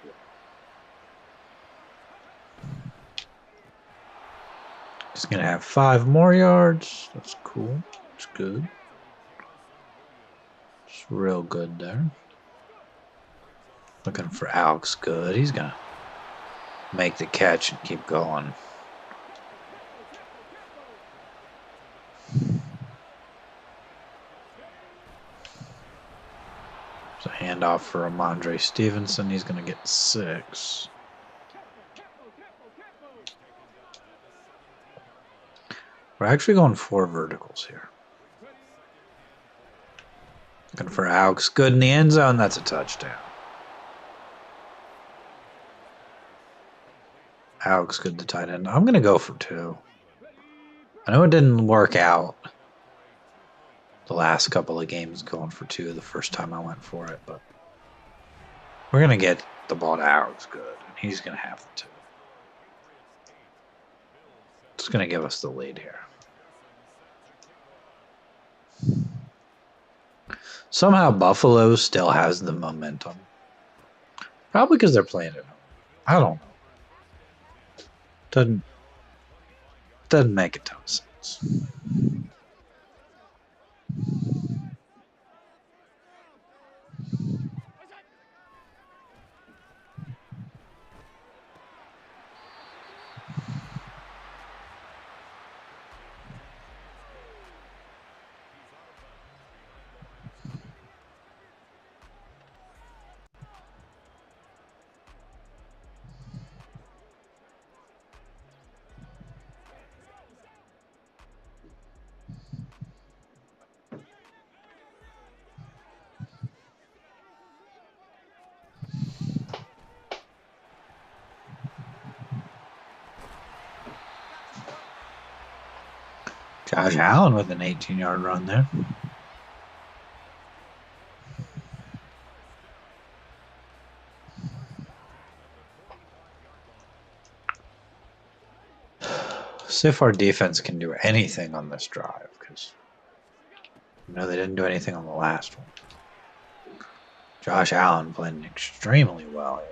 He's going to have 5 more yards. That's cool. That's good. It's real good there. Looking for Alex Good. He's going to make the catch and keep going. It's a handoff for Ramondre Stevenson. He's going to get 6. We're actually going 4 verticals here. Looking for Alex Good in the end zone. That's a touchdown. Alex Good, the tight end. I'm going to go for 2. I know it didn't work out the last couple of games going for 2 the first time I went for it, but we're going to get the ball to Alex Good, and he's going to have the 2. It's going to give us the lead here. Somehow Buffalo still has the momentum. Probably because they're playing at home. I don't know. Doesn't make a ton of sense. Josh Allen with an 18-yard run there. See if our defense can do anything on this drive, because they didn't do anything on the last one. Josh Allen playing extremely well here.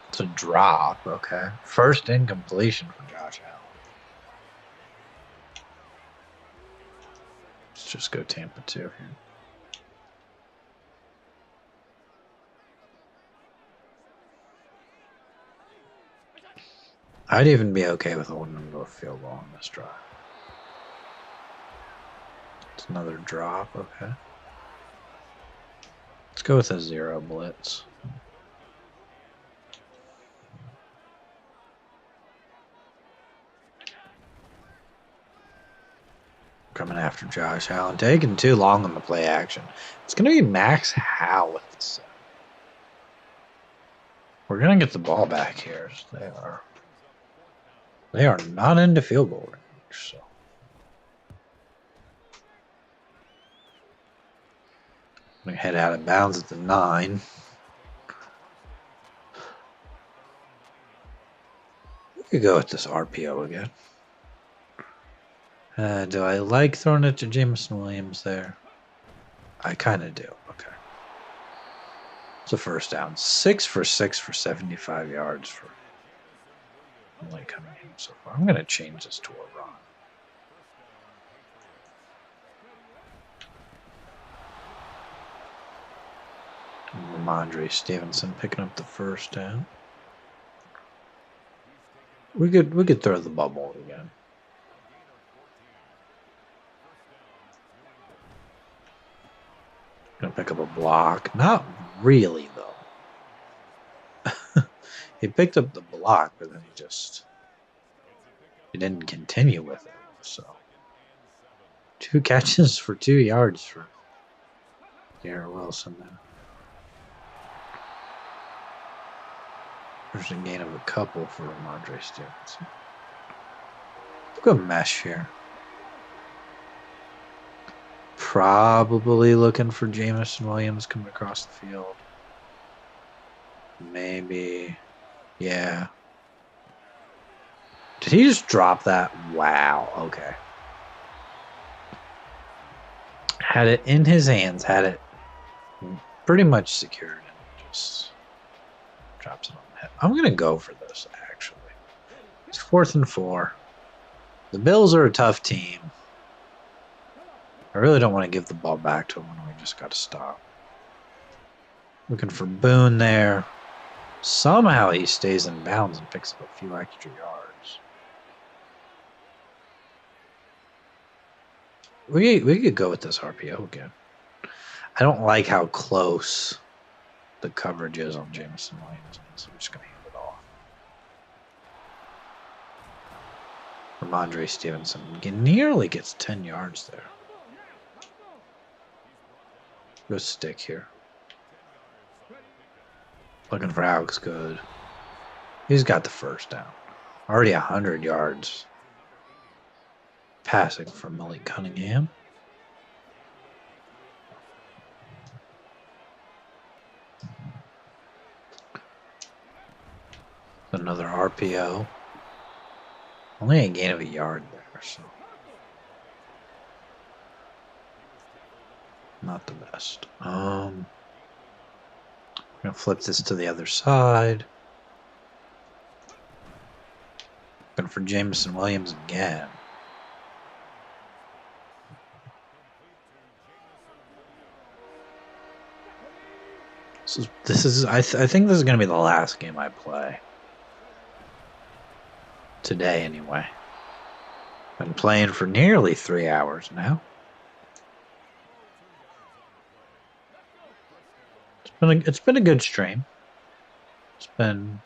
It's a drop, okay. First incompletion for Josh Allen. Let's just go Tampa 2 here. I'd even be okay with holding them to a field goal on this drive. It's another drop, okay. Let's go with a 0 blitz. Coming after Josh Allen, taking too long on the play action. It's going to be Max Howe with the set. We're going to get the ball back here. They are not into field goal range, so. We head out of bounds at the 9. We could go with this RPO again. Do I like throwing it to Jameson Williams there? I kind of do. Okay. It's a first down. 6 for 6 for 75 yards for Malik Cunningham so far. I'm going to change this to a run. Ramondre Stevenson picking up the first down. We could throw the bubble again. Gonna pick up a block. Not really though. He picked up the block, but then he didn't continue with it. So 2 catches for 2 yards for Garrett Wilson then. There's a gain of a couple for Ramondre Stevenson. Good mesh here. Probably looking for Jamison Williams coming across the field. Maybe. Yeah. Did he just drop that? Wow. Okay. Had it in his hands. Had it pretty much secured. And just drops it on the head. I'm going to go for this, actually. It's 4th and 4. The Bills are a tough team. I really don't want to give the ball back to him when we just got to stop. Looking for Boone there. Somehow he stays in bounds and picks up a few extra yards. We could go with this RPO again. I don't like how close the coverage is on Jamison Williams, so we're just going to hand it off. Ramondre Stevenson nearly gets 10 yards there. Go stick here. Looking for Alex Good. He's got the first down. Already 100 yards. Passing from Malik Cunningham. Another RPO. Only a gain of a yard there, so not the best. I'm gonna flip this to the other side. Looking for Jamison Williams again. I think this is gonna be the last game I play. Today, anyway. Been playing for nearly 3 hours now. It's been a good stream. It's been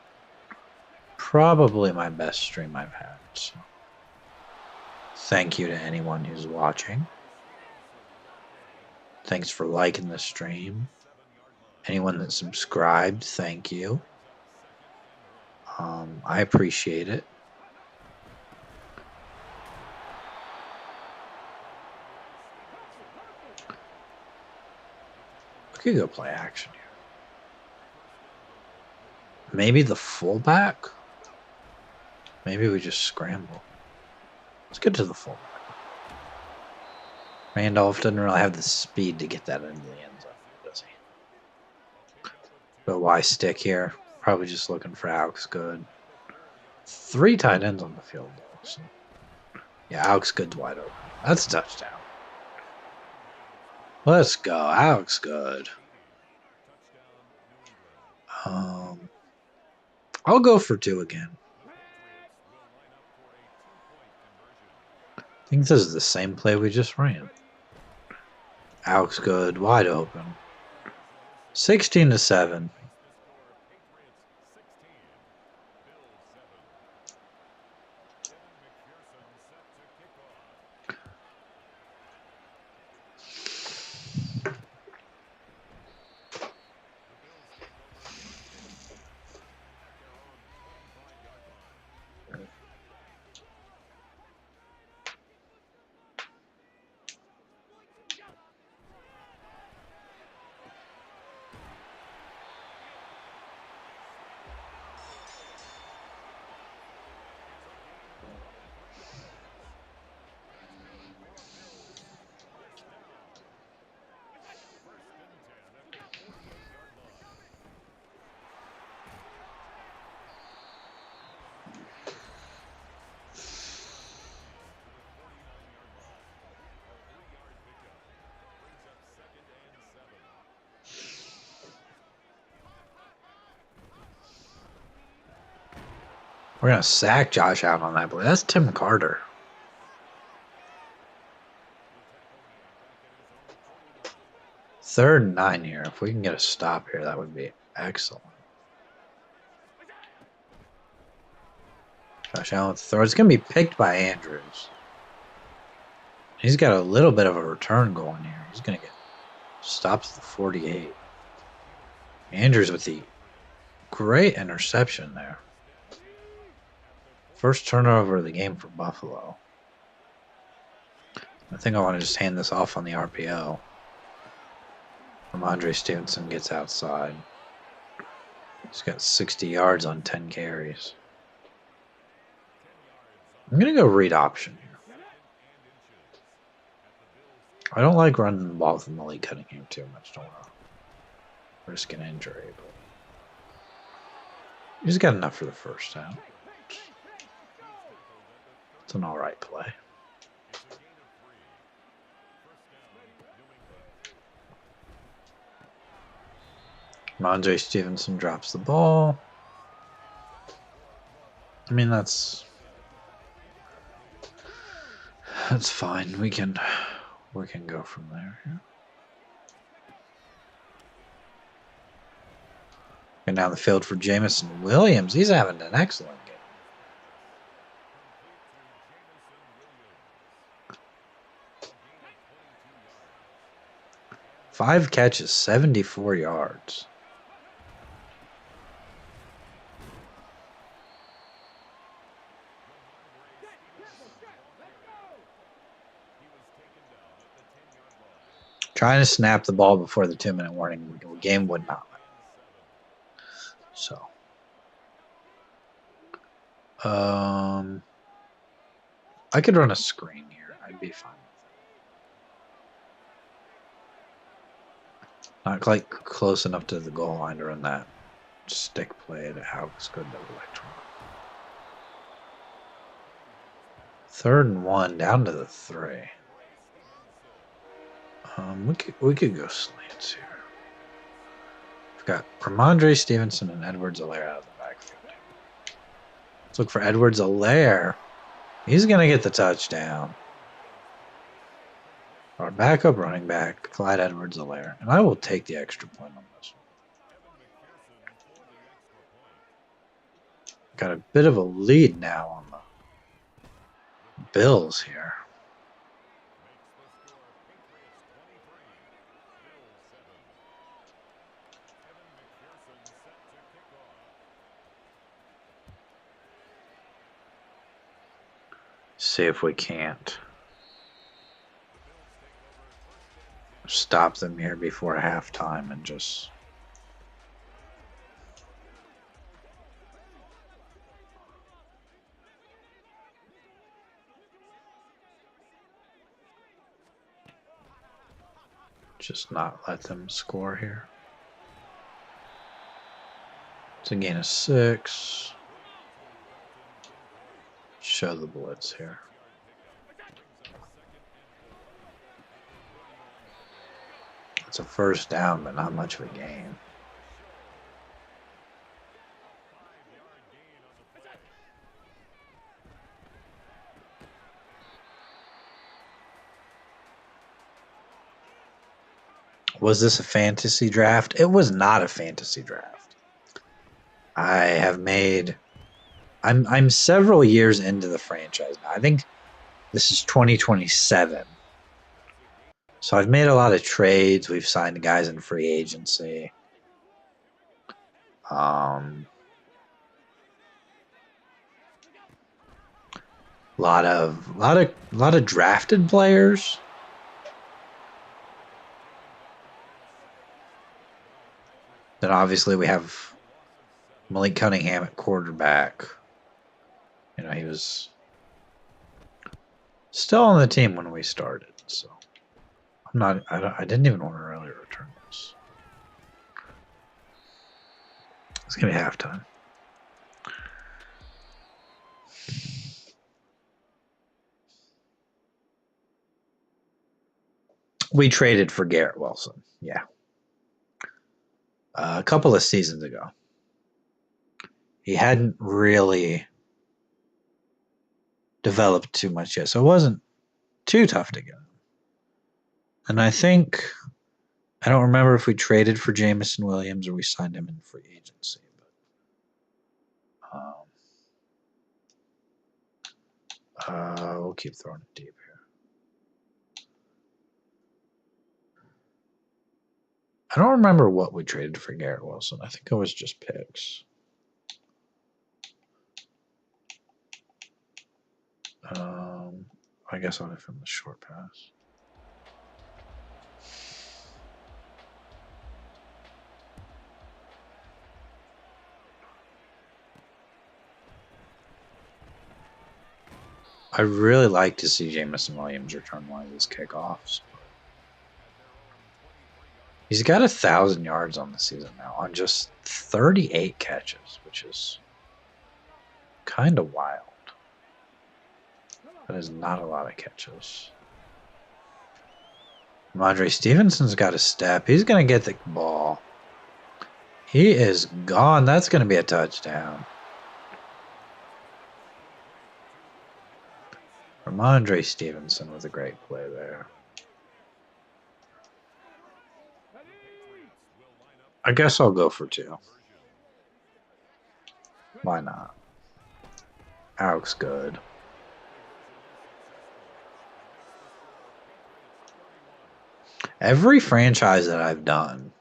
probably my best stream I've had. So thank you to anyone who's watching. Thanks for liking the stream. Anyone that subscribed, thank you. I appreciate it. We could go play action here. Maybe the fullback? Maybe we just scramble. Let's get to the fullback. Randolph doesn't really have the speed to get that into the end zone, does he? But why stick here? Probably just looking for Alex Good. 3 tight ends on the field, though. So. Yeah, Alex Good's wide open. That's a touchdown. Let's go, Alex Good. I'll go for 2 again. I think this is the same play we just ran. Alex Good, wide open. 16-7. We're going to sack Josh Allen on that play. That's Tim Carter. Third and 9 here. If we can get a stop here, that would be excellent. Josh Allen with the throw. It's going to be picked by Andrews. He's got a little bit of a return going here. He's going to get stopped at the 48. Andrews with the great interception there. First turnover of the game for Buffalo. I think I want to just hand this off on the RPO. Ramondre Stevenson gets outside. He's got 60 yards on 10 carries. I'm going to go read option here. I don't like running the ball with Malik Cunningham too much. Don't want to risk an injury, but he's got enough for the first down. It's an all right play. Ramondre Stevenson drops the ball. I mean, that's fine. We can go from there. Yeah. And down the field for Jamison Williams. He's having an excellent game. Five catches, 74 yards. Trying to snap the ball before the 2-minute warning. The game would not. So, I could run a screen here. I'd be fine with it. Not quite close enough to the goal line to run that stick play that Alex could have electron. 3rd and 1, down to the 3. We could go slants here. We've got Ramondre Stevenson and Edwards-Helaire out of the backfield. Let's look for Edwards-Helaire. He's going to get the touchdown. Our backup running back, Clyde Edwards-Helaire. And I will take the extra point on this one. Got a bit of a lead now on the Bills here. See if we can't stop them here before halftime and just not let them score here. It's a gain of 6. Show the blitz here. It's a first down, but not much of a gain. Was this a fantasy draft? It was not a fantasy draft. I'm several years into the franchise now. I think this is 2027. So I've made a lot of trades. We've signed guys in free agency. Lot of drafted players. Then obviously we have Malik Cunningham at quarterback. You know, he was still on the team when we started, so I didn't even want to really return this. It's gonna be halftime. We traded for Garrett Wilson. Yeah. A couple of seasons ago. He hadn't really developed too much yet, so it wasn't too tough to get him. And I think I don't remember if we traded for Jamison Williams or we signed him in free agency. But we'll keep throwing it deep here. I don't remember what we traded for Garrett Wilson. I think it was just picks. I guess I'll give him the short pass. I really like to see Jamison Williams return one of these kickoffs. He's got 1,000 yards on the season now on just 38 catches, which is kind of wild. That is not a lot of catches. Ramondre Stevenson's got a step. He's going to get the ball. He is gone. That's going to be a touchdown. Ramondre Stevenson with a great play there. I guess I'll go for 2. Why not? That looks good. Every franchise that I've done,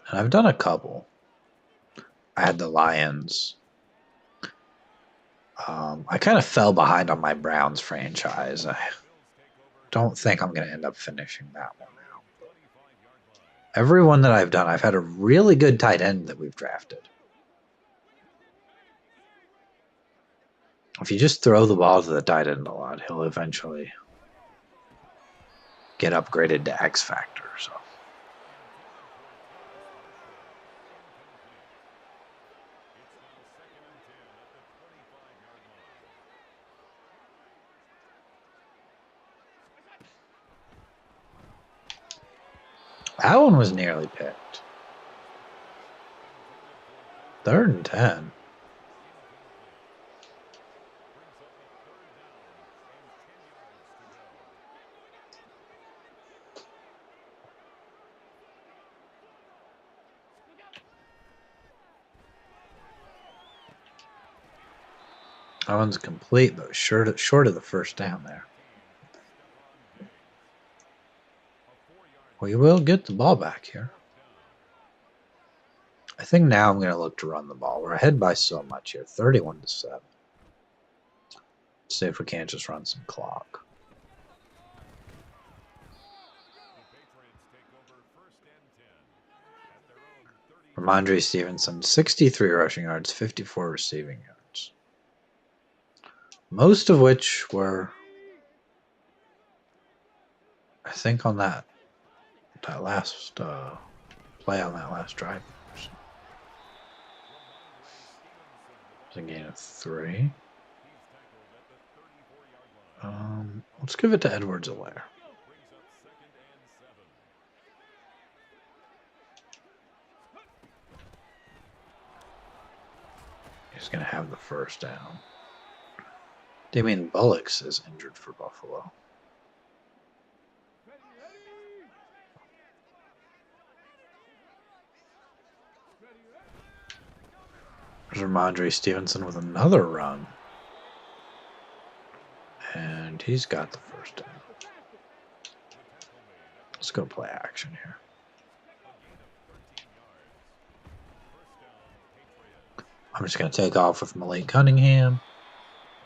and I've done a couple. I had the Lions. I kind of fell behind on my Browns franchise. I don't think I'm going to end up finishing that one now. Every one that I've done, I've had a really good tight end that we've drafted. If you just throw the ball to the tight end a lot, he'll eventually get upgraded to X Factor. So. That one was nearly picked. 3rd and 10. That one's complete, but short of the first down there. We will get the ball back here. I think now I'm going to look to run the ball. We're ahead by so much here, 31-7. Let's see if we can't just run some clock. Ramondre Stevenson, 63 rushing yards, 54 receiving yards. Most of which were, I think, on that last play on that last drive. It's a gain of 3. Let's give it to Edwards-Helaire. He's going to have the first down. Damian Bullocks is injured for Buffalo. There's Ramondre Stevenson with another run. And he's got the first down. Let's go play action here. I'm just going to take off with Malik Cunningham.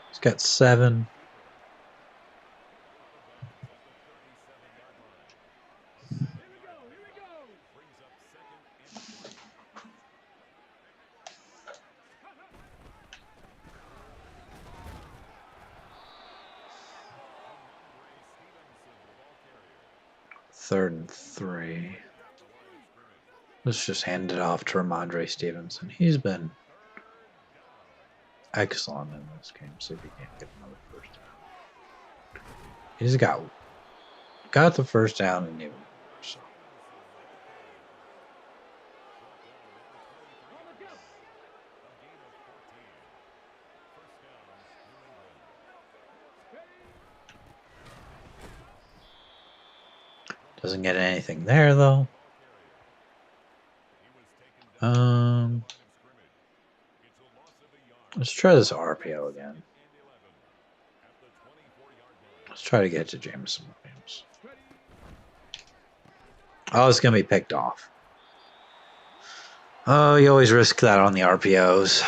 He's got 7. Third and 3. Let's just hand it off to Ramondre Stevenson. He's been excellent in this game. See if he can't get another first down. He's got the first down and even more. So. Doesn't get anything there though. Let's try this RPO again. Let's try to get to Jameson Williams. Oh, it's gonna be picked off. Oh, you always risk that on the RPOs.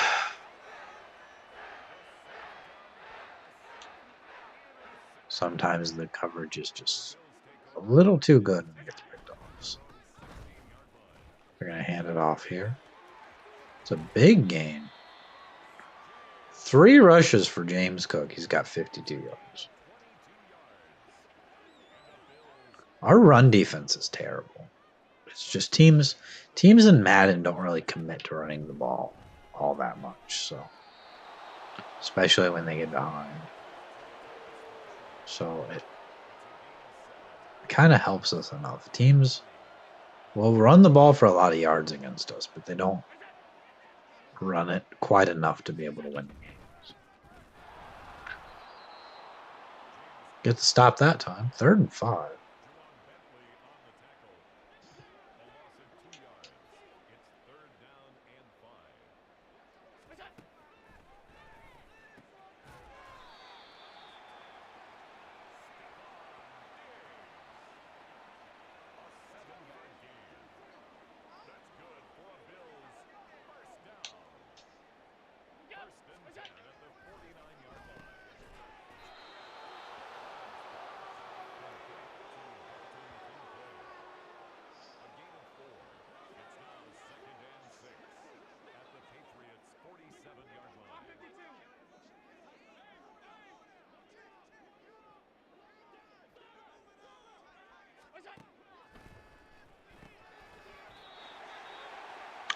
Sometimes the coverage is just a little too good when it gets picked off. So they're going to hand it off here. It's a big gain. 3 rushes for James Cook. He's got 52 yards. Our run defense is terrible. It's just teams in Madden don't really commit to running the ball all that much. So, especially when they get behind. So it kind of helps us enough. Teams will run the ball for a lot of yards against us, but they don't run it quite enough to be able to win the games. Get the stop that time. 3rd and 5.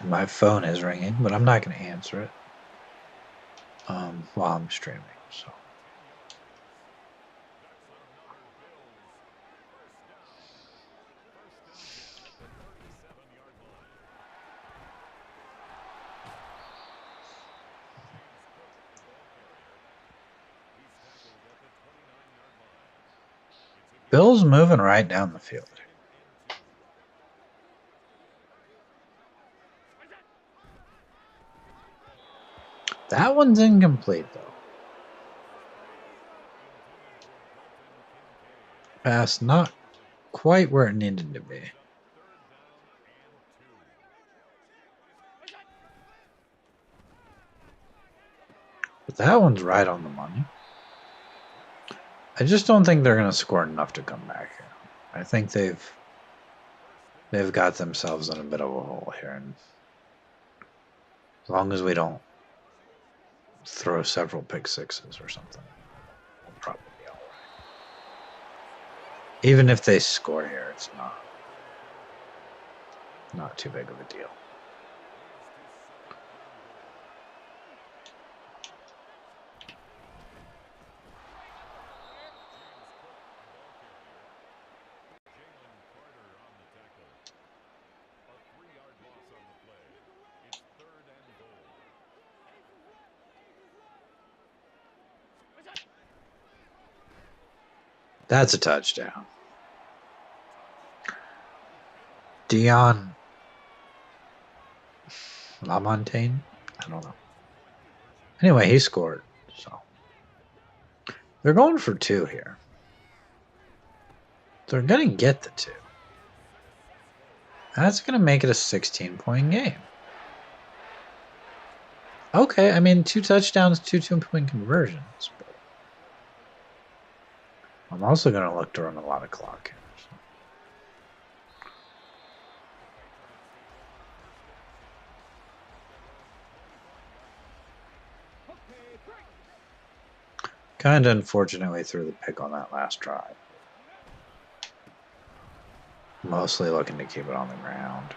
My phone is ringing, but I'm not going to answer it while I'm streaming. So. Bill's moving right down the field. That one's incomplete, though. Pass not quite where it needed to be. But that one's right on the money. I just don't think they're going to score enough to come back here. I think they've got themselves in a bit of a hole here. And as long as we don't throw several pick sixes or something, we'll probably be all right. Even if they score here, it's not too big of a deal. That's a touchdown. Dion LaMontagne? I don't know. Anyway, he scored. So they're going for 2 here. They're going to get the 2. That's going to make it a 16-point game. Okay, I mean, 2 touchdowns, 2 2-point conversions. But I'm also going to look to run a lot of clock here. Kind of unfortunately threw the pick on that last drive. Mostly looking to keep it on the ground.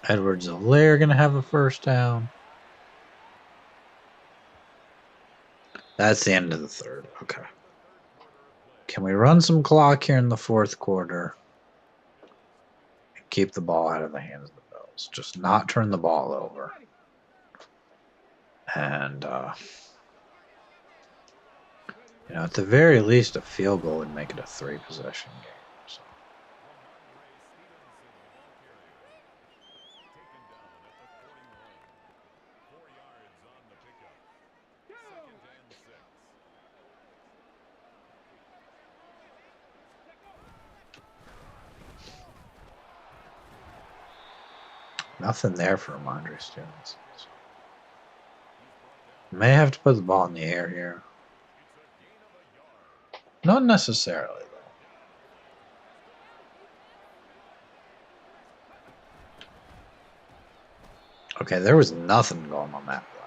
Edwards-Helaire going to have a first down. That's the end of the 3rd. Okay. Can we run some clock here in the 4th quarter? keep the ball out of the hands of the Bills. Just not turn the ball over. And, at the very least, a field goal would make it a 3-possession game. So. Nothing there for Ramondre Stevenson. May have to put the ball in the air here. Not necessarily, though. Okay, there was nothing going on that play.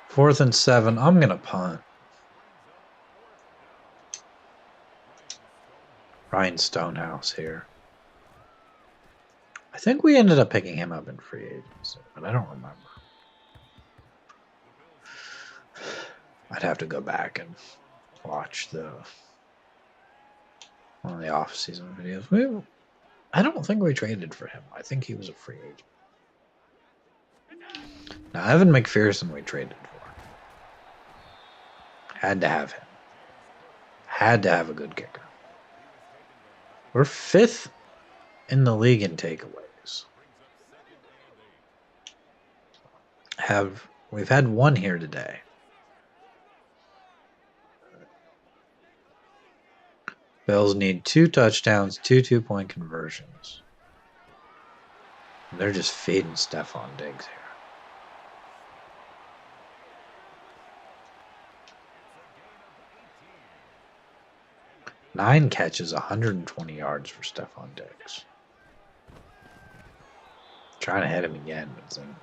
4th and 7. I'm going to punt. Ryan Stonehouse here. I think we ended up picking him up in free agency, but I don't remember. I'd have to go back and watch one of the off-season videos. I don't think we traded for him. I think he was a free agent. Now, Evan McPherson we traded for. Had to have him. Had to have a good kicker. We're 5th in the league in takeaways. We've had one here today. Bills need 2 touchdowns, 2 2-point conversions. And they're just feeding Stephon Diggs here. 9 catches, 120 yards for Stephon Diggs. Trying to hit him again, but it's incomplete.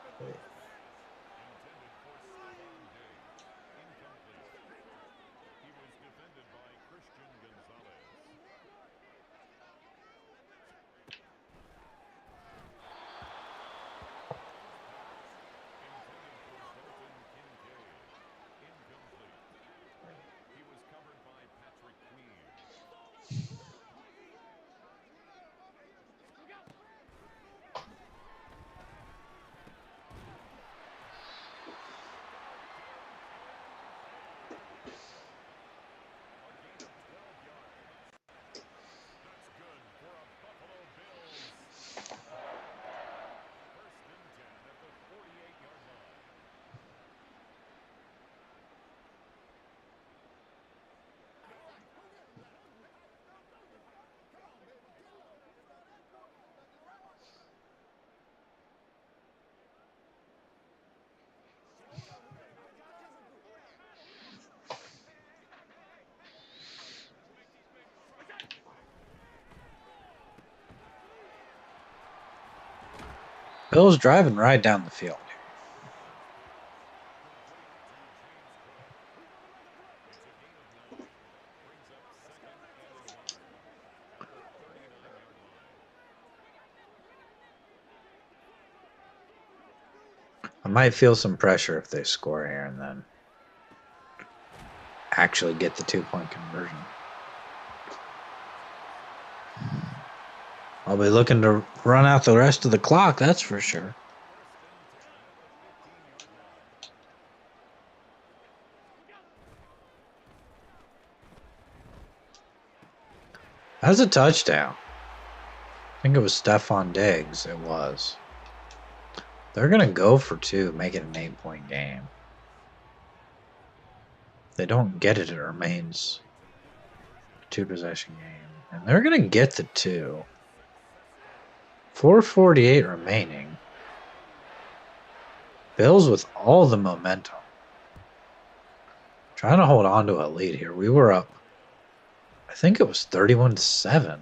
Bill's driving right down the field. I might feel some pressure if they score here and then actually get the 2-point conversion. I'll be looking to run out the rest of the clock, that's for sure. That's a touchdown. I think it was Stephon Diggs. It was. They're going to go for 2, make it an 8-point game. If they don't get it, it remains a 2-possession game. And they're going to get the 2. 4:48 remaining. Bills with all the momentum. Trying to hold on to a lead here. We were up, I think it was 31-7.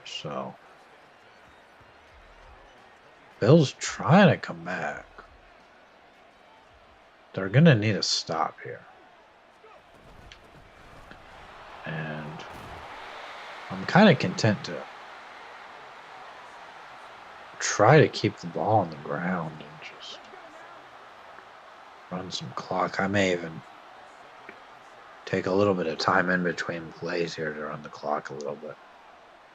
So, Bills trying to come back. They're going to need a stop here. And I'm kind of content to try to keep the ball on the ground and just run some clock. I may even take a little bit of time in between plays here to run the clock a little bit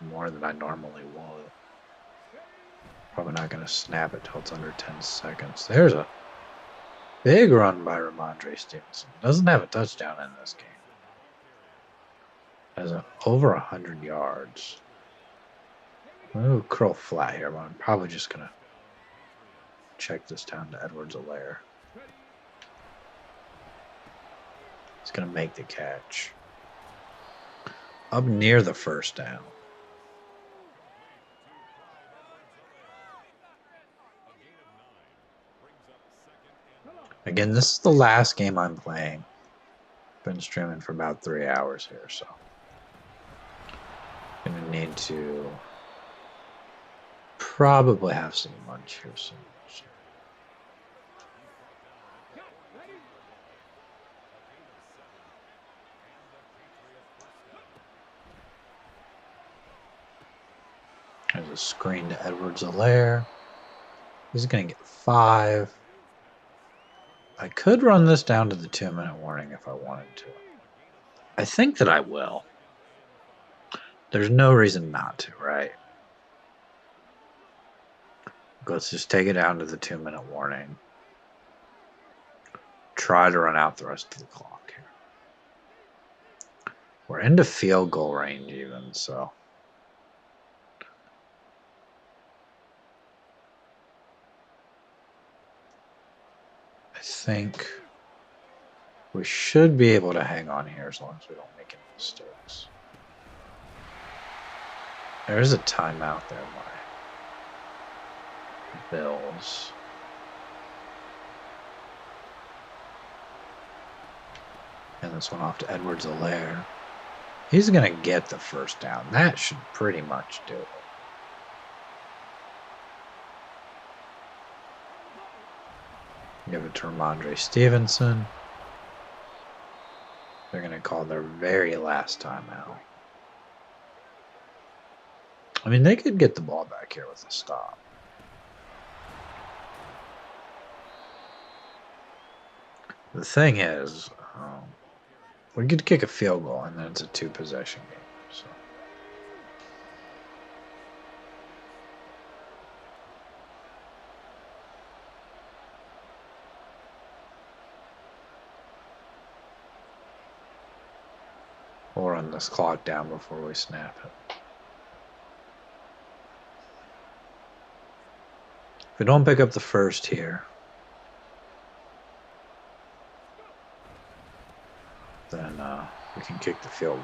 more than I normally would. Probably not going to snap it till it's under 10 seconds. There's a big run by Ramondre Stevenson. Doesn't have a touchdown in this game. Has over 100 yards. Ooh, curl flat here, but I'm probably just going to check this down to Edwards-Helaire. He's going to make the catch. Up near the first down. Again, this is the last game I'm playing. Been streaming for about 3 hours here, so gonna need to probably have some lunch here soon. There's a screen to Edwards-Helaire. He's gonna get 5. I could run this down to the 2-minute warning if I wanted to. I think that I will. There's no reason not to, right? Let's just take it down to the 2-minute warning. Try to run out the rest of the clock here. We're into field goal range even, so. I think we should be able to hang on here as long as we don't make any mistakes. There is a timeout there by Bills. And this one off to Edwards-Helaire. He's going to get the first down. That should pretty much do it. Give it to Ramondre Stevenson. They're going to call their very last timeout. I mean, they could get the ball back here with a stop. The thing is, we could kick a field goal, and then it's a 2-possession game. So. We'll run this clock down before we snap it. If we don't pick up the first here, then we can kick the field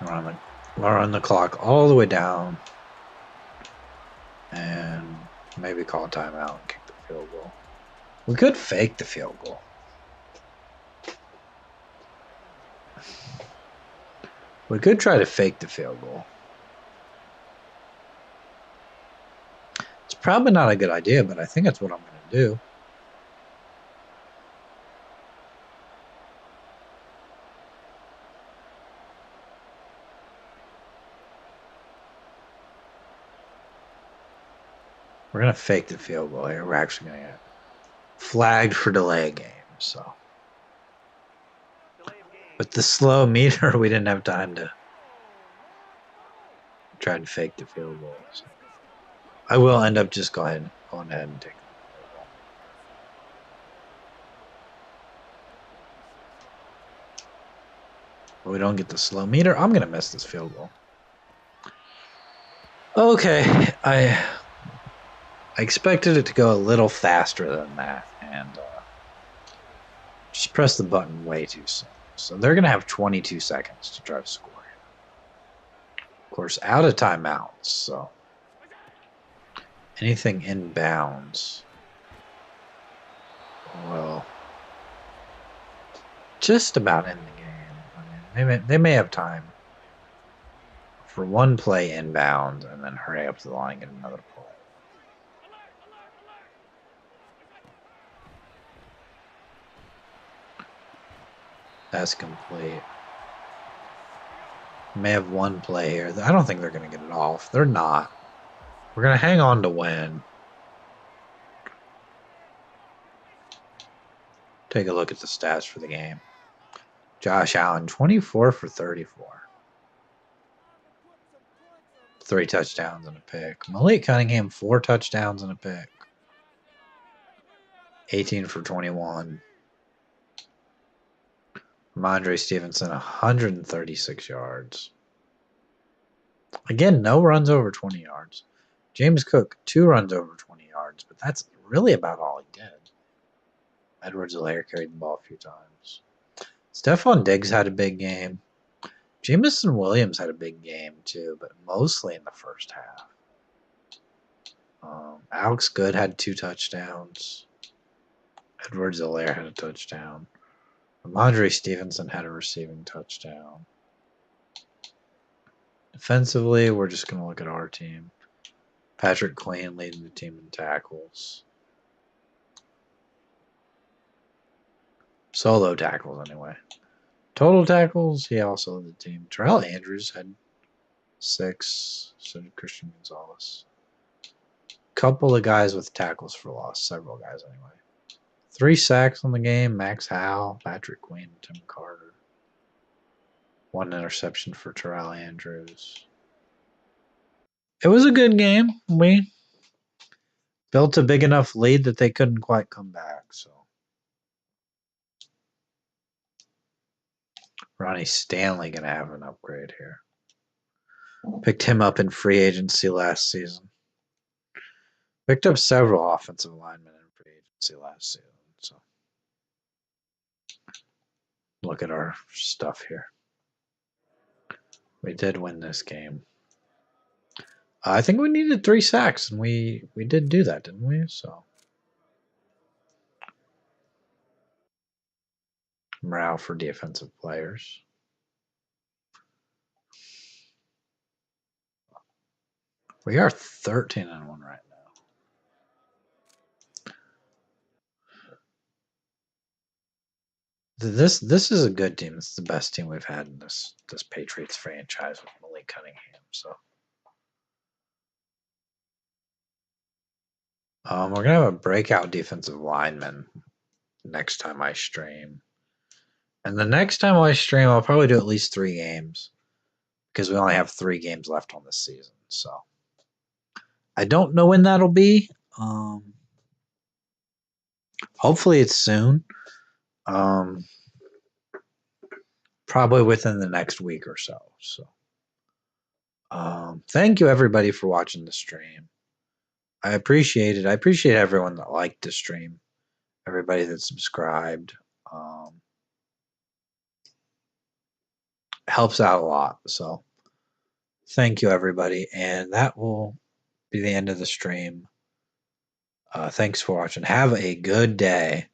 goal. Run the clock all the way down, and maybe call a timeout and kick the field goal. We could fake the field goal. We could try to fake the field goal. It's probably not a good idea, but I think that's what I'm going to do. We're going to fake the field goal here. We're actually going to get flagged for delay of game. So, with the slow meter, we didn't have time to try and fake the field goal. So. I will end up just going ahead and taking the field goal. We don't get the slow meter. I'm going to miss this field goal. Okay, I expected it to go a little faster than that, and just pressed the button way too soon. So they're going to have 22 seconds to try to score. Of course, out of timeouts, so anything inbounds will just about end the game. I mean, they may have time for one play inbound and then hurry up to the line and get another play. That's complete. May have one play here. I don't think they're going to get it off. They're not. We're going to hang on to win. Take a look at the stats for the game. Josh Allen, 24 for 34. 3 touchdowns and a pick. Malik Cunningham, 4 touchdowns and a pick. 18 for 21. Ramondre Stevenson, 136 yards. Again, no runs over 20 yards. James Cook, 2 runs over 20 yards, but that's really about all he did. Edwards-Helaire carried the ball a few times. Stephon Diggs had a big game. Jamison Williams had a big game too, but mostly in the first half. Alex Good had 2 touchdowns. Edwards-Helaire had a touchdown. Ramondre Stevenson had a receiving touchdown. Defensively, we're just going to look at our team. Patrick Queen leading the team in tackles. Solo tackles, anyway. Total tackles, he also led the team. Terrell Andrews had 6, so did Christian Gonzalez. Couple of guys with tackles for loss, several guys anyway. 3 sacks on the game, Max Howell, Patrick Queen, and Tim Carter. 1 interception for Terrell Andrews. It was a good game. We built a big enough lead that they couldn't quite come back. So Ronnie Stanley going to have an upgrade here. Picked him up in free agency last season. Picked up several offensive linemen in free agency last season. So look at our stuff here. We did win this game. I think we needed 3 sacks, and we did do that, didn't we? So morale for defensive players. We are 13-1 right now. This is a good team. It's the best team we've had in this Patriots franchise with Malik Cunningham. So we're gonna have a breakout defensive lineman next time I stream. And the next time I stream, I'll probably do at least 3 games because we only have 3 games left on this season. So I don't know when that'll be. Hopefully it's soon. Probably within the next week or so. So thank you everybody for watching the stream. I appreciate it. I appreciate everyone that liked the stream. Everybody that subscribed. Helps out a lot. So thank you everybody. And that will be the end of the stream. Thanks for watching. Have a good day.